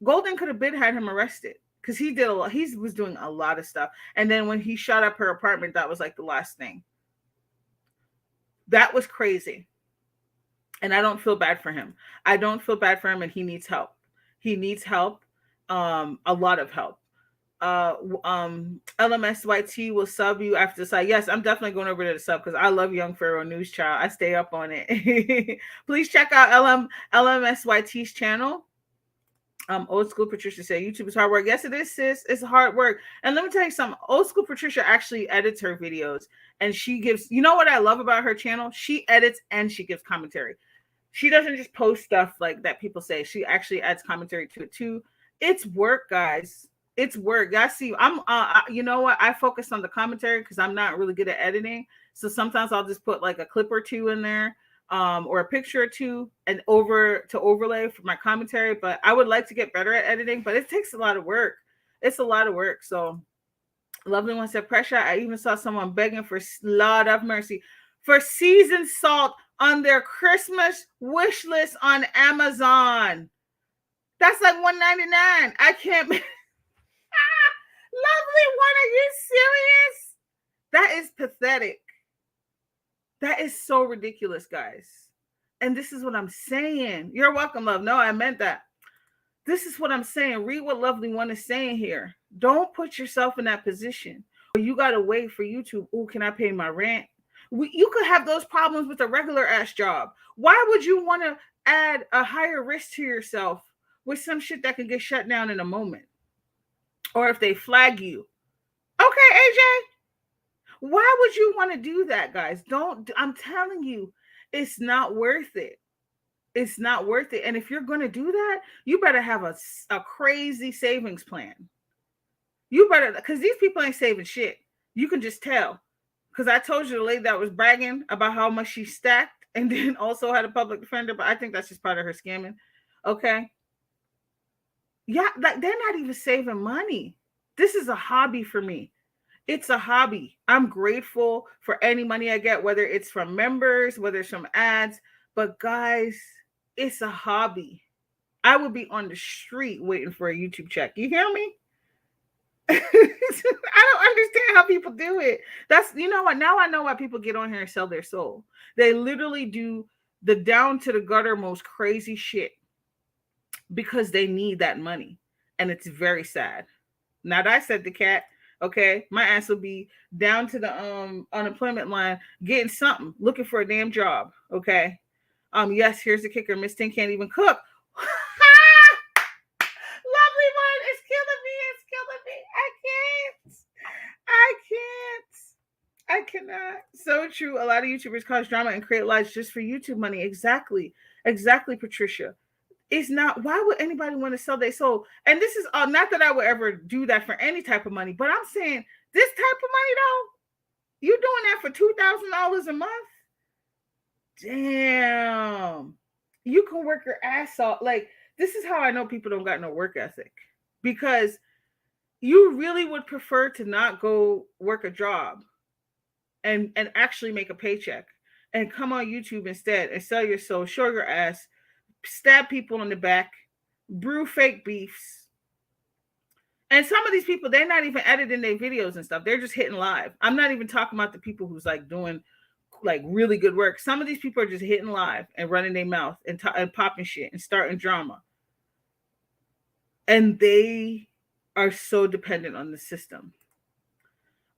Speaker 1: could have been had him arrested because he did a lot. He was doing a lot of stuff. And then when he shot up her apartment, that was like the last thing. That was crazy. And I don't feel bad for him. I don't feel bad for him, and he needs help. He needs help, a lot of help. LMSYT will sub you after the site. Yes, I'm definitely going over to the sub because I love Young Pharaoh News Child. I stay up on it. Please check out LMSYT's channel. Old School Patricia said YouTube is hard work. Yes, it is, sis. It's hard work. And let me tell you something. Old School Patricia actually edits her videos, and she gives, you know what I love about her channel? She edits and she gives commentary. She doesn't just post stuff like that people say. She actually adds commentary to it too. It's work, guys. It's work. I see. You know what? I focus on the commentary because I'm not really good at editing. So sometimes I'll just put like a clip or two in there, or a picture or two, and overlay for my commentary. But I would like to get better at editing, but it takes a lot of work. It's a lot of work. So Lovely One said, pressure. I even saw someone begging for Lord of mercy for seasoned salt on their Christmas wish list on Amazon. That's like $1.99. I can't. Lovely One, are you serious? That is pathetic. That is so ridiculous, guys. And this is what I'm saying. You're welcome, love. No, I meant that. This is what I'm saying. Read what Lovely One is saying here. Don't put yourself in that position where you got to wait for YouTube. Oh, can I pay my rent? You could have those problems with a regular ass job. Why would you want to add a higher risk to yourself with some shit that can get shut down in a moment? Or if they flag you. Okay, AJ. Why would you want to do that, guys? I'm telling you, it's not worth it. It's not worth it. And if you're going to do that, you better have a crazy savings plan. You better, because these people ain't saving shit. You can just tell. Because I told you the lady that was bragging about how much she stacked and then also had a public defender, but I think that's just part of her scamming. Okay. Yeah, like they're not even saving money. This is a hobby for me. It's a hobby. I'm grateful for any money I get, whether it's from members, whether it's from ads. But guys, it's a hobby. I would be on the street waiting for a YouTube check. You hear me? I don't understand how people do it. That's, you know what? Now I know why people get on here and sell their soul. They literally do the down to the gutter most crazy shit because they need that money. And it's very sad. Now that I said the cat, okay, my ass will be down to the unemployment line, getting something, looking for a damn job. Okay. Yes, here's the kicker. Miss Ting can't even cook. Lovely One, it's killing me. It's killing me. I I cannot. So true. A lot of YouTubers cause drama and create lies just for YouTube money. Exactly. Exactly, Patricia. It's not, why would anybody want to sell their soul? And this is not that I would ever do that for any type of money, but I'm saying this type of money though, you doing that for $2,000 a month? Damn. You can work your ass off. Like, this is how I know people don't got no work ethic. Because you really would prefer to not go work a job and actually make a paycheck and come on YouTube instead and sell your soul, show your ass, stab people in the back, brew fake beefs. And some of these people, they're not even editing their videos and stuff. They're just hitting live. I'm not even talking about the people who's like doing like really good work. Some of these people are just hitting live and running their mouth and popping shit and starting drama. And they are so dependent on the system.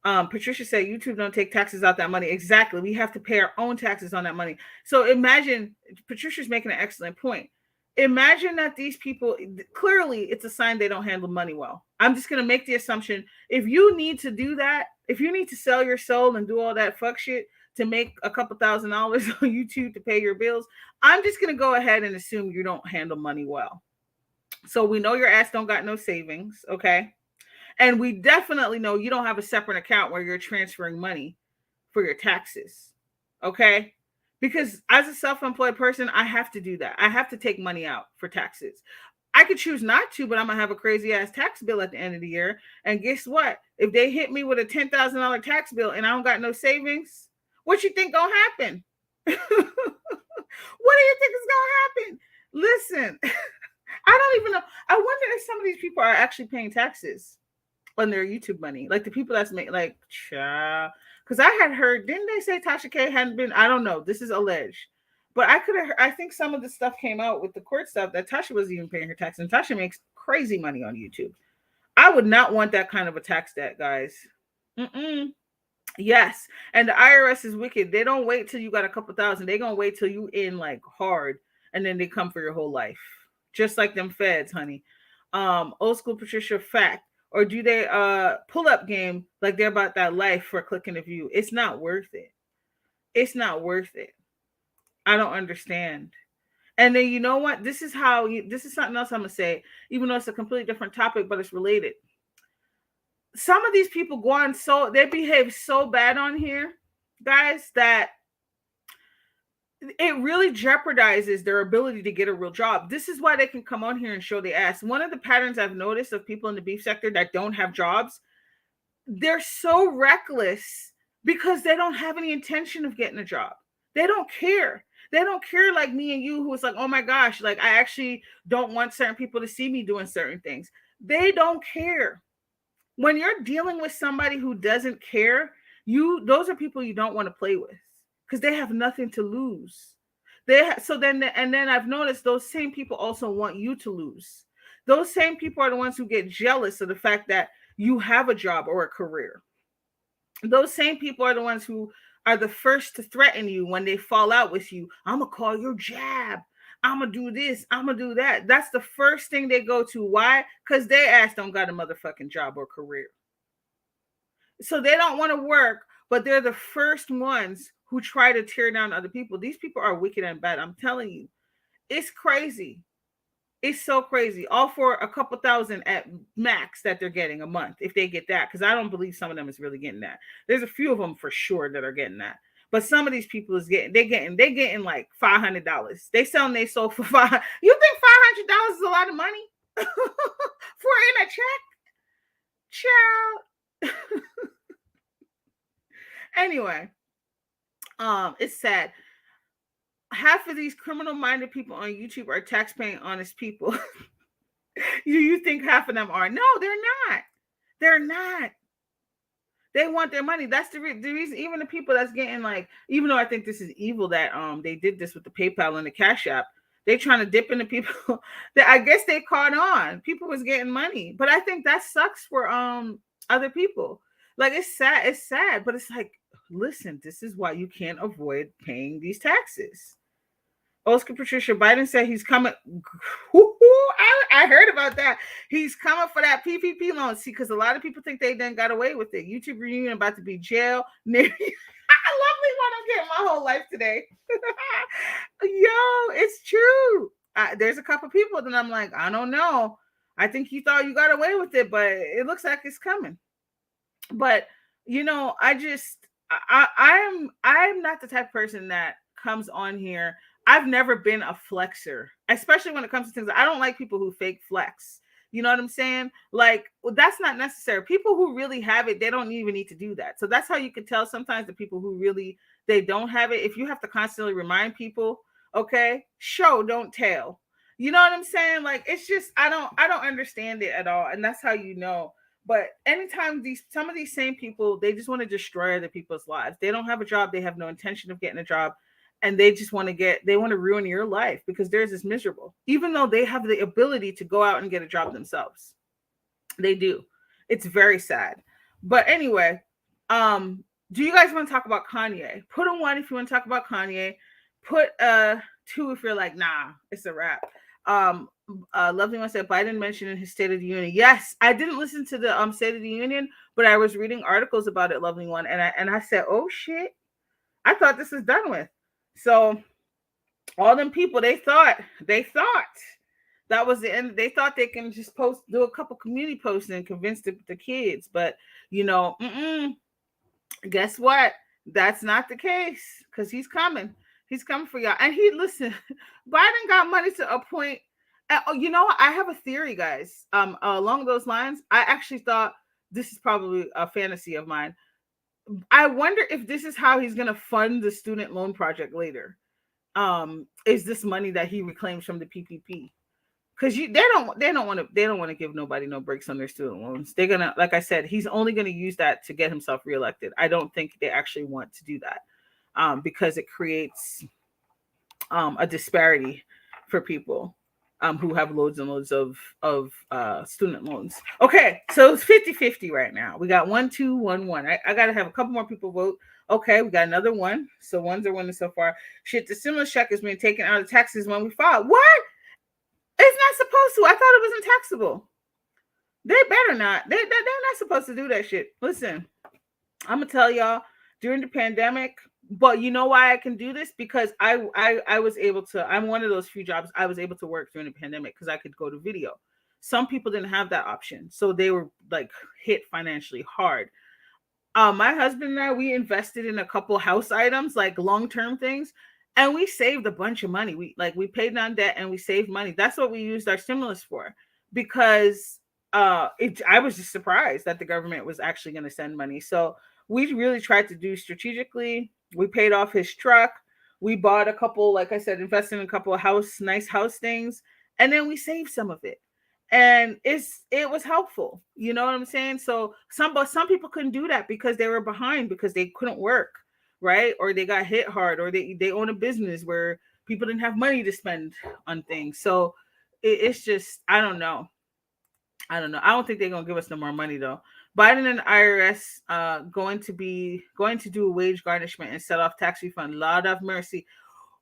Speaker 1: Patricia said YouTube don't take taxes out that money. Exactly. We have to pay our own taxes on that money. So imagine, Patricia's making an excellent point. Imagine that these people, clearly it's a sign they don't handle money well. I'm just going to make the assumption, if you need to do that, if you need to sell your soul and do all that fuck shit to make a couple $1,000 on YouTube to pay your bills, I'm just going to go ahead and assume you don't handle money well. So we know your ass don't got no savings, okay? And we definitely know you don't have a separate account where you're transferring money for your taxes. Okay? Because as a self-employed person, I have to do that. I have to take money out for taxes. I could choose not to, but I'm going to have a crazy ass tax bill at the end of the year. And guess what? If they hit me with a $10,000 tax bill and I don't got no savings, what you think going to happen? What do you think is going to happen? Listen, I don't even know. I wonder if some of these people are actually paying taxes on their YouTube money, like the people that's making, like, because I had heard, didn't they say Tasha K hadn't been? I don't know. This is alleged, but I could have. I think some of the stuff came out with the court stuff that Tasha wasn't even paying her tax, and Tasha makes crazy money on YouTube. I would not want that kind of a tax debt, guys. Mm-mm. Yes, and the IRS is wicked. They don't wait till you got a couple thousand. They gonna wait till you in like hard, and then they come for your whole life, just like them feds, honey. Old school Patricia fact. Or do they pull up game like they're about that life for clicking a view? It's not worth it. It's not worth it. I don't understand. And then you know what? This is this is something else I'm gonna say, even though it's a completely different topic, but it's related. Some of these people go on they behave so bad on here, guys, that it really jeopardizes their ability to get a real job. This is why they can come on here and show their ass. One of the patterns I've noticed of people in the beef sector that don't have jobs, they're so reckless because they don't have any intention of getting a job. They don't care. They don't care like me and you, who is like, oh my gosh, like I actually don't want certain people to see me doing certain things. They don't care. When you're dealing with somebody who doesn't care, those are people you don't want to play with because they have nothing to lose. Then I've noticed those same people also want you to lose. Those same people are the ones who get jealous of the fact that you have a job or a career. Those same people are the ones who are the first to threaten you when they fall out with you. I'm going to call your jab. I'm going to do this. I'm going to do that. That's the first thing they go to. Why? Because they ass don't got a motherfucking job or career. So they don't want to work, but they're the first ones who try to tear down other people. These people are wicked and bad. I'm telling you. It's crazy. It's so crazy. All for a couple thousand at max that they're getting a month, if they get that. Because I don't believe some of them is really getting that. There's a few of them for sure that are getting that. But some of these people they're getting like $500. They selling their soul for $500. You think $500 is a lot of money for in a check? Child. Anyway, it's sad. Half of these criminal-minded people on YouTube are tax-paying honest people. You think half of them are? No, they're not. They're not. They want their money. That's the reason. Even the people that's getting like, even though I think this is evil that they did this with the PayPal and the Cash App, they trying to dip into people that I guess they caught on. People was getting money, but I think that sucks for other people. Like it's sad. It's sad, but it's like, listen, this is why you can't avoid paying these taxes. Oscar Patricia, Biden said he's coming. I heard about that. He's coming for that PPP loan. See, because a lot of people think they then got away with it. YouTube reunion about to be jail. I love me when I'm getting my whole life today. Yo, it's true. There's a couple people that I'm like, I don't know. I think you thought you got away with it, but it looks like it's coming. But I'm not the type of person that comes on here. I've never been a flexer, especially when it comes to things. I don't like people who fake flex. You know what I'm saying? Like, well, that's not necessary. People who really have it, they don't even need to do that. So that's how you can tell sometimes the people who really they don't have it. If you have to constantly remind people, okay, show, don't tell. You know what I'm saying? Like, it's just I don't understand it at all, and that's how you know. But anytime some of these same people, they just want to destroy other people's lives. They don't have a job. They have no intention of getting a job, and they just they want to ruin your life because theirs is miserable, even though they have the ability to go out and get a job themselves. They do. It's very sad. But anyway, do you guys want to talk about Kanye? Put a 1 if you want to talk about Kanye. Put a 2 if you're like, nah, it's a wrap. Lovely One said Biden mentioned in his State of the Union. Yes, I didn't listen to the State of the Union, but I was reading articles about it, Lovely One, and I said, oh shit, I thought this was done with. So all them people, they thought that was the end. They thought they can just do a couple community posts and convince the kids, but guess what? That's not the case because he's coming. He's coming for y'all. And listen, Biden got money to a point. You know what? I have a theory, guys. Along those lines, I actually thought this is probably a fantasy of mine. I wonder if this is how he's going to fund the student loan project later. Is this money that he reclaims from the PPP? Because they don't want to give nobody no breaks on their student loans. They're gonna, like I said, he's only gonna use that to get himself reelected. I don't think they actually want to do that, because it creates a disparity for people who have loads and loads of student loans. Okay, so it's 50-50 right now. We got 1, 2, 1, 1. I gotta have a couple more people vote. Okay, we got another one. So ones are winning so far. Shit, the stimulus check has been taken out of taxes when we filed. What? It's not supposed to. I thought it was taxable. They better not. They're not supposed to do that shit. Listen, I'm gonna tell y'all during the pandemic. But you know why I can do this? Because I was able to. I'm one of those few jobs I was able to work during the pandemic because I could go to video. Some people didn't have that option, so they were like hit financially hard. My husband and I, we invested in a couple house items, like long-term things. And we saved a bunch of money. We paid down debt and we saved money. That's what we used our stimulus for, because I was just surprised that the government was actually going to send money. So we really tried to do strategically. We paid off his truck. We bought a couple, like I said, invested in a couple of nice house things, and then we saved some of it. And it was helpful. You know what I'm saying? So some people couldn't do that because they were behind because they couldn't work. Right? Or they got hit hard, or they own a business where people didn't have money to spend on things. So it's just, I don't know. I don't think they're gonna give us no more money though. Biden and IRS going to do a wage garnishment and set off tax refund. Lord of mercy.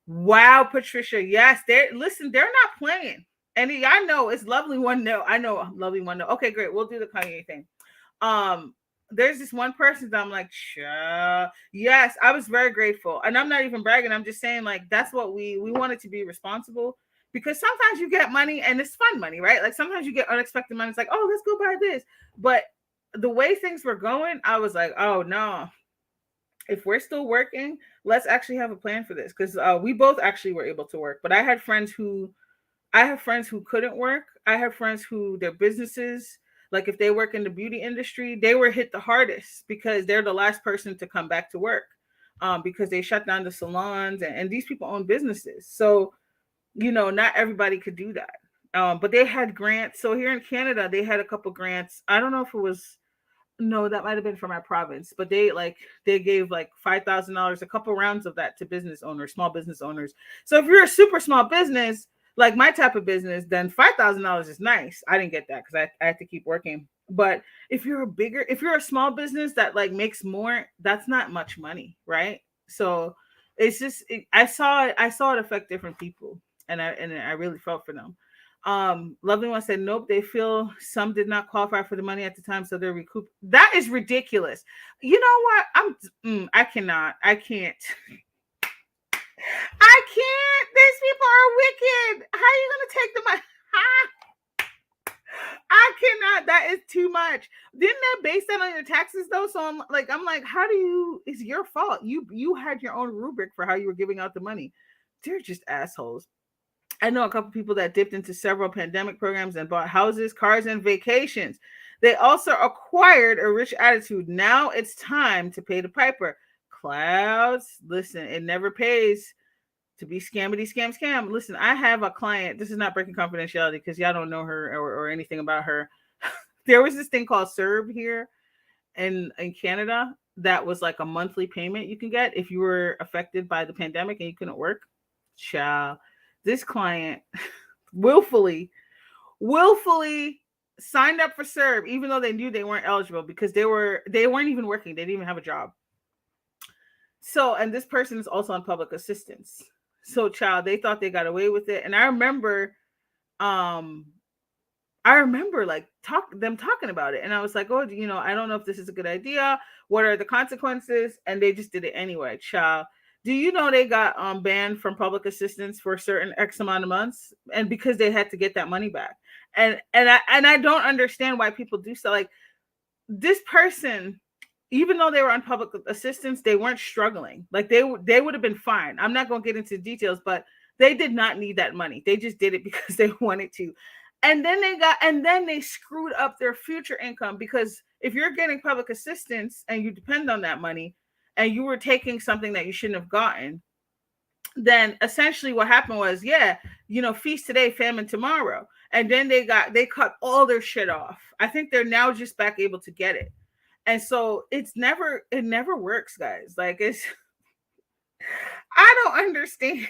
Speaker 1: Wow, Patricia. Yes, they're not playing. And I know it's Lovely One. No, I know Lovely One. No. Okay, great. We'll do the Kanye thing. There's this one person that I'm like, sure. Yes, I was very grateful. And I'm not even bragging. I'm just saying, like, that's what we wanted to be responsible, because sometimes you get money and it's fun money, right? Like sometimes you get unexpected money. It's like, oh, let's go buy this. But the way things were going, I was like, oh no, if we're still working, let's actually have a plan for this. Because we both actually were able to work. But I have friends who couldn't work. I have friends who their businesses, like if they work in the beauty industry, they were hit the hardest because they're the last person to come back to work, because they shut down the salons, and these people own businesses. So, not everybody could do that. But they had grants. So here in Canada, they had a couple grants. I don't know if it was, no, that might have been from our province, but they gave like $5,000, a couple rounds of that to business owners, small business owners. So if you're a super small business, like my type of business, then $5,000 is nice. I didn't get that because I had to keep working. But if you're a small business that like makes more, that's not much money, right? So It's just I saw it affect different people, and I really felt for them. Lovely one said nope, they feel some did not qualify for the money at the time, so they're recoup. That is ridiculous. You know what? I cannot. I can't. I can't. These people are wicked. How are you gonna take the money? I cannot. That is too much. Didn't that base that on your taxes though? So I'm like, how do you? It's your fault. You had your own rubric for how you were giving out the money. They're just assholes. I know a couple people that dipped into several pandemic programs and bought houses, cars, and vacations. They also acquired a rich attitude. Now it's time to pay the piper. Clouds, listen, it never pays to be scammity scam. Listen, I have a client. This is not breaking confidentiality because y'all don't know her or anything about her. There was this thing called Serve here in Canada that was like a monthly payment you can get if you were affected by the pandemic and you couldn't work. Child, this client willfully, willfully signed up for Serve even though they knew they weren't eligible because they weren't even working. They didn't even have a job. So, and this person is also on public assistance. So, child, they thought they got away with it. And um, I remember like them talking about it. And I was like, oh, I don't know if this is a good idea. What are the consequences? And they just did it anyway, child. Do you know they got banned from public assistance for a certain X amount of months? And because they had to get that money back. And I don't understand why people do so. Like this person, even though they were on public assistance, they weren't struggling. Like they would have been fine. I'm not going to get into details, but they did not need that money. They just did it because they wanted to. And then they screwed up their future income because if you're getting public assistance and you depend on that money and you were taking something that you shouldn't have gotten, then essentially what happened was, feast today, famine tomorrow. And then they cut all their shit off. I think they're now just back able to get it. And so it never works, guys. Like I don't understand.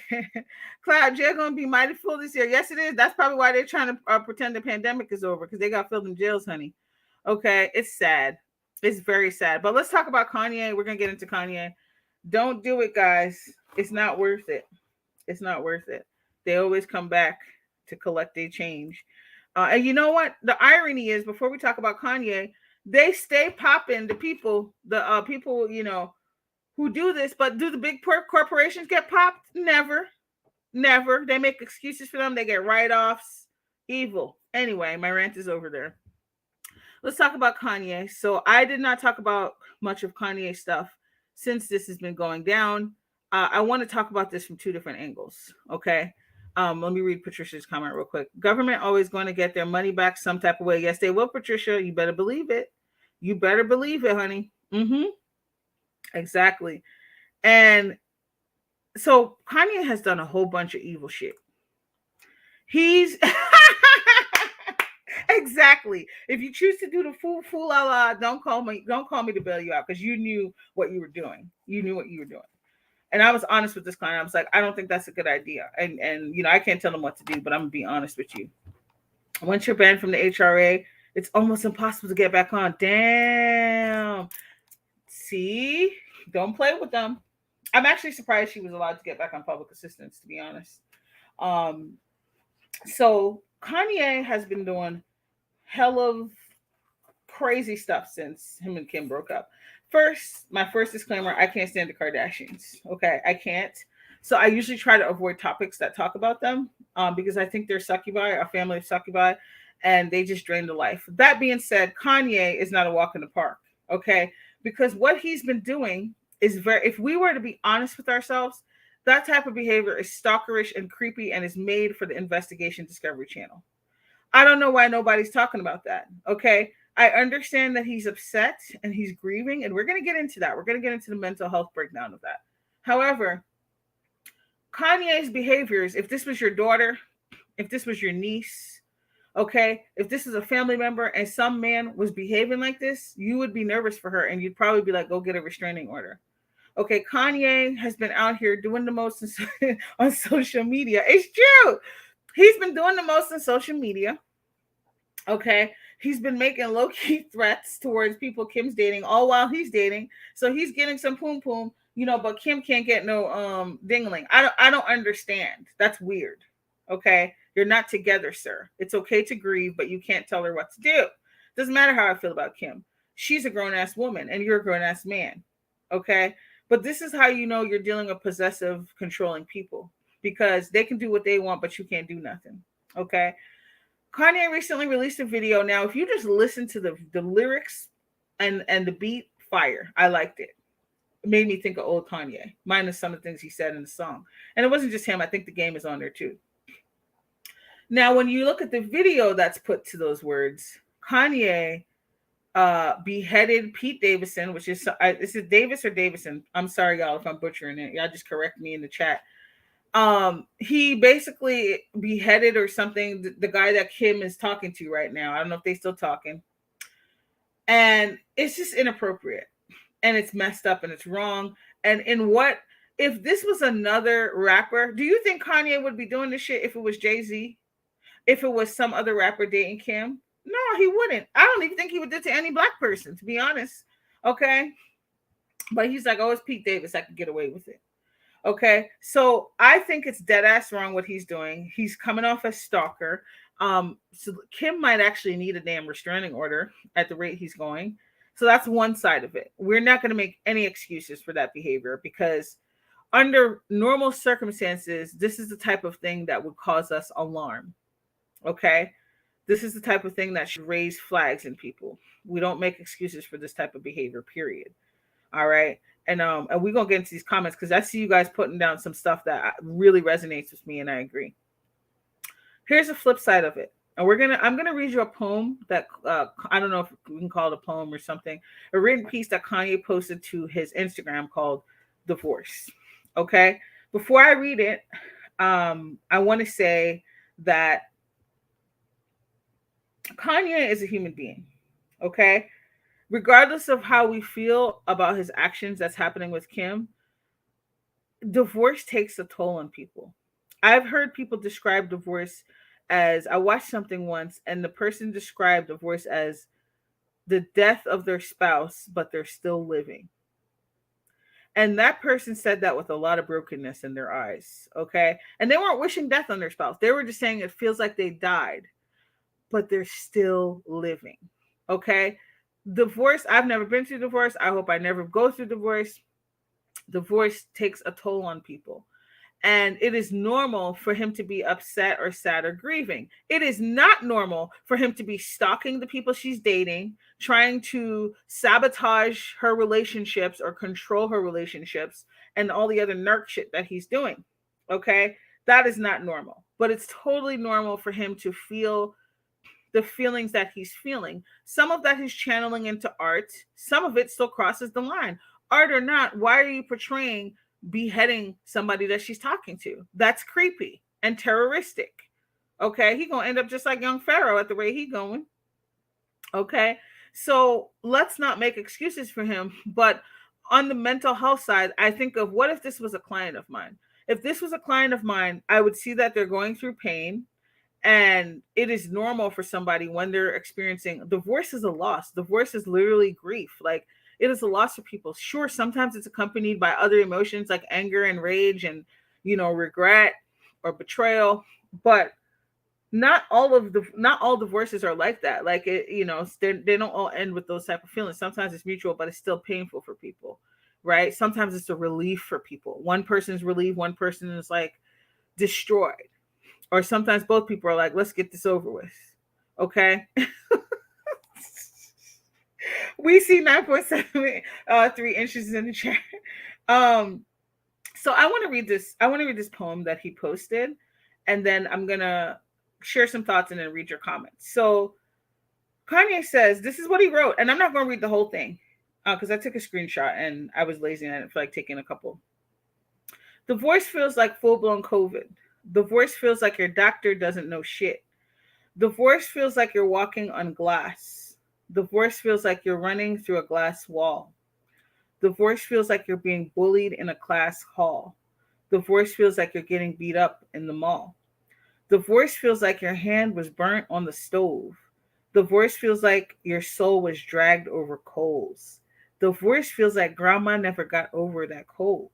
Speaker 1: Cloud, jail gonna be mighty full this year. Yes, it is. That's probably why they're trying to pretend the pandemic is over because they got filled in jails, honey. Okay, it's sad. It's very sad. But let's talk about Kanye. We're gonna get into Kanye. Don't do it, guys. It's not worth it. It's not worth it. They always come back to collect their change. And you know what? The irony is, before we talk about Kanye, they stay popping the people, who do this, but do the big corporations get popped? Never. Never. They make excuses for them. They get write-offs. Evil. Anyway, my rant is over there. Let's talk about Kanye. So I did not talk about much of Kanye stuff since this has been going down. I want to talk about this from two different angles. Okay. Let me read Patricia's comment real quick. Government always going to get their money back some type of way. Yes, they will, Patricia. You better believe it. You better believe it, honey. Exactly. And so Kanye has done a whole bunch of evil shit. He's exactly. If you choose to do the fool la la, don't call me to bail you out because you knew what you were doing. You knew what you were doing. And I was honest with this client. I was like, I don't think that's a good idea. And I can't tell them what to do, but I'm gonna be honest with you. Once you're banned from the HRA, it's almost impossible to get back on. Damn. See, don't play with them. I'm actually surprised she was allowed to get back on public assistance, to be honest. So Kanye has been doing hell of crazy stuff since him and Kim broke up. First, my first disclaimer, I can't stand the Kardashians. Okay, I can't. So I usually try to avoid topics that talk about them because I think they're succubi, a family of succubi, and they just drain the life. That being said, Kanye is not a walk in the park, okay? Because what he's been doing is if we were to be honest with ourselves, that type of behavior is stalkerish and creepy and is made for the investigation Discovery Channel. I don't know why nobody's talking about that, okay? I understand that he's upset and he's grieving, and we're going to get into that. We're going to get into the mental health breakdown of that. However, Kanye's behaviors, if this was your daughter, if this was your niece, okay, if this is a family member and some man was behaving like this, you would be nervous for her and you'd probably be like, go get a restraining order. Okay, Kanye has been out here doing the most on social media. It's true. He's been doing the most on social media. Okay, he's been making low-key threats towards people Kim's dating all while he's dating. So he's getting some poom poom But Kim can't get no dingling. I don't understand. That's weird. Okay? You're not together, sir. It's okay to grieve, but you can't tell her what to do. Doesn't matter how I feel about Kim. She's a grown ass woman and you're a grown ass man. Okay? But this is how you know you're dealing with possessive, controlling people because they can do what they want, but you can't do nothing. Okay? Kanye recently released a video. Now, if you just listen to the lyrics and the beat, fire. I liked it. It made me think of old Kanye, minus some of the things he said in the song. And it wasn't just him. I think the game is on there too. Now, when you look at the video that's put to those words, Kanye beheaded Pete Davidson, which is it Davis or Davison? I'm sorry, y'all, if I'm butchering it. Y'all just correct me in the chat. He basically beheaded or something the guy that Kim is talking to right now. I don't know if they still talking. And it's just inappropriate. And it's messed up and it's wrong. And in what if this was another rapper? Do you think Kanye would be doing this shit if it was Jay-Z? If it was some other rapper dating Kim? No, he wouldn't. I don't even think he would do it to any black person, to be honest. Okay. But he's like, oh, it's Pete Davis. I could get away with it. Okay. So I think it's dead ass wrong what he's doing. He's coming off as stalker. So Kim might actually need a damn restraining order at the rate he's going. So that's one side of it. We're not going to make any excuses for that behavior because under normal circumstances, this is the type of thing that would cause us alarm. Okay. This is the type of thing that should raise flags in people. We don't make excuses for this type of behavior, period. All right. And we're gonna get into these comments because I see you guys putting down some stuff that really resonates with me, and I agree. Here's the flip side of it. And I'm gonna read you a poem that I don't know if we can call it a poem or something. A written piece that Kanye posted to his Instagram called "Divorce." Okay. Before I read it, I want to say that Kanye is a human being. Okay. Regardless of how we feel about his actions that's happening with Kim, divorce takes a toll on people. I've heard people describe divorce as I watched something once, and the person described divorce as the death of their spouse, but they're still living. And that person said that with a lot of brokenness in their eyes. Okay. And they weren't wishing death on their spouse. They were just saying it feels like they died, but they're still living. Okay. Divorce, I've never been through divorce. I hope I never go through divorce. Divorce takes a toll on people. And it is normal for him to be upset or sad or grieving. It is not normal for him to be stalking the people she's dating, trying to sabotage her relationships or control her relationships, and all the other narc shit that he's doing. Okay? That is not normal. But it's totally normal for him to feel the feelings that he's feeling. Some of that he's channeling into art. Some of it still crosses the line. Art or not, why are you portraying beheading somebody that she's talking to? That's creepy and terroristic. Okay, he gonna end up just like young Pharaoh at the rate he going. Okay, so let's not make excuses for him. But on the mental health side, I think of what if this was a client of mine? If this was a client of mine, I would see that they're going through pain. And it is normal for somebody when they're experiencing divorce is a loss. Divorce is literally grief. Like it is a loss for people. Sure, sometimes it's accompanied by other emotions like anger and rage and regret or betrayal. But not all divorces are like that. Like they don't all end with those type of feelings. Sometimes it's mutual, but it's still painful for people, right? Sometimes it's a relief for people. One person's relieved, one person is like destroyed. Or sometimes both people are like, let's get this over with. Okay. We see 9.73 inches in the chat. So I want to read this. I want to read this poem that he posted, and then I'm gonna share some thoughts and then read your comments. So Kanye says, this is what he wrote, and I'm not gonna read the whole thing because I took a screenshot and I was lazy and I didn't feel like taking a couple. The voice feels like full-blown COVID. The voice feels like your doctor doesn't know shit. The voice feels like you're walking on glass. The voice feels like you're running through a glass wall. The voice feels like you're being bullied in a class hall. The voice feels like you're getting beat up in the mall. The voice feels like your hand was burnt on the stove. The voice feels like your soul was dragged over coals. The voice feels like grandma never got over that cold.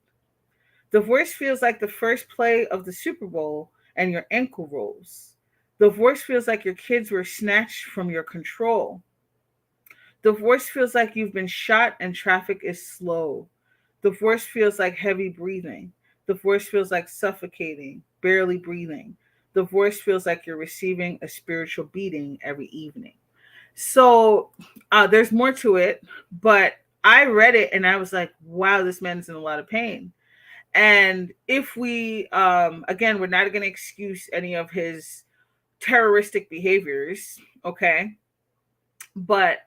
Speaker 1: The voice feels like the first play of the Super Bowl and your ankle rolls. The voice feels like your kids were snatched from your control. The voice feels like you've been shot and traffic is slow. The voice feels like heavy breathing. The voice feels like suffocating, barely breathing. The voice feels like you're receiving a spiritual beating every evening. So there's more to it, but I read it and I was like, wow, this man's in a lot of pain. And if we, again, we're not going to excuse any of his terroristic behaviors, okay? But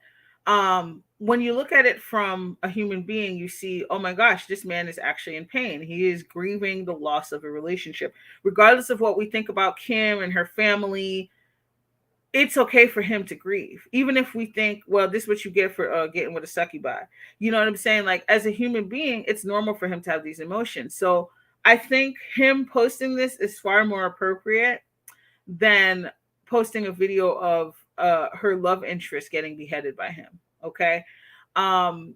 Speaker 1: when you look at it from a human being, you see, oh my gosh, this man is actually in pain. He is grieving the loss of a relationship. Regardless of what we think about Kim and her family, it's okay for him to grieve. Even if we think, well, this is what you get for getting with a succubi. You know what I'm saying? Like, as a human being, it's normal for him to have these emotions. So I think him posting this is far more appropriate than posting a video of her love interest getting beheaded by him. Okay. And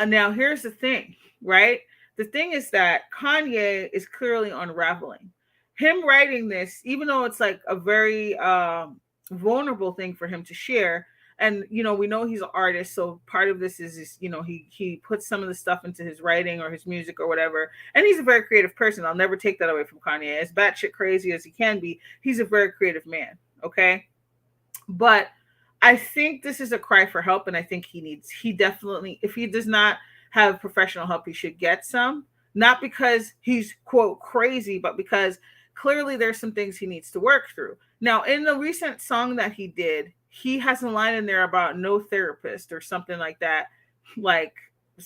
Speaker 1: now here's the thing, right? The thing is that Kanye is clearly unraveling. Him writing this, even though it's like a very vulnerable thing for him to share, and we know he's an artist, so part of this is he puts some of the stuff into his writing or his music or whatever, and he's a very creative person. I'll never take that away from Kanye. As batshit crazy as he can be, he's a very creative man. Okay, but I think this is a cry for help, and I think he definitely, if he does not have professional help, he should get some. Not because he's quote crazy, but because clearly there's some things he needs to work through. Now, in the recent song that he did, he has a line in there about no therapist or something like that. Like,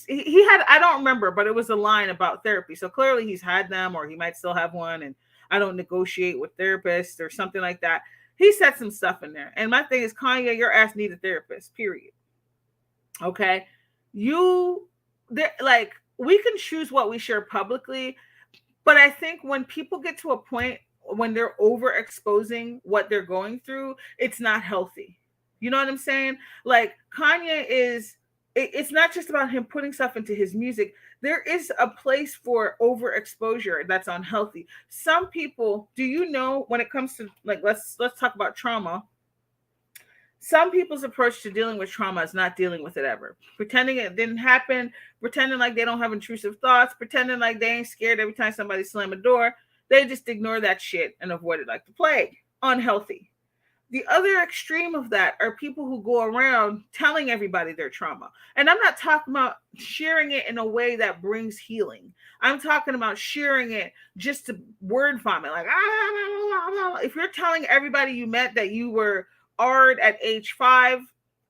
Speaker 1: he had, I don't remember, but it was a line about therapy. So clearly he's had them, or he might still have one. And I don't negotiate with therapists or something like that. He said some stuff in there. And my thing is, Kanye, your ass need a therapist, period. Okay. Like, we can choose what we share publicly, but I think when people get to a point when they're overexposing what they're going through, it's not healthy. You know what I'm saying? Like, Kanye is, it's not just about him putting stuff into his music. There is a place for overexposure that's unhealthy. Some people, do you know, when it comes to, like, let's talk about trauma. Some people's approach to dealing with trauma is not dealing with it ever. Pretending it didn't happen, pretending like they don't have intrusive thoughts, pretending like they ain't scared every time somebody slam a door. They just ignore that shit and avoid it like the plague. Unhealthy. The other extreme of that are people who go around telling everybody their trauma. And I'm not talking about sharing it in a way that brings healing. I'm talking about sharing it just to word vomit. Like, if you're telling everybody you met that you were ard at age 5,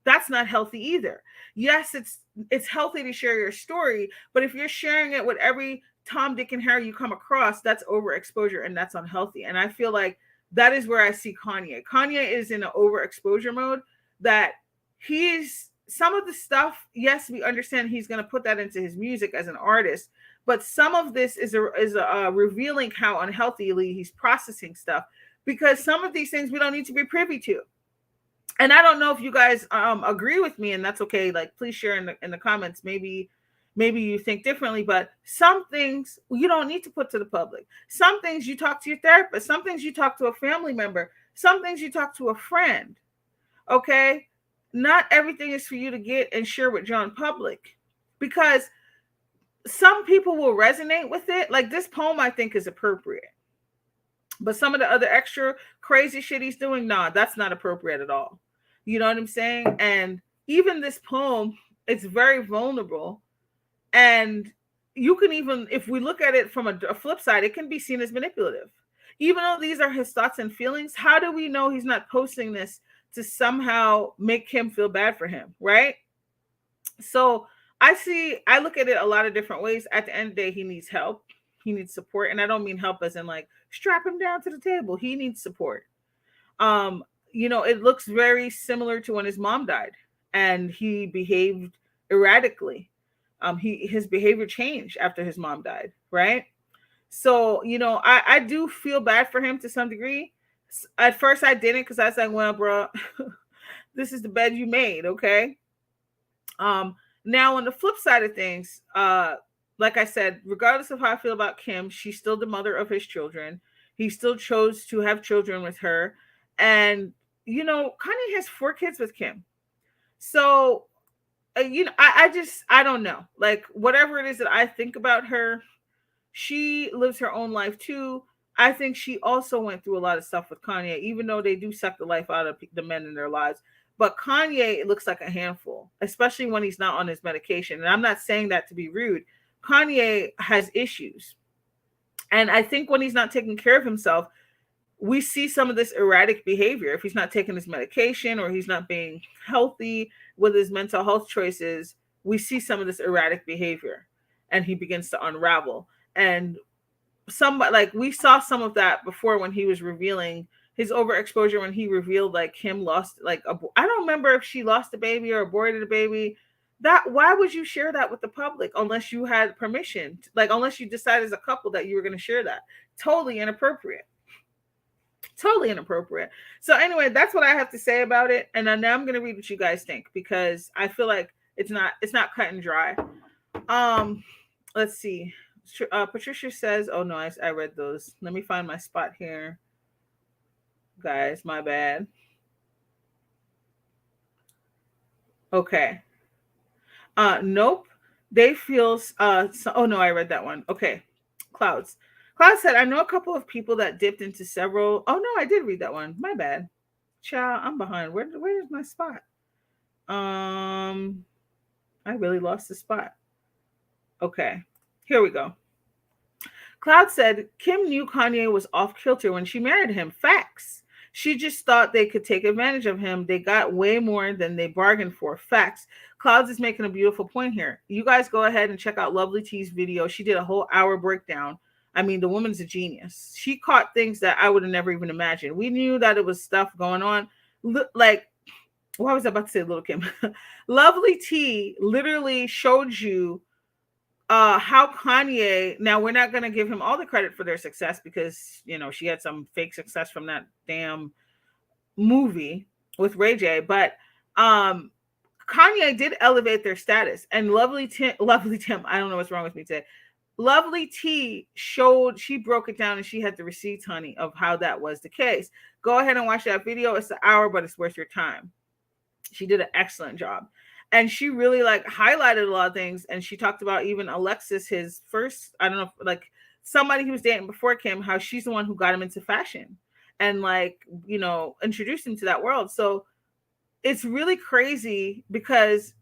Speaker 1: that's not healthy either. Yes, it's healthy to share your story, but if you're sharing it with every Tom, Dick, and Harry you come across, that's overexposure and that's unhealthy. And I feel like that is where I see Kanye. Kanye is in an overexposure mode that he's, some of the stuff, yes, we understand he's going to put that into his music as an artist, but some of this is revealing how unhealthily he's processing stuff, because some of these things we don't need to be privy to. And I don't know if you guys agree with me, and that's okay. Like, please share in the comments. Maybe you think differently, but some things you don't need to put to the public. Some things you talk to your therapist. Some things you talk to a family member. Some things you talk to a friend. Okay? Not everything is for you to get and share with John public, because some people will resonate with it. Like, this poem, I think, is appropriate. But some of the other extra crazy shit he's doing, nah, that's not appropriate at all. You know what I'm saying? And even this poem, it's very vulnerable. And you can even, if we look at it from a flip side, it can be seen as manipulative. Even though these are his thoughts and feelings, how do we know he's not posting this to somehow make him feel bad for him, right? So I look at it a lot of different ways. At the end of the day, he needs help. He needs support. And I don't mean help as in like strap him down to the table. He needs support. It looks very similar to when his mom died and he behaved erratically. His behavior changed after his mom died, right? So, I do feel bad for him to some degree. At first I didn't, because I was like, well, bro, this is the bed you made, okay? Now, on the flip side of things, like I said, regardless of how I feel about Kim, she's still the mother of his children. He still chose to have children with her. And, Kanye has 4 kids with Kim. So, I don't know. Like, whatever it is that I think about her, she lives her own life too. I think she also went through a lot of stuff with Kanye, even though they do suck the life out of the men in their lives. But Kanye looks like a handful, especially when he's not on his medication. And I'm not saying that to be rude. Kanye has issues. And I think when he's not taking care of himself, we see some of this erratic behavior. If he's not taking his medication or he's not being healthy with his mental health choices, we see some of this erratic behavior and he begins to unravel. And like we saw some of that before when he was revealing his overexposure, when he revealed like Kim lost I don't remember if she lost a baby or aborted a baby. That why would you share that with the public unless you had permission? Like unless you decided as a couple that you were going to share that. Totally inappropriate. Totally inappropriate. So anyway, that's what I have to say about it. And now I'm going to read what you guys think because I feel like it's not cut and dry. Let's see. Patricia says, "Oh no, I read those. Let me find my spot here, guys. My bad." Okay. Nope. They feel. Oh no, I read that one. Okay. Clouds. Cloud said, "I know a couple of people that dipped into several." Oh no, I did read that one. My bad. Child, I'm behind. Where's my spot? I really lost the spot. Okay. Here we go. Cloud said Kim knew Kanye was off kilter when she married him. Facts. She just thought they could take advantage of him. They got way more than they bargained for. Facts. Clouds is making a beautiful point here. You guys go ahead and check out Lovely T's video. She did a whole hour breakdown. I mean, the woman's a genius. She caught things that I would have never even imagined. We knew that it was stuff going on. Like, what was I about to say, Little Kim? Lovely T literally showed you how Kanye, now we're not going to give him all the credit for their success because she had some fake success from that damn movie with Ray J, but Kanye did elevate their status. And Lovely Tim, I don't know what's wrong with me today. Lovely T she broke it down and she had the receipts, honey, of how that was the case. Go ahead and watch that video. It's an hour, but it's worth your time. She did an excellent job. And she really highlighted a lot of things. And she talked about even Alexis, his first, I don't know, somebody he was dating before Kim, how she's the one who got him into fashion and introduced him to that world. So it's really crazy because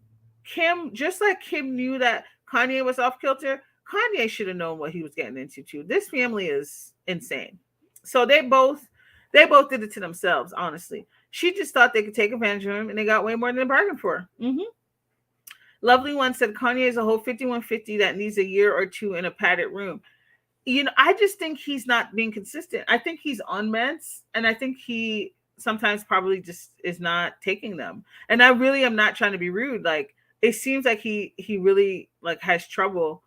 Speaker 1: Kim, just like Kim knew that Kanye was off kilter, Kanye should have known what he was getting into too. This family is insane. So they both did it to themselves, honestly. She just thought they could take advantage of him and they got way more than they bargained for. Mm-hmm. Lovely One said Kanye is a whole 5150 that needs a year or two in a padded room. I just think he's not being consistent. I think he's on meds and I think he sometimes probably just is not taking them. And I really am not trying to be rude. It seems like he really has trouble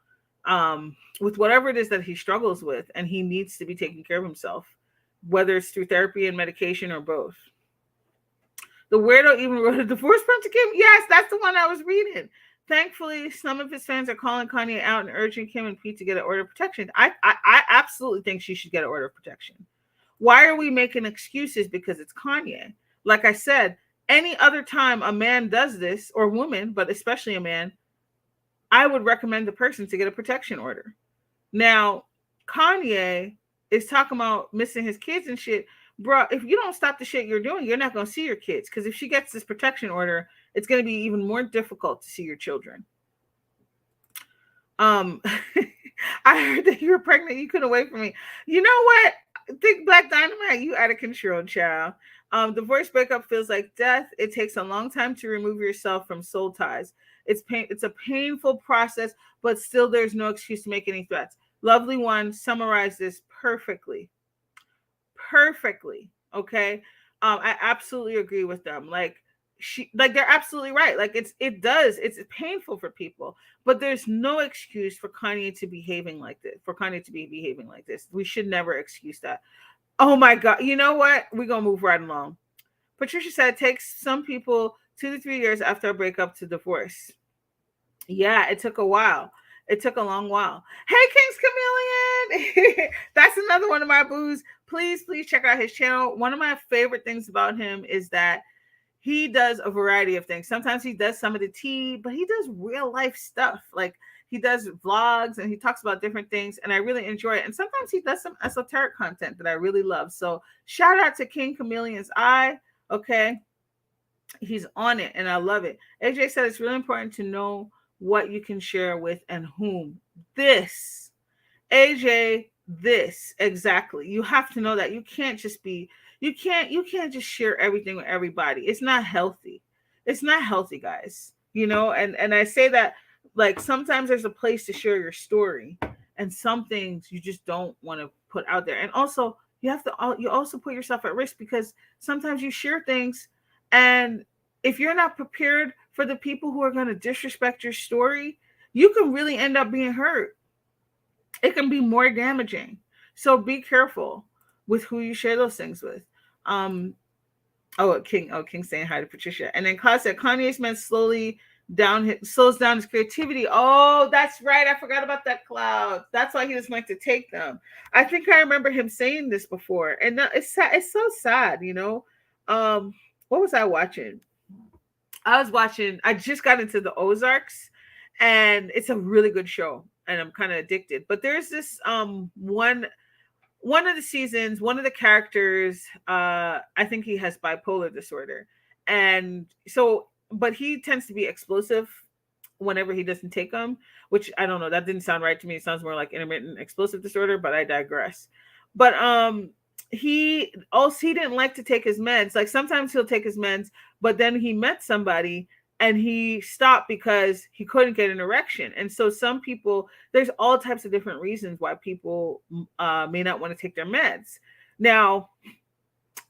Speaker 1: with whatever it is that he struggles with, and he needs to be taking care of himself, whether it's through therapy and medication or both. The weirdo even wrote a divorce prompt to Kim. Yes, that's the one I was reading. Thankfully, some of his fans are calling Kanye out and urging Kim and Pete to get an order of protection. I absolutely think she should get an order of protection. Why are we making excuses because it's Kanye? Like I said, any other time a man does this, or woman, but especially a man, I would recommend the person to get a protection order. Now, Kanye is talking about missing his kids and shit. Bro, if you don't stop the shit you're doing, you're not going to see your kids. Because if she gets this protection order, it's going to be even more difficult to see your children. I heard that you were pregnant. You couldn't wait for me. You know what? Think Black Dynamite, you out of control, child. Divorce breakup feels like death. It takes a long time to remove yourself from soul ties. It's a painful process, but still there's no excuse to make any threats. Lovely One summarized this perfectly. Okay. I absolutely agree with them. They're absolutely right. It's painful for people, but there's no excuse for Kanye to be behaving like this. We should never excuse that. Oh my God. You know what? We're going to move right along. Patricia said it takes some people 2 to 3 years after a breakup to divorce. Yeah, it took a while. It took a long while. Hey, King's Chameleon. That's another one of my boos. Please check out his channel. One of my favorite things about him is that he does a variety of things. Sometimes he does some of the tea, but he does real life stuff. Like he does vlogs and he talks about different things, and I really enjoy it. And sometimes he does some esoteric content that I really love. So shout out to King Chameleon's Eye. Okay, he's on it, and I love it. AJ said it's really important to know what you can share with and whom. This AJ, this exactly. You have to know that you can't just be you can't just share everything with everybody. It's not healthy. It's not healthy, guys. And I say that like sometimes there's a place to share your story and some things you just don't want to put out there. And also, you also put yourself at risk because sometimes you share things and if you're not prepared for the people who are going to disrespect your story, you can really end up being hurt. It can be more damaging. So be careful with who you share those things with. Um, King saying hi to Patricia. And then Cloud said Kanye's man slows down his creativity. Oh, that's right. I forgot about that, Cloud. That's why he doesn't like to take them. I think I remember him saying this before. And it's sad. It's so sad. Um, what was I watching? I just got into the Ozarks, and it's a really good show and I'm kind of addicted. But there's this one of the seasons, one of the characters, I think he has bipolar disorder. And so but he tends to be explosive whenever he doesn't take them, which I don't know, that didn't sound right to me. It sounds more like intermittent explosive disorder, but I digress. But he didn't like to take his meds. Like sometimes he'll take his meds, but then he met somebody and he stopped because he couldn't get an erection. And so some people, there's all types of different reasons why people may not want to take their meds. Now,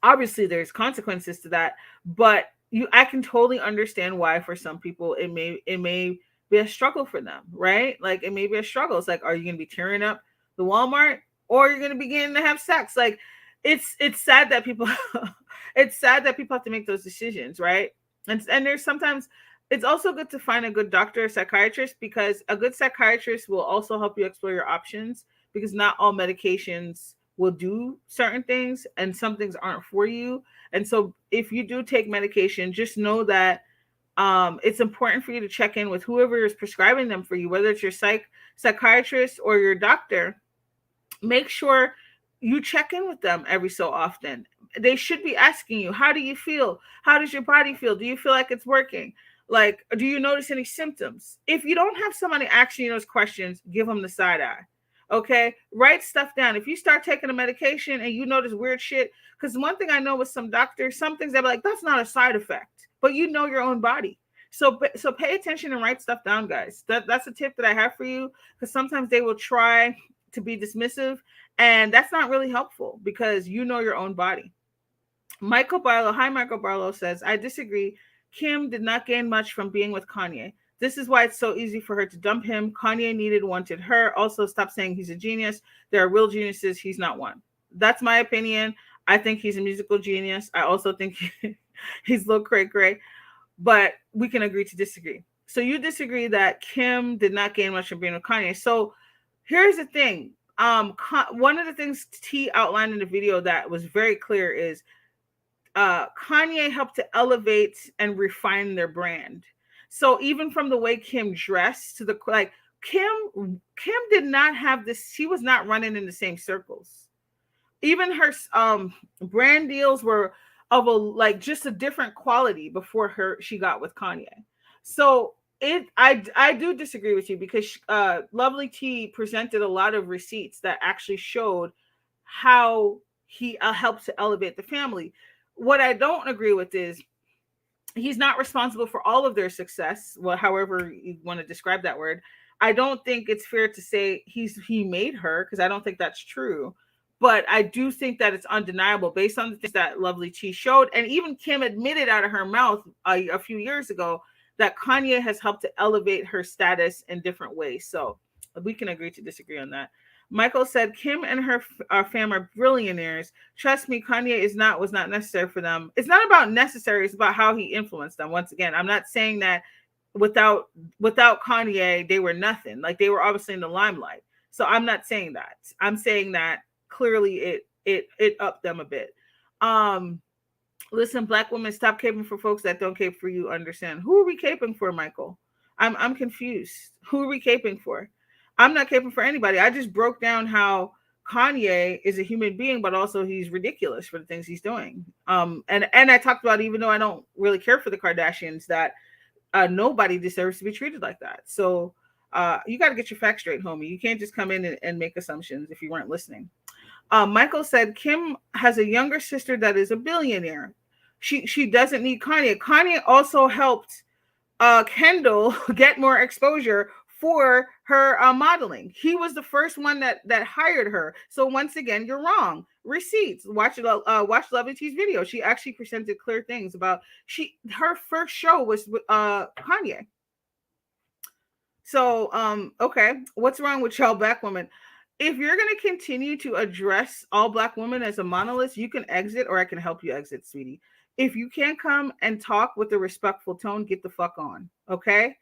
Speaker 1: obviously there's consequences to that, but I can totally understand why for some people it may be a struggle for them, right? Like it may be a struggle. It's like, are you going to be tearing up the Walmart or you're going to begin to have sex? Like it's sad that people it's sad that people have to make those decisions, right? And there's sometimes it's also good to find a good doctor or psychiatrist, because a good psychiatrist will also help you explore your options, because not all medications will do certain things and some things aren't for you. And so if you do take medication, just know that it's important for you to check in with whoever is prescribing them for you, whether it's your psychiatrist or your doctor. Make sure you check in with them every so often. They should be asking you, how do you feel? How does your body feel? Do you feel like it's working? Like, do you notice any symptoms? If you don't have somebody asking you those questions, give them the side eye. Okay, write stuff down. If you start taking a medication and you notice weird shit, because one thing I know with some doctors, some things they're like, that's not a side effect, but you know your own body. So pay attention and write stuff down, guys. That's a tip that I have for you, because sometimes they will try to be dismissive, and that's not really helpful because you know your own body. Michael Barlow says, I disagree. Kim did not gain much from being with Kanye. This is why it's so easy for her to dump him. Kanye wanted her. Also, stop saying he's a genius. There are real geniuses. He's not one. That's my opinion. I think he's a musical genius. I also think he's a little cray-cray, but we can agree to disagree. So you disagree that Kim did not gain much from being with Kanye. So here's the thing. One of the things T outlined in the video that was very clear is Kanye helped to elevate and refine their brand. So even from the way Kim dressed to the like Kim did not have this. She was not running in the same circles. Even her brand deals were of a like just a different quality before she got with Kanye. So I do disagree with you, because Lovely T presented a lot of receipts that actually showed how he helped to elevate the family. What I don't agree with is he's not responsible for all of their success. Well, however you want to describe that word. I don't think it's fair to say he made her, because I don't think that's true. But I do think that it's undeniable based on the things that Lovely T showed. And even Kim admitted out of her mouth a few years ago that Kanye has helped to elevate her status in different ways. So we can agree to disagree on that. Michael said, Kim and her fam are billionaires. Trust me, Kanye was not necessary for them. It's not about necessary. It's about how he influenced them. Once again, I'm not saying that without without Kanye, they were nothing. Like they were obviously in the limelight. So I'm not saying that. I'm saying that clearly it upped them a bit. Um, Listen, black women, stop caping for folks that don't cape for you. Understand? Who are we caping for, Michael? I'm confused. Who are we caping for? I'm not caping for anybody. I just broke down how Kanye is a human being, but also he's ridiculous for the things he's doing. And I talked about, even though I don't really care for the Kardashians, that nobody deserves to be treated like that. So you got to get your facts straight, homie. You can't just come in and make assumptions if you weren't listening. Michael said Kim has a younger sister that is a billionaire. She doesn't need Kanye. Kanye also helped Kendall get more exposure for her modeling. He was the first one that hired her. So once again, you're wrong. Receipts. Watch Lovely T's video. She actually presented clear things about her first show was with Kanye. So okay, what's wrong with y'all black women? If you're going to continue to address all black women as a monolith, you can exit or I can help you exit, sweetie. If you can't come and talk with a respectful tone, get the fuck on. Okay?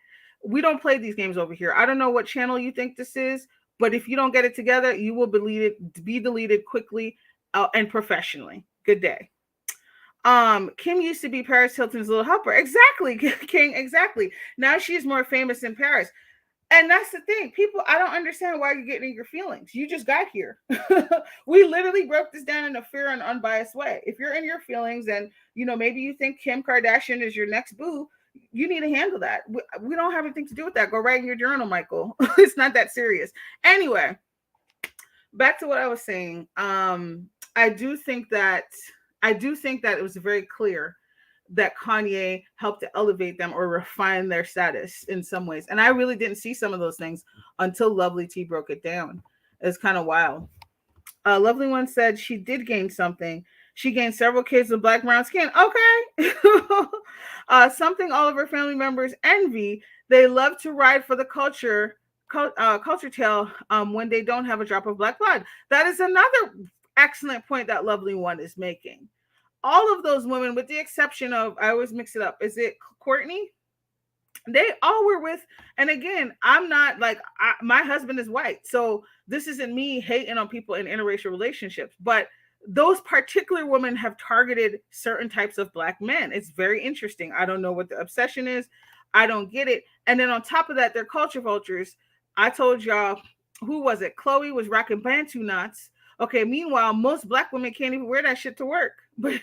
Speaker 1: We don't play these games over here. I don't know what channel you think this is, but if you don't get it together, you will be deleted quickly and professionally. Good day. Kim used to be Paris Hilton's little helper. Exactly, King, exactly. Now she's more famous in Paris. And that's the thing. People, I don't understand why you're getting in your feelings. You just got here. We literally broke this down in a fair and unbiased way. If you're in your feelings and, maybe you think Kim Kardashian is your next boo, you need to handle that. We don't have anything to do with that. Go write in your journal, Michael. It's not that serious. Anyway, back to what I was saying. I do think that it was very clear that Kanye helped to elevate them or refine their status in some ways. And I really didn't see some of those things until Lovely T broke it down. It's kind of wild. Lovely One said she did gain something. She gained several kids with black brown skin. Okay. Something all of her family members envy. They love to ride for the culture tale when they don't have a drop of black blood. That is another excellent point that Lovely One is making. All of those women, with the exception of, I always mix it up. Is it Courtney? They all were with, and again, I'm not like, my husband is white. So this isn't me hating on people in interracial relationships, but those particular women have targeted certain types of black men. It's very interesting. I don't know what the obsession is. I don't get it. And then on top of that, they're culture vultures. I told y'all, who was it? Chloe was rocking Bantu knots. Okay, meanwhile, most black women can't even wear that shit to work. But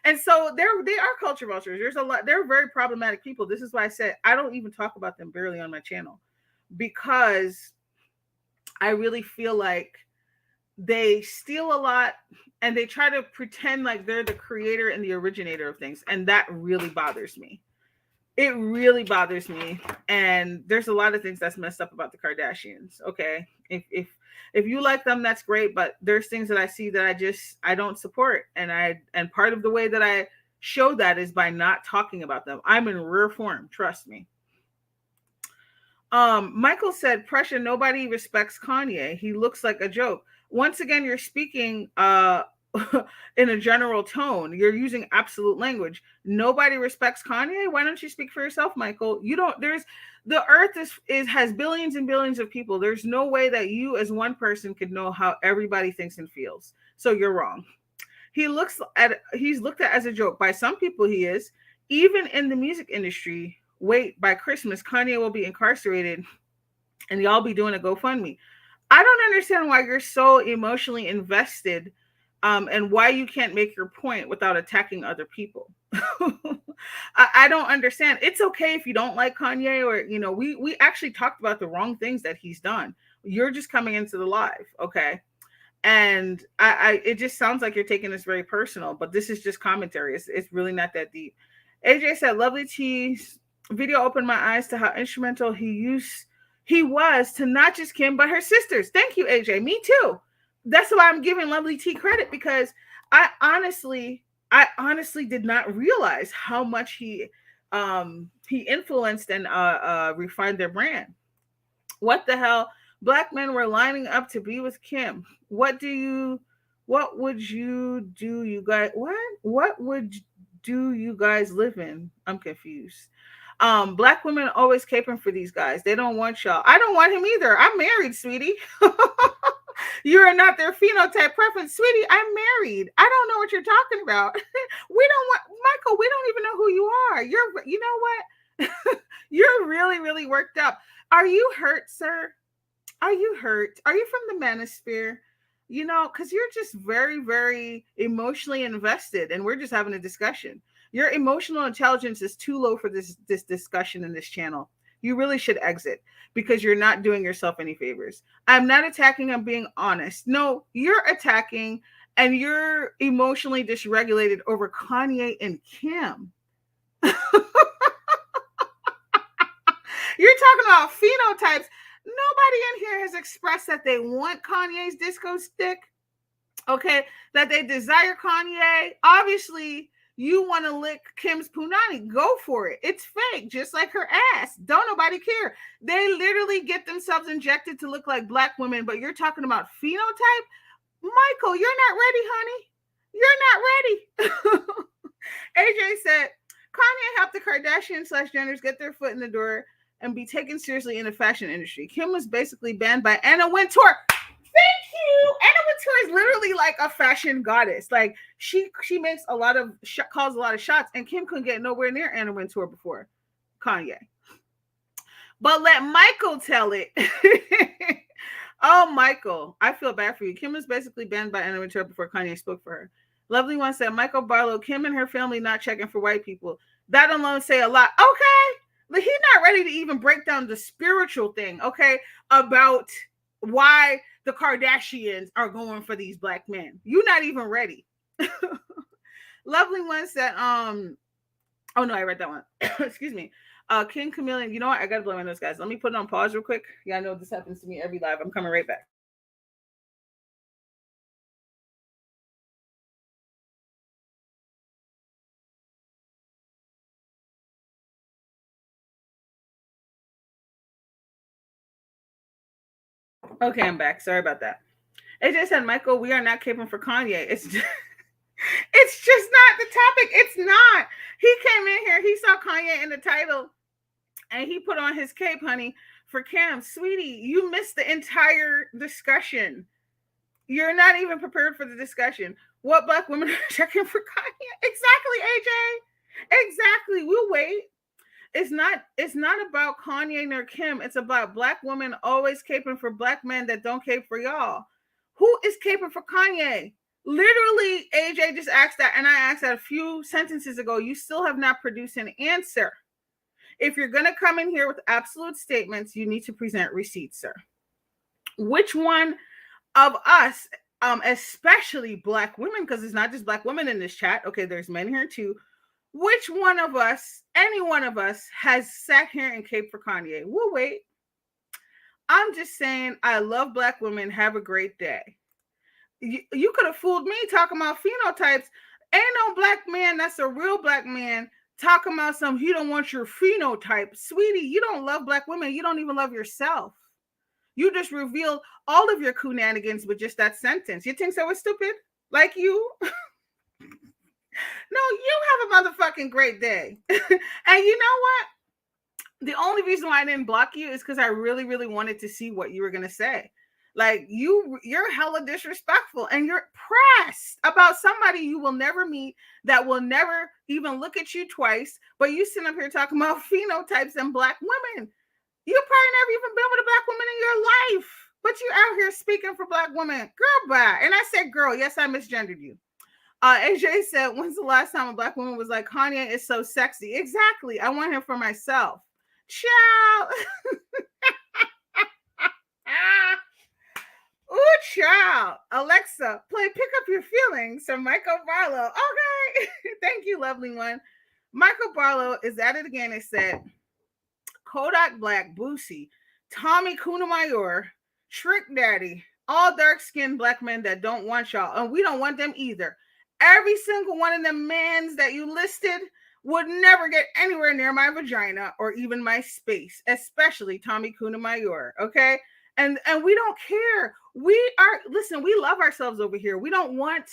Speaker 1: and so they are culture vultures. There's a lot, they're very problematic people. This is why I said I don't even talk about them barely on my channel, because I really feel like they steal a lot and they try to pretend like they're the creator and the originator of things. And that really bothers me. It really bothers me. And there's a lot of things that's messed up about the Kardashians. Okay. If you like them, that's great. But there's things that I see that I don't support. And part of the way that I show that is by not talking about them. I'm in rare form. Trust me. Michael said, Presha, nobody respects Kanye. He looks like a joke. Once again, you're speaking in a general tone. You're using absolute language. Nobody respects Kanye. Why don't you speak for yourself, Michael? You don't. The earth has billions and billions of people. There's no way that you as one person could know how everybody thinks and feels. So you're wrong. He's looked at as a joke by some people. He is, even in the music industry. Wait, by Christmas, Kanye will be incarcerated and y'all be doing a GoFundMe. I don't understand why you're so emotionally invested and why you can't make your point without attacking other people. I don't understand. It's okay if you don't like Kanye, or, we actually talked about the wrong things that he's done. You're just coming into the live, okay? And it just sounds like you're taking this very personal, but this is just commentary. It's really not that deep. AJ said, Lovely T's video opened my eyes to how instrumental he was to not just Kim, but her sisters. Thank you, AJ. Me too. That's why I'm giving Lovely T credit, because I honestly did not realize how much he influenced and refined their brand. What the hell? Black men were lining up to be with Kim. What would you do, you guys? What would do you guys live in? I'm confused. Black women always caping for these guys. They don't want y'all. I don't want him either. I'm married, sweetie. You are not their phenotype preference, sweetie. I'm married. I don't know what you're talking about. We don't want Michael. We don't even know who you are. You know what? You're really, really worked up. Are you hurt, sir? Are you hurt? Are you from the manosphere? You know, because you're just very, very emotionally invested, and we're just having a discussion. Your emotional intelligence is too low for this discussion in this channel. You really should exit because you're not doing yourself any favors. I'm not attacking, I'm being honest. No, you're attacking and you're emotionally dysregulated over Kanye and Kim. You're talking about phenotypes. Nobody in here has expressed that they want Kanye's disco stick. Okay, that they desire Kanye. Obviously, you want to lick Kim's punani. Go for it. It's fake, just like her ass. Don't nobody care. They literally get themselves injected to look like black women, but you're talking about phenotype? Michael, you're not ready, honey. You're not ready. AJ said, Kanye helped the Kardashians/Jenners get their foot in the door and be taken seriously in the fashion industry. Kim was basically banned by Anna Wintour. Thank you. Anna Wintour is literally like a fashion goddess. Like she makes a lot of calls a lot of shots, and Kim couldn't get nowhere near Anna Wintour before Kanye. But let Michael tell it. Oh, Michael, I feel bad for you. Kim was basically banned by Anna Wintour before Kanye spoke for her. Lovely One said, Michael Barlow, Kim and her family not checking for white people. That alone say a lot. Okay. But he's not ready to even break down the spiritual thing, okay, about why the Kardashians are going for these black men. You're not even ready. Lovely One said, oh no, I read that one. Excuse me. King Chameleon, you know what? I gotta blame those guys. Let me put it on pause real quick. Yeah, I know this happens to me every live. I'm coming right back. Okay, I'm back. Sorry about that. AJ said, Michael, we are not caping for Kanye. It's just, it's just not the topic. It's not. He came in here, he saw Kanye in the title, and he put on his cape, honey, for Cam. Sweetie, you missed the entire discussion. You're not even prepared for the discussion. What black women are checking for Kanye? Exactly, AJ. Exactly. We'll wait. It's not about Kanye nor Kim. It's about black women always caping for black men that don't cape for y'all. Who is caping for Kanye? Literally, AJ just asked that, and I asked that a few sentences ago. You still have not produced an answer. If you're going to come in here with absolute statements, you need to present receipts, sir. Which one of us, especially black women, because it's not just black women in this chat. Okay, there's men here too. Which one of us, any one of us, has sat here and caped for Kanye? We'll wait. I'm just saying, I love black women. Have a great day. You could have fooled me talking about phenotypes. Ain't no black man that's a real black man talking about some, you don't want your phenotype. Sweetie, you don't love black women. You don't even love yourself. You just revealed all of your coonanigans with just that sentence. You think so was stupid? Like you? No, you have a motherfucking great day. And you know what? The only reason why I didn't block you is because I really, really wanted to see what you were going to say. Like you're hella disrespectful and you're pressed about somebody you will never meet that will never even look at you twice. But you sit up here talking about phenotypes and black women. You probably never even been with a black woman in your life, but you out here speaking for black women. Girl, bye. And I said, girl, yes, I misgendered you. AJ said, when's the last time a black woman was like, Kanye is so sexy? Exactly. I want him for myself. Child. Ooh, child. Alexa, play Pick Up Your Feelings from Michael Barlow. Okay. Thank you, lovely one. Michael Barlow is at it again. It said, Kodak Black, Boosie, Tommy Kunamayor, Trick Daddy, all dark-skinned black men that don't want y'all. And we don't want them either. Every single one of them mans that you listed would never get anywhere near my vagina or even my space, especially Tommy Kunamayor, okay? And we don't care. We listen, we love ourselves over here. We don't want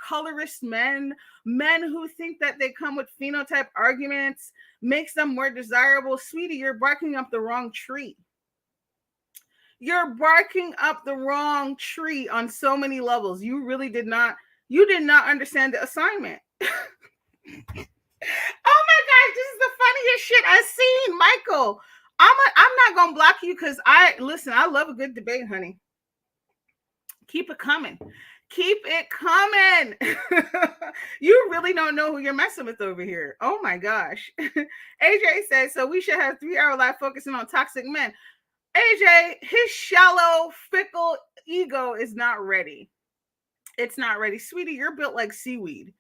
Speaker 1: colorist men, men who think that they come with phenotype arguments, makes them more desirable. Sweetie, you're barking up the wrong tree. You're barking up the wrong tree on so many levels. You really did not, you did not understand the assignment. Oh my gosh, this is the funniest shit I've seen, Michael. I'm not gonna block you because I love a good debate, honey. Keep it coming. Keep it coming. You really don't know who you're messing with over here. Oh my gosh. AJ says, so we should have 3-hour live focusing on toxic men. AJ, his shallow, fickle ego is not ready. It's not ready. Sweetie, you're built like seaweed.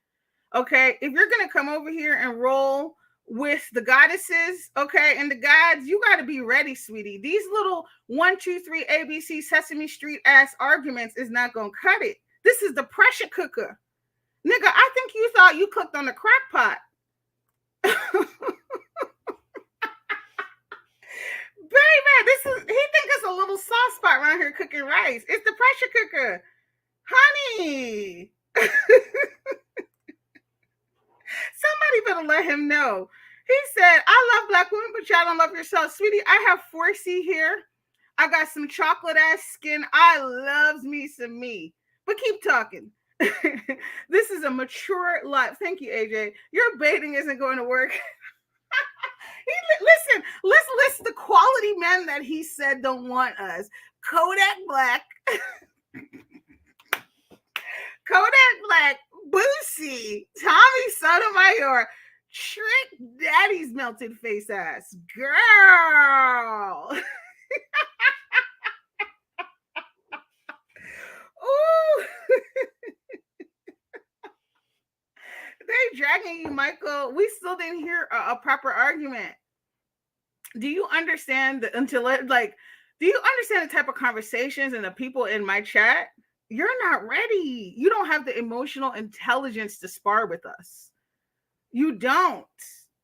Speaker 1: Okay, if you're gonna come over here and roll with the goddesses, okay, and the gods, you got to be ready, sweetie. These little 1, 2, 3 ABC Sesame Street ass arguments is not gonna cut it. This is the pressure cooker, nigga. I think you thought you cooked on the crock pot. Baby, he think it's a little soft spot around here cooking rice. It's the pressure cooker, honey. Somebody better let him know. He said, I love black women, but y'all don't love yourself. Sweetie, I have 4C here. I got some chocolate ass skin. I loves me some me. But keep talking. This is a mature life. Thank you, AJ. Your baiting isn't going to work. Listen, let's list the quality men that he said don't want us. Kodak Black. Kodak Black. Boosie, Tommy Sotomayor, Trick Daddy's melted face ass, girl. Ooh. They dragging you, Michael. We still didn't hear a proper argument. Do you understand do you understand the type of conversations and the people in my chat? You're not ready. You don't have the emotional intelligence to spar with us. You don't.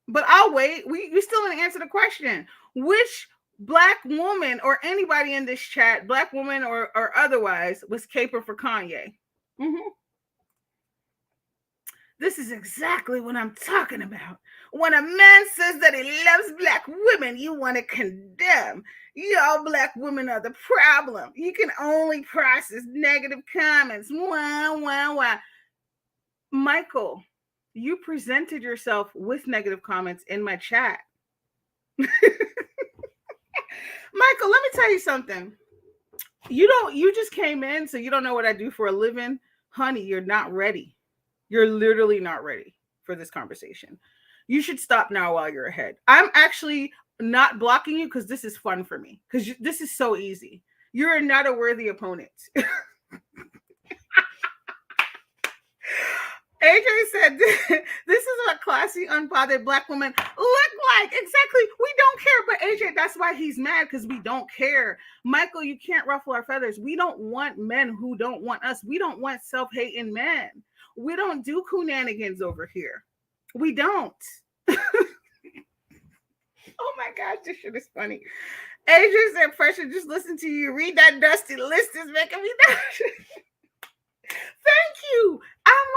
Speaker 1: But I'll wait. You still didn't answer the question. Which black woman or anybody in this chat, black woman or otherwise, was caper for Kanye? Mm-hmm. This is exactly what I'm talking about. When a man says that he loves black women, you want to condemn. Y'all black women are the problem. You can only process negative comments. Wah, wah, wah. Michael, you presented yourself with negative comments in my chat. Michael, let me tell you something. You just came in, so you don't know what I do for a living. Honey, you're not ready. You're literally not ready for this conversation. You should stop now while you're ahead. I'm actually not blocking you because this is fun for me. Because this is so easy. You're not a worthy opponent. AJ said, this is what classy, unbothered black women look like. Exactly. We don't care. But AJ, that's why he's mad, because we don't care. Michael, you can't ruffle our feathers. We don't want men who don't want us. We don't want self-hating men. We don't do coonanigans over here. We don't. Oh my gosh, this shit is funny. AJ said, pressure, just listen to you. Read that dusty list is making me nervous. Thank you. I'm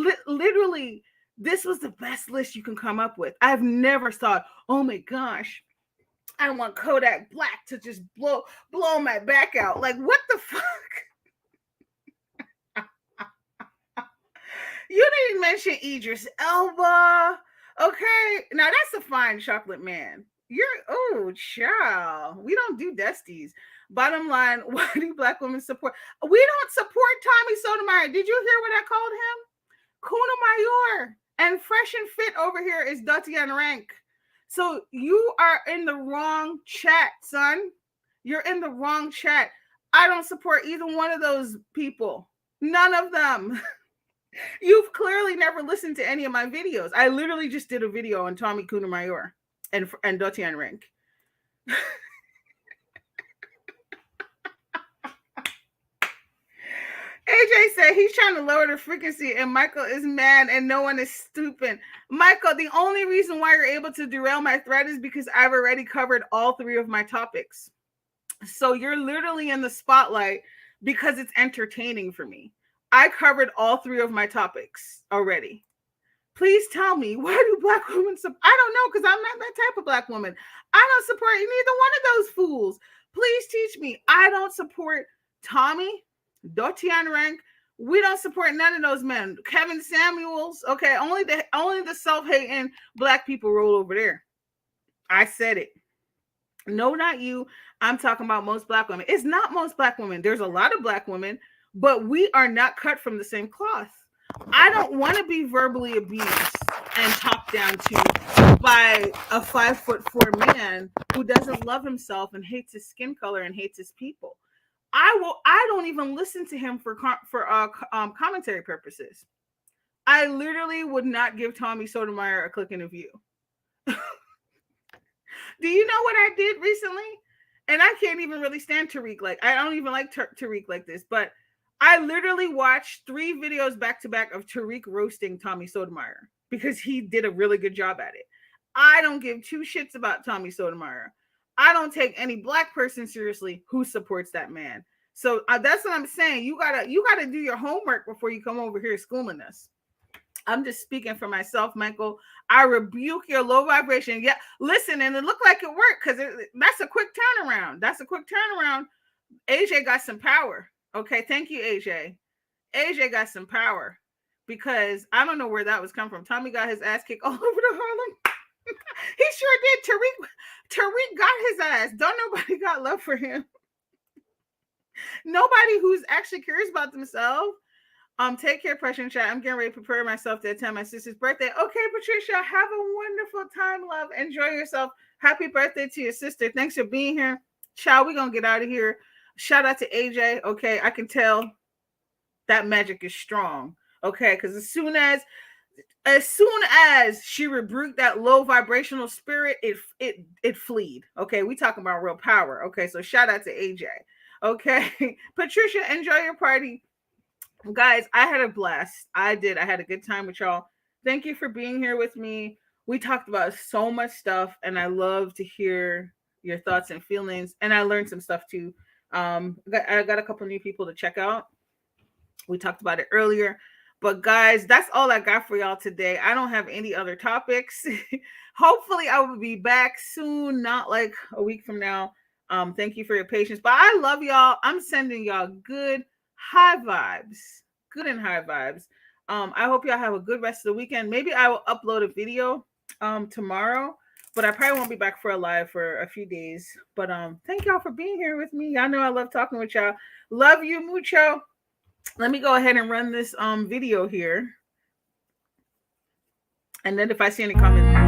Speaker 1: like, literally, this was the best list you can come up with. I've never thought, oh my gosh, I want Kodak Black to just blow my back out. Like, what the fuck? You didn't mention Idris Elba. Okay, now that's a fine chocolate man. Child. We don't do Dusties. Bottom line, why do black women support? We don't support Tommy Sotomayor. Did you hear what I called him? Kuna Mayor. And fresh and fit over here is Datian Rank. So you are in the wrong chat, son. You're in the wrong chat. I don't support either one of those people. None of them. You've clearly never listened to any of my videos. I literally just did a video on Tommy Kuna Mayor and Datian Rank. AJ said he's trying to lower the frequency and Michael is mad and no one is stupid. Michael, the only reason why you're able to derail my thread is because I've already covered all 3 of my topics. So you're literally in the spotlight because it's entertaining for me. I covered all 3 of my topics already. Please tell me, why do black women I don't know, because I'm not that type of black woman. I don't support neither one of those fools. Please teach me. I don't support Tommy, Dotian Rank. We don't support none of those men. Kevin Samuels. Okay, only the self-hating black people roll over there. I said it. No, not you. I'm talking about most black women. It's not most black women. There's a lot of black women, but we are not cut from the same cloth. I don't want to be verbally abused and talked down to by a 5'4" man who doesn't love himself and hates his skin color and hates his people. I don't even listen to him for commentary purposes. I literally would not give Tommy Sotomayor a click in a view. Do you know what I did recently? And I can't even really stand Tariq. Like, I don't even like Tariq like this, but I literally watched 3 videos back to back of Tariq roasting Tommy Sotomayor because he did a really good job at it. I don't give 2 shits about Tommy Sotomayor. I don't take any black person seriously who supports that man. So that's what I'm saying. You gotta do your homework before you come over here schooling us. I'm just speaking for myself, Michael. I rebuke your low vibration. Yeah, listen, and it looked like it worked because that's a quick turnaround. AJ got some power. Okay, thank you, AJ. AJ got some power because I don't know where that was coming from. Tommy got his ass kicked all over the Harlem. He sure did. Tariq got his ass. Don't nobody got love for him. Nobody who's actually curious about themselves. Take care, Pressure and Chat. I'm getting ready to prepare myself to attend my sister's birthday. Okay, Patricia, have a wonderful time, love. Enjoy yourself. Happy birthday to your sister. Thanks for being here. Child, we're going to get out of here. Shout out to AJ. Okay, I can tell that magic is strong. Okay, because as soon as she rebuked that low vibrational spirit, it fleed. Okay, we talking about real power. Okay, so shout out to AJ. Okay, Patricia, enjoy your party. Guys, I had a blast. I did. I had a good time with y'all. Thank you for being here with me. We talked about so much stuff, and I love to hear your thoughts and feelings. And I learned some stuff too. I got a couple new people to check out. We talked about it earlier. But guys, that's all I got for y'all today. I don't have any other topics. Hopefully, I will be back soon, not like a week from now. Thank you for your patience. But I love y'all. I'm sending y'all good high vibes. Good and high vibes. I hope y'all have a good rest of the weekend. Maybe I will upload a video tomorrow, but I probably won't be back for a live for a few days. But thank y'all for being here with me. Y'all know I love talking with y'all. Love you mucho. Let me go ahead and run this video here. And then if I see any comments.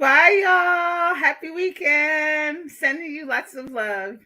Speaker 1: Bye, y'all. Happy weekend. Sending you lots of love.